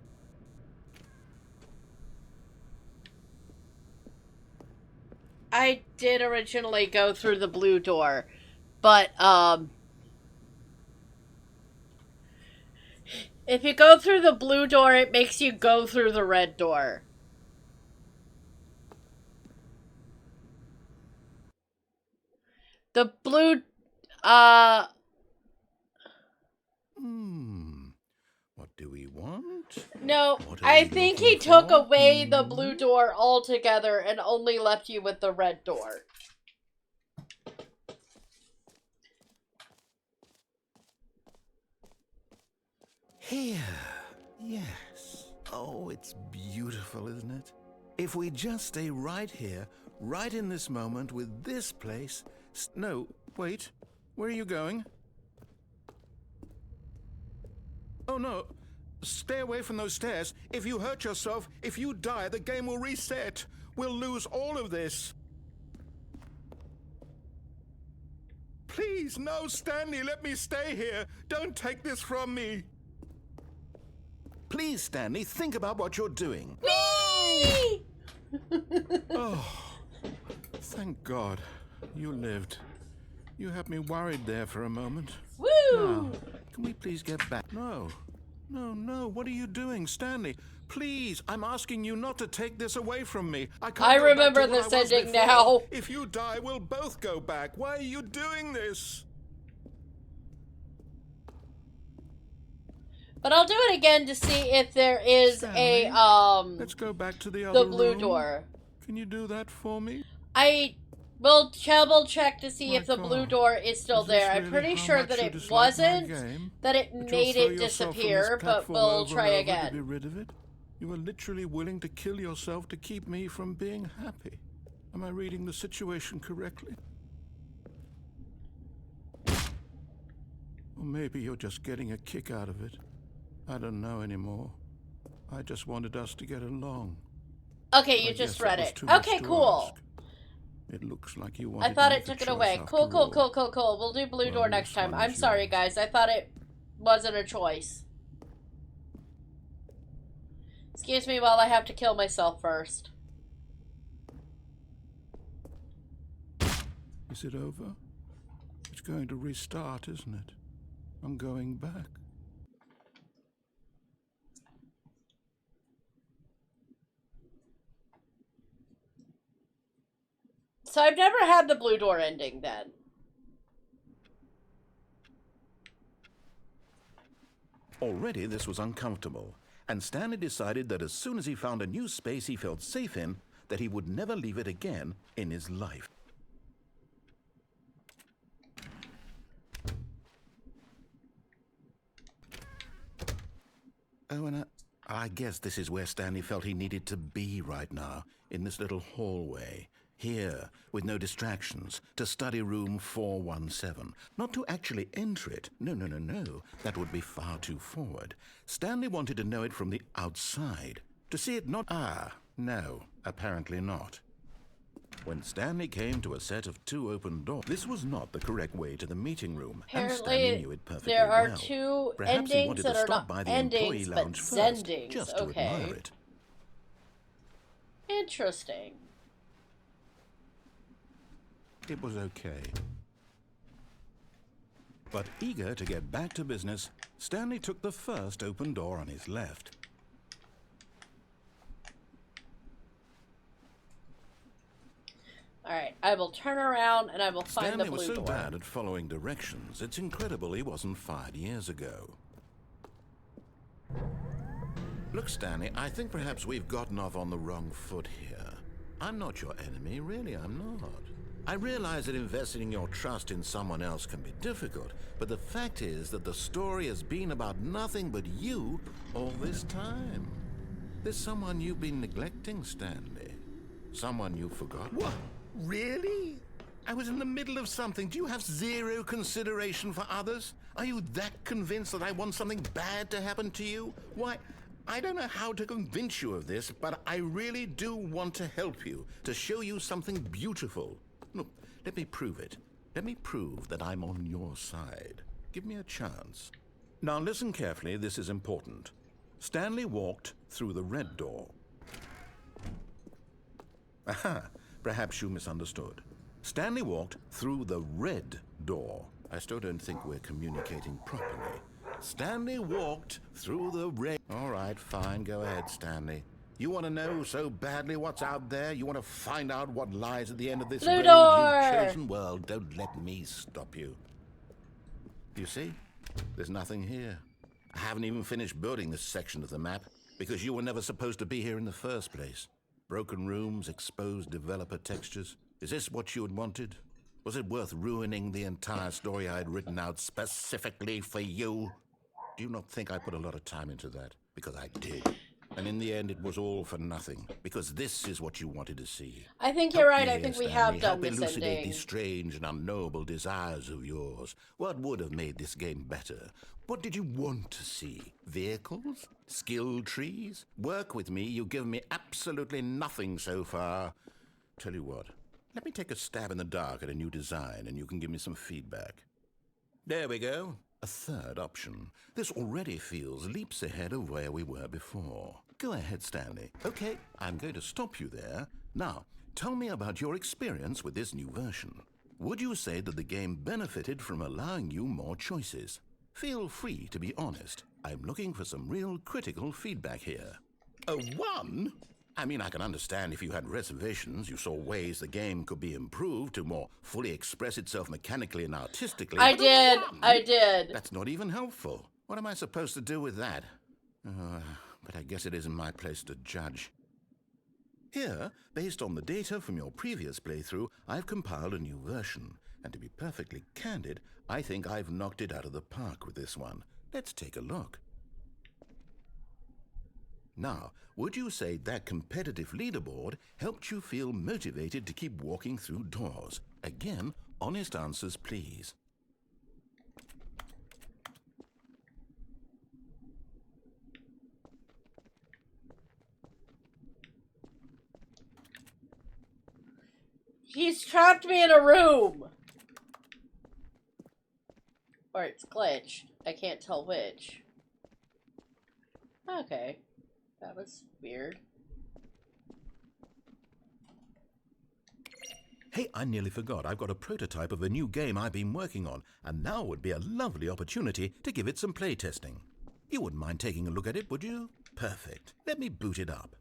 I did originally go through the blue door, but, if you go through the blue door, it makes you go through the red door. The blue, What do we want? no, What are I we think he looking took for? away the blue door altogether and only left you with the red door. Here. Yes. Oh, it's beautiful, isn't it? If we just stay right here, right in this moment with this place... No, wait. Where are you going? Oh, no. Stay away from those stairs. If you hurt yourself, if you die, the game will reset. We'll lose all of this. Please, no, Stanley, let me stay here. Don't take this from me. Please, Stanley, think about what you're doing. Whee! Oh, thank God. You lived. You had me worried there for a moment. Woo! Now, can we please get back? No. No. What are you doing, Stanley? Please, I'm asking you not to take this away from me. I can't I go back to remember what this I was ending before. now. If you die, we'll both go back. Why are you doing this? But I'll do it again to see if there is Stanley, a, let's go back to the other the blue room. door. Can you do that for me? I will double check to see My if the blue God. door is still Is this there. I'm really pretty how sure much that you it dislike my wasn't, game? that it That you'll made throw it yourself from this disappear, but platform we'll over try and over to again. be rid of it? You were literally willing to kill yourself to keep me from being happy. Am I reading the situation correctly? Or maybe you're just getting a kick out of it. I don't know anymore. I just wanted us to get along. Okay, you I just guess read was it. too much Okay, to cool. ask. It looks like you wanted I thought to it make the took it choice away. after Cool. all. We'll do blue Well, door this next time. one I'm is sorry, yours. guys. I thought it wasn't a choice. Excuse me while I have to kill myself first. Is it over? It's going to restart, isn't it? I'm going back. So I've never had the blue door ending then. Already this was uncomfortable, and Stanley decided that as soon as he found a new space he felt safe in, that he would never leave it again in his life. Oh, and I guess this is where Stanley felt he needed to be right now, in this little hallway. Here, with no distractions, to study room 417. Not to actually enter it. No. That would be far too forward. Stanley wanted to know it from the outside. To see it not... no, apparently not. When Stanley came to a set of 2 open doors, this was not the correct way to the meeting room. And Stanley Apparently, knew it perfectly there are well. 2 Perhaps he endings wanted that to are stop not by the endings, employee but lounge first, zendings. just to Okay. admire it. Interesting. It was okay. But eager to get back to business, Stanley took the first open door on his left. Alright, I will turn around and I will find Stanley the was blue so door. bad at following directions, it's incredible he wasn't fired years ago. Look, Stanley, I think perhaps we've gotten off on the wrong foot here. I'm not your enemy, really, I'm not. I realize that investing your trust in someone else can be difficult, but the fact is that the story has been about nothing but you all this time. There's someone you've been neglecting, Stanley. Someone you forgot. What? Really? I was in the middle of something. Do you have zero consideration for others? Are you that convinced that I want something bad to happen to you? Why, I don't know how to convince you of this, but I really do want to help you, to show you something beautiful. Look, let me prove it. Let me prove that I'm on your side. Give me a chance. Now listen carefully, this is important. Stanley walked through the red door. Aha, perhaps you misunderstood. Stanley walked through the red door. I still don't think we're communicating properly. Stanley walked through the red... All right, fine, go ahead, Stanley. You want to know so badly what's out there? You want to find out what lies at the end of this Blue road door! you've chosen? Well, don't let me stop you. You see? There's nothing here. I haven't even finished building this section of the map because you were never supposed to be here in the first place. Broken rooms, exposed developer textures. Is this what you had wanted? Was it worth ruining the entire story I had written out specifically for you? Do you not think I put a lot of time into that? Because I did. And in the end, it was all for nothing. Because this is what you wanted to see. I think you're right. Help I me, think we Stanley. have done Help this elucidate ending. these strange and unknowable desires of yours. What would have made this game better? What did you want to see? Vehicles? Skill trees? Work with me. You've given me absolutely nothing so far. Tell you what. Let me take a stab in the dark at a new design, and you can give me some feedback. There we go. A third option. This already feels leaps ahead of where we were before. Go ahead, Stanley. Okay, I'm going to stop you there. Now, tell me about your experience with this new version. Would you say that the game benefited from allowing you more choices? Feel free to be honest. I'm looking for some real critical feedback here. A 1? I mean, I can understand if you had reservations, you saw ways the game could be improved to more fully express itself mechanically and artistically. I but a did. 1? I did. That's not even helpful. What am I supposed to do with that? But I guess it isn't my place to judge. Here, based on the data from your previous playthrough, I've compiled a new version. And to be perfectly candid, I think I've knocked it out of the park with this one. Let's take a look. Now, would you say that competitive leaderboard helped you feel motivated to keep walking through doors? Again, honest answers, please. He's trapped me in a room. Or it's glitched. I can't tell which. Okay. That was weird. Hey, I nearly forgot. I've got a prototype of a new game I've been working on, and now would be a lovely opportunity to give it some playtesting. You wouldn't mind taking a look at it, would you? Perfect. Let me boot it up.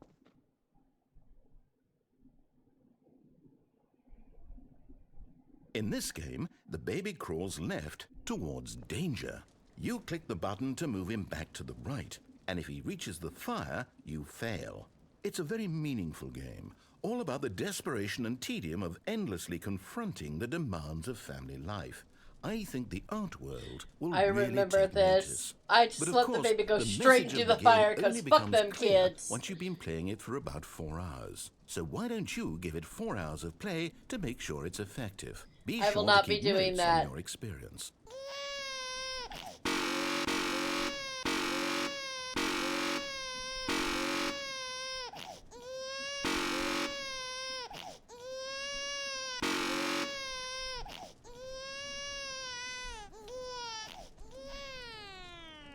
In this game, the baby crawls left towards danger. You click the button to move him back to the right, and if he reaches the fire, you fail. It's a very meaningful game, all about the desperation and tedium of endlessly confronting the demands of family life. I think the art world will I really remember take this. notice. I just But of let the course, baby go the straight message into of the game fire, 'cause only fuck becomes them clear kids. once you've been playing it for about 4 hours. So why don't you give it 4 hours of play to make sure it's effective? Be I will sure not to be keep doing notes that. on your experience.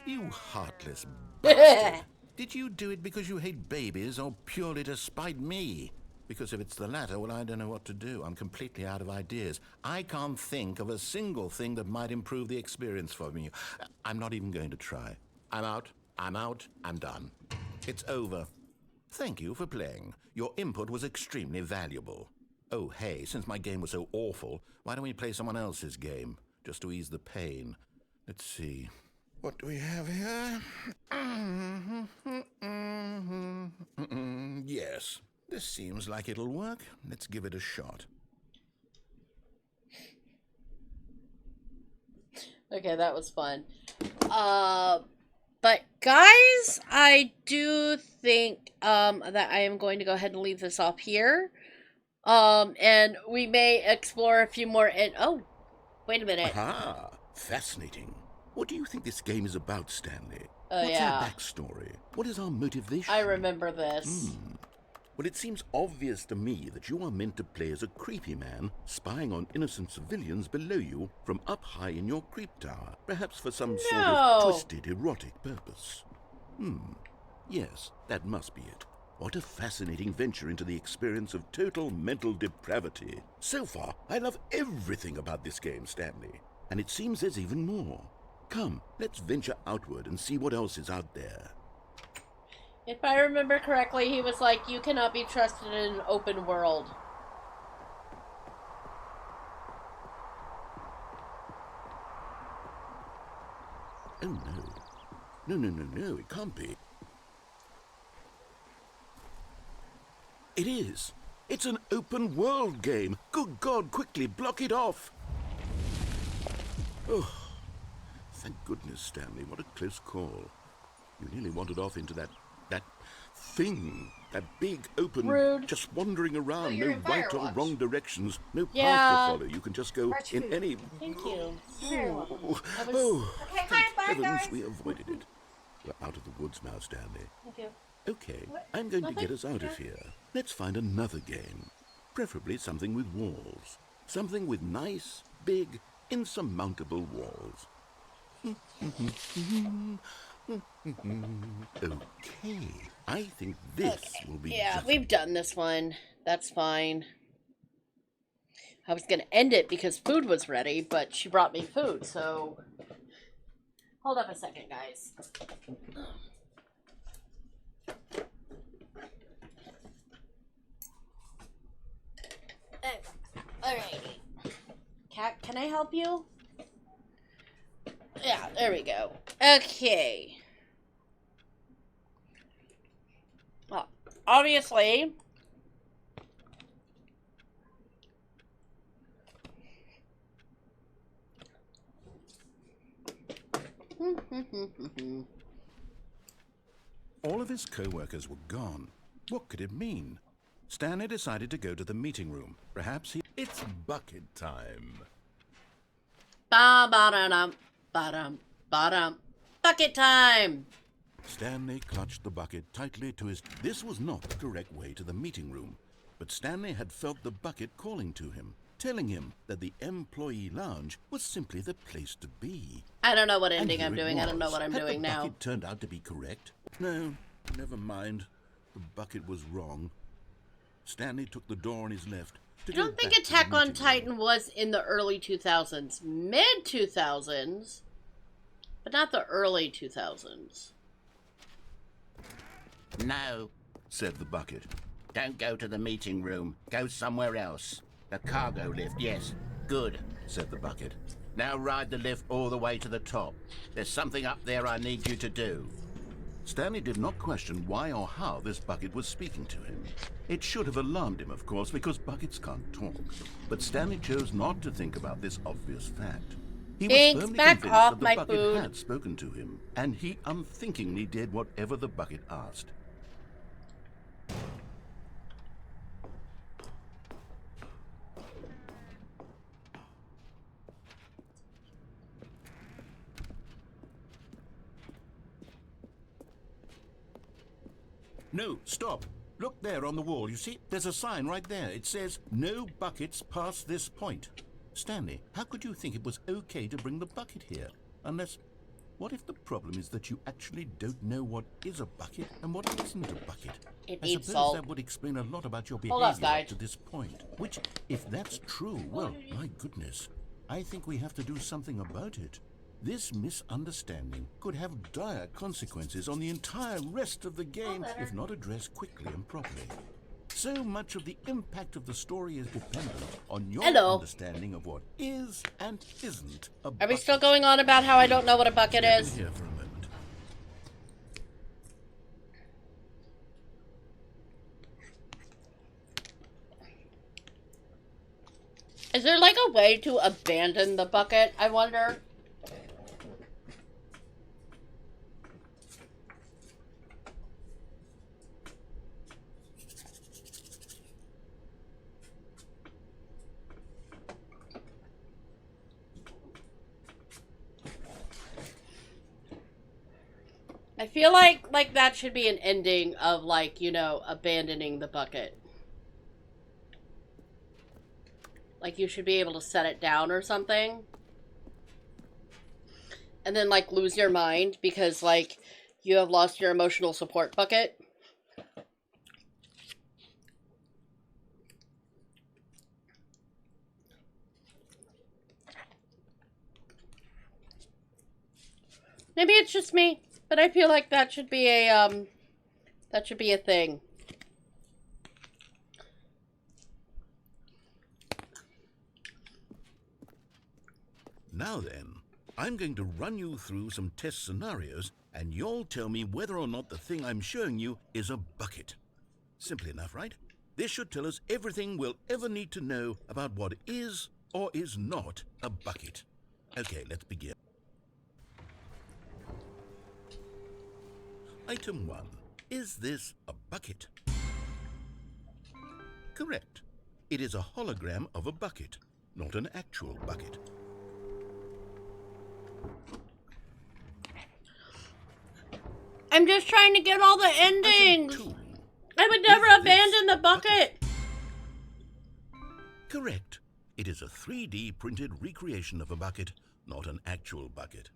You heartless bastard. Did you do it because you hate babies or purely to spite me? Because if it's the latter, well, I don't know what to do. I'm completely out of ideas. I can't think of a single thing that might improve the experience for me. I'm not even going to try. I'm out. I'm done. It's over. Thank you for playing. Your input was extremely valuable. Oh, hey, since my game was so awful, why don't we play someone else's game? Just to ease the pain. Let's see. What do we have here? Yes, this seems like it'll work. Let's give it a shot. Okay, that was fun. But guys, I do think that I am going to go ahead and leave this off here. And we may explore a few more. And oh, wait a minute. Aha! Fascinating. What do you think this game is about, Stanley? Oh, What's yeah. our backstory? What is our motivation? I remember this. Well, it seems obvious to me that you are meant to play as a creepy man spying on innocent civilians below you from up high in your creep tower, perhaps for some sort of twisted, erotic purpose. Yes, that must be it. What a fascinating venture into the experience of total mental depravity. So far, I love everything about this game, Stanley. And it seems there's even more. Come, let's venture outward and see what else is out there. If I remember correctly, he was like, you cannot be trusted in an open world. Oh, no. No, it can't be. It is. It's an open world game. Good God, quickly, block it off. Oh, thank goodness, Stanley. What a close call. You nearly wandered off into that thing. That big, open, Rude. just wandering around. you're No in right or Firewatch. wrong directions. No path Yeah. to follow. You can just go Arch in food. any... Thank you. Oh, I was- Okay, thank bye, heavens guys. we avoided it. We're out of the woods now, Stanley. Thank you. Okay, I'm going to get us out of here. Let's find another game. Preferably something with walls. Something with nice, big, insurmountable walls. Okay, I think this will be Yeah, just... we've done this one. That's fine. I was gonna end it because food was ready, but she brought me food, so... Hold up a second, guys. Alrighty. Cat, can I help you? Yeah, there we go. Okay. Well, obviously... All of his co-workers were gone. What could it mean? Stanley decided to go to the meeting room. Perhaps he... It's bucket time. Ba-ba-da-dum, ba-dum, ba-dum. Bucket time! Stanley clutched the bucket tightly to his... This was not the correct way to the meeting room, but Stanley had felt the bucket calling to him, telling him that the employee lounge was simply the place to be. I don't know what And ending here I'm it doing. I don't know was. what I'm Had doing the now. bucket turned out to be correct? No, never mind. The bucket was wrong. Stanley took the door on his left. I don't think Attack on Titan was in the early 2000s. Mid 2000s, but not the early 2000s. No, said the bucket. don't go to the meeting room. Go somewhere else. The cargo lift, yes. Good, Said the bucket. now ride the lift all the way to the top. There's something up there I need you to do. Stanley did not question why or how this bucket was speaking to him. It should have alarmed him, of course, because buckets can't talk. But Stanley chose not to think about this obvious fact. He Thanks, was firmly back convinced off that the my bucket food. had spoken to him, and he unthinkingly did whatever the bucket asked. No, stop. Look there on the wall. You see, there's a sign right there. It says, "No buckets past this point." Stanley, how could you think it was okay to bring the bucket here? Unless, what if the problem is that you actually don't know what is a bucket and what isn't a bucket? It I needs suppose salt. that would explain a lot about your Hold up, behavior guys. up to this point. Which, if that's true, well, my goodness, I think we have to do something about it. This misunderstanding could have dire consequences on the entire rest of the game if not addressed quickly and properly. So much of the impact of the story is dependent on your Hello. understanding of what is and isn't a Are we bucket. still going on about how I don't know what a bucket Step in is? here for a moment. Is there like a way to abandon the bucket, I wonder? I feel like that should be an ending of like, you know, abandoning the bucket. Like you should be able to set it down or something. And then like lose your mind because like you have lost your emotional support bucket. Maybe it's just me, but I feel like that should be a thing. Now then, I'm going to run you through some test scenarios, and you'll tell me whether or not the thing I'm showing you is a bucket. Simple enough, right? This should tell us everything we'll ever need to know about what is or is not a bucket. Okay, let's begin. Item 1. Is this a bucket? Correct. It is a hologram of a bucket, not an actual bucket. I'm just trying to get all the endings. Item 2. I would never Is abandon this the bucket. Correct. It is a 3D printed recreation of a bucket, not an actual bucket.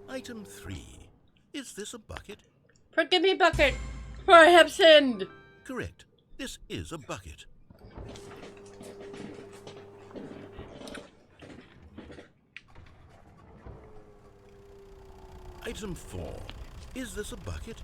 Item 3. Is this a bucket? Forgive me, bucket, for I have sinned. Correct. This is a bucket. Item 4. Is this a bucket?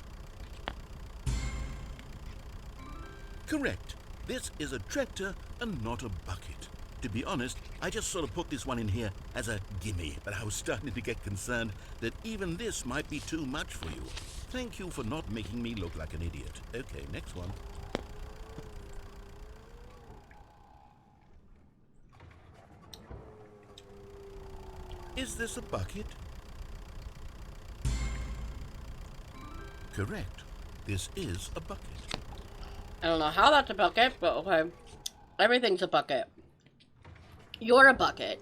Correct. This is a tractor and not a bucket. To be honest, I just sort of put this one in here as a gimme, but I was starting to get concerned that even this might be too much for you. Thank you for not making me look like an idiot. Okay, next one. Is this a bucket? Correct. This is a bucket. I don't know how that's a bucket, but okay. Everything's a bucket. You're a bucket.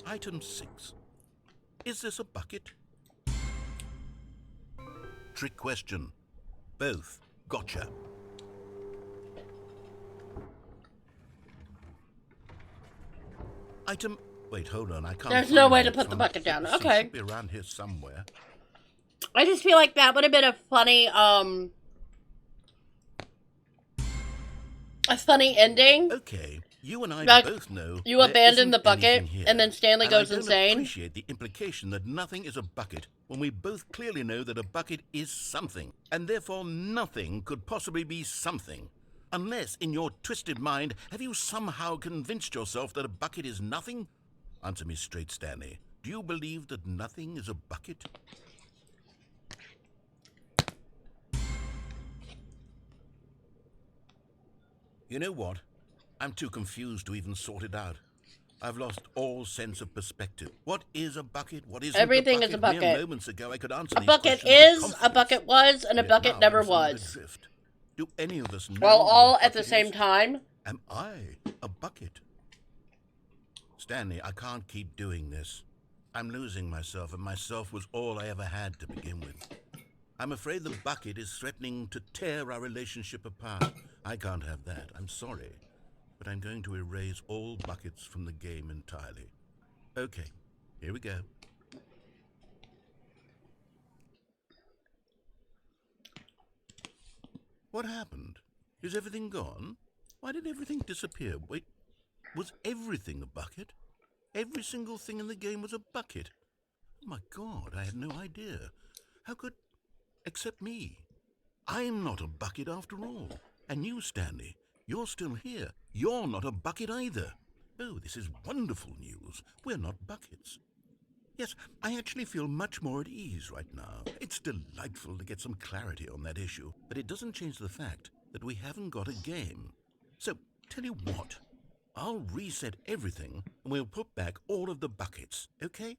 Item 6. Is this a bucket? Trick question. Both. Gotcha. Item... Wait, hold on. I can't... There's no find way the to put the next bucket one. down. It Okay. should be around here somewhere. I just feel like that would have been a funny ending. Okay, you and I Like, both know you there abandon isn't the bucket, anything here. and then Stanley goes I insane. don't appreciate the implication that nothing is a bucket when we both clearly know that a bucket is something, and therefore nothing could possibly be something. Unless, in your twisted mind, have you somehow convinced yourself that a bucket is nothing? Answer me straight, Stanley. Do you believe that nothing is a bucket? You know what? I'm too confused to even sort it out. I've lost all sense of perspective. What is a bucket? What isn't Everything a is a bucket? bucket. Mere moments ago, I could answer A these bucket questions with is, a confidence. bucket was, and a Yet bucket now never I'm somewhat was. adrift. Do any of us know Well, what a all at the bucket same is? time. Am I a bucket? Stanley, I can't keep doing this. I'm losing myself, and myself was all I ever had to begin with. I'm afraid the bucket is threatening to tear our relationship apart. I can't have that. I'm sorry. But I'm going to erase all buckets from the game entirely. Okay, here we go. What happened? Is everything gone? Why did everything disappear? Wait, was everything a bucket? Every single thing in the game was a bucket. Oh my God, I had no idea. How could... except me. I'm not a bucket after all. And you, Stanley, you're still here. You're not a bucket either. Oh, this is wonderful news. We're not buckets. Yes, I actually feel much more at ease right now. It's delightful to get some clarity on that issue, but it doesn't change the fact that we haven't got a game. So, tell you what, I'll reset everything and we'll put back all of the buckets, okay?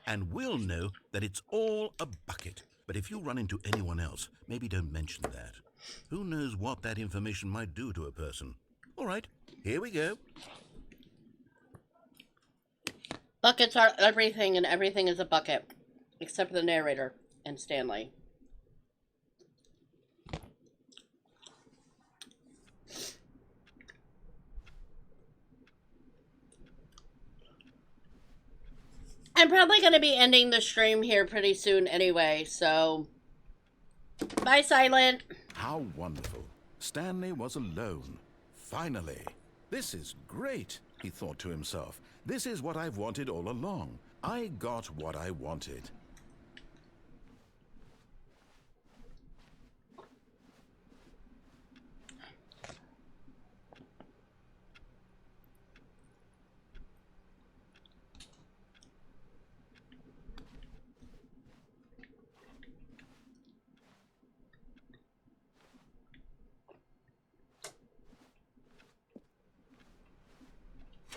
And we'll know that it's all a bucket. But if you run into anyone else, maybe don't mention that. Who knows what that information might do to a person? All right, here we go. Buckets are everything, and everything is a bucket. Except for the narrator and Stanley. I'm probably going to be ending the stream here pretty soon anyway, so... Bye, Silent. How wonderful. Stanley was alone. Finally. This is great, he thought to himself. This is what I've wanted all along. I got what I wanted.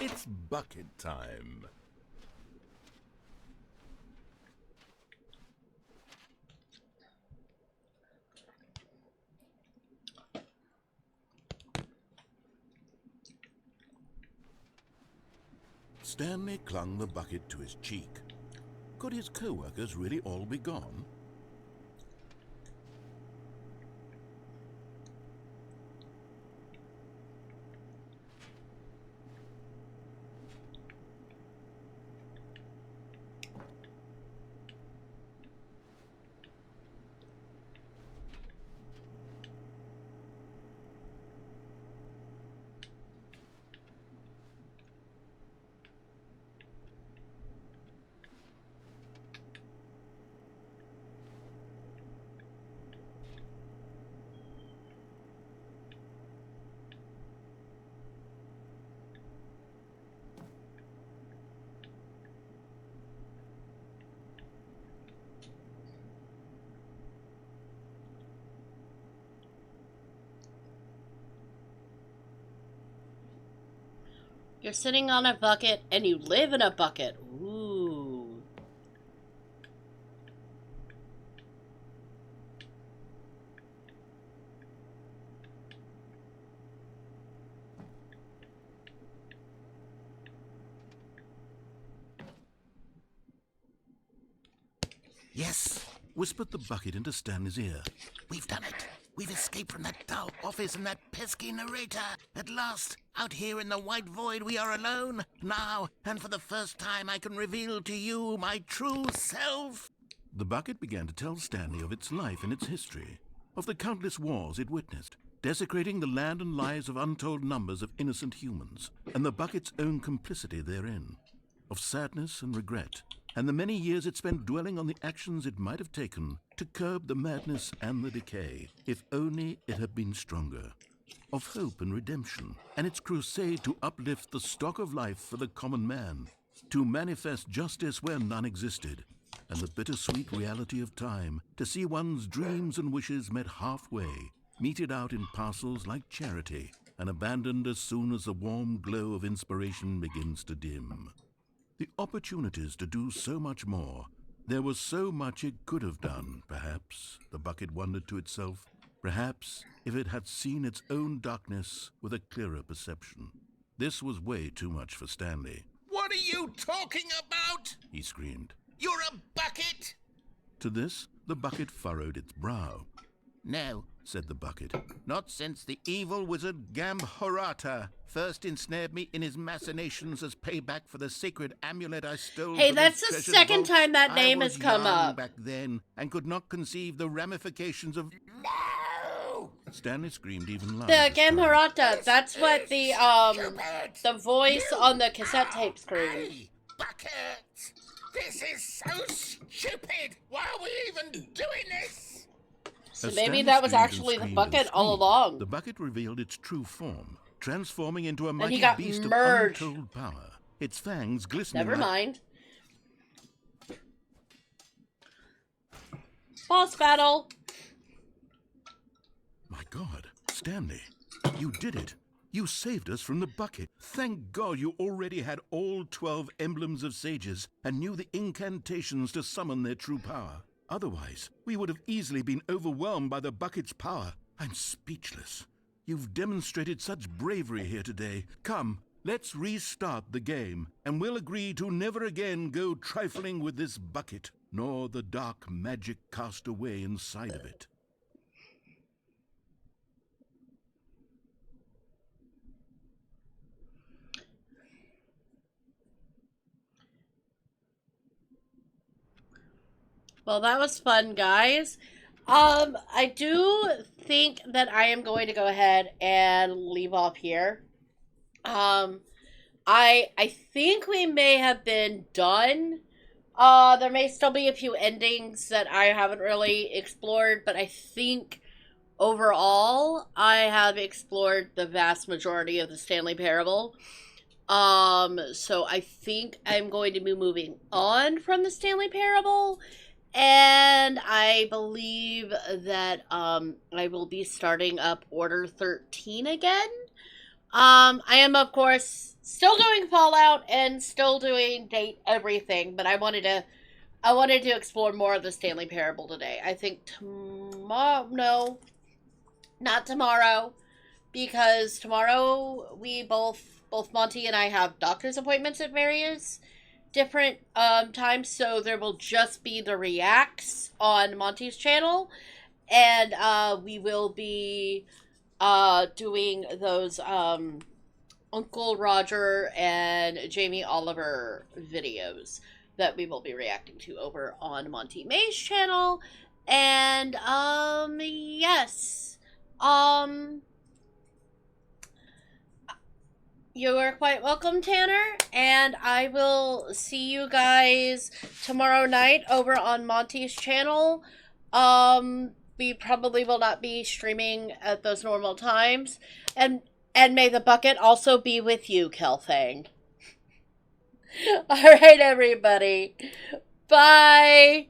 It's bucket time. Stanley clung the bucket to his cheek. Could his co-workers really all be gone? You're sitting on a bucket and you live in a bucket. Ooh. Yes, whispered the bucket into Stanley's ear. We've done it. We've escaped from that dull office and that pesky narrator. At last, out here in the white void, we are alone. Now, and for the first time, I can reveal to you my true self. The bucket began to tell Stanley of its life and its history, of the countless wars it witnessed, desecrating the land and lives of untold numbers of innocent humans, and the bucket's own complicity therein, of sadness and regret, and the many years it spent dwelling on the actions it might have taken to curb the madness and the decay, if only it had been stronger, of hope and redemption, and its crusade to uplift the stock of life for the common man, to manifest justice where none existed, and the bittersweet reality of time, to see one's dreams and wishes met halfway, meted out in parcels like charity, and abandoned as soon as the warm glow of inspiration begins to dim. The opportunities to do so much more. There was so much it could have done, perhaps, the bucket wondered to itself. Perhaps if it had seen its own darkness with a clearer perception. This was way too much for Stanley. What are you talking about? He screamed. You're a bucket! To this, the bucket furrowed its brow. No, Said the bucket. not since the evil wizard Gambhorata first ensnared me in his machinations as payback for the sacred amulet I stole. Hey, from that's his the treasured second vault. time that I name was has come young up. back then and could not conceive the ramifications of. No! Stanley screamed even louder. The this time. Gamharata, that's what the voice on the cassette tape screamed. Hey, bucket! This is so stupid! Why are we even doing this? So As maybe Stanley that was screamed and actually the screamed bucket and all screamed, along. The bucket revealed its true form, transforming into a he mighty got beast merged. of untold power. Its fangs glistening Never like... mind. Boss battle. My God, Stanley, you did it. You saved us from the bucket. Thank God you already had all 12 emblems of sages and knew the incantations to summon their true power. Otherwise, we would have easily been overwhelmed by the bucket's power. I'm speechless. You've demonstrated such bravery here today. Come, let's restart the game, and we'll agree to never again go trifling with this bucket, nor the dark magic cast away inside of it. Well, that was fun, guys. I do think that I am going to go ahead and leave off here. I think we may have been done. There may still be a few endings that I haven't really explored, but I think overall I have explored the vast majority of the Stanley Parable. So I think I'm going to be moving on from the Stanley Parable. And I believe that I will be starting up Order 13 again. I am, of course, still doing Fallout and still doing Date Everything, but I wanted to explore more of the Stanley Parable today. I think no, not tomorrow, because tomorrow we both Monty and I have doctor's appointments at various different times, so there will just be the reacts on Monty's channel, and we will be doing those Uncle Roger and Jamie Oliver videos that we will be reacting to over on Monty May's channel. And yes, you are quite welcome, Tanner, and I will see you guys tomorrow night over on Monty's channel. We probably will not be streaming at those normal times, and may the bucket also be with you, Kelthang. All right, everybody. Bye.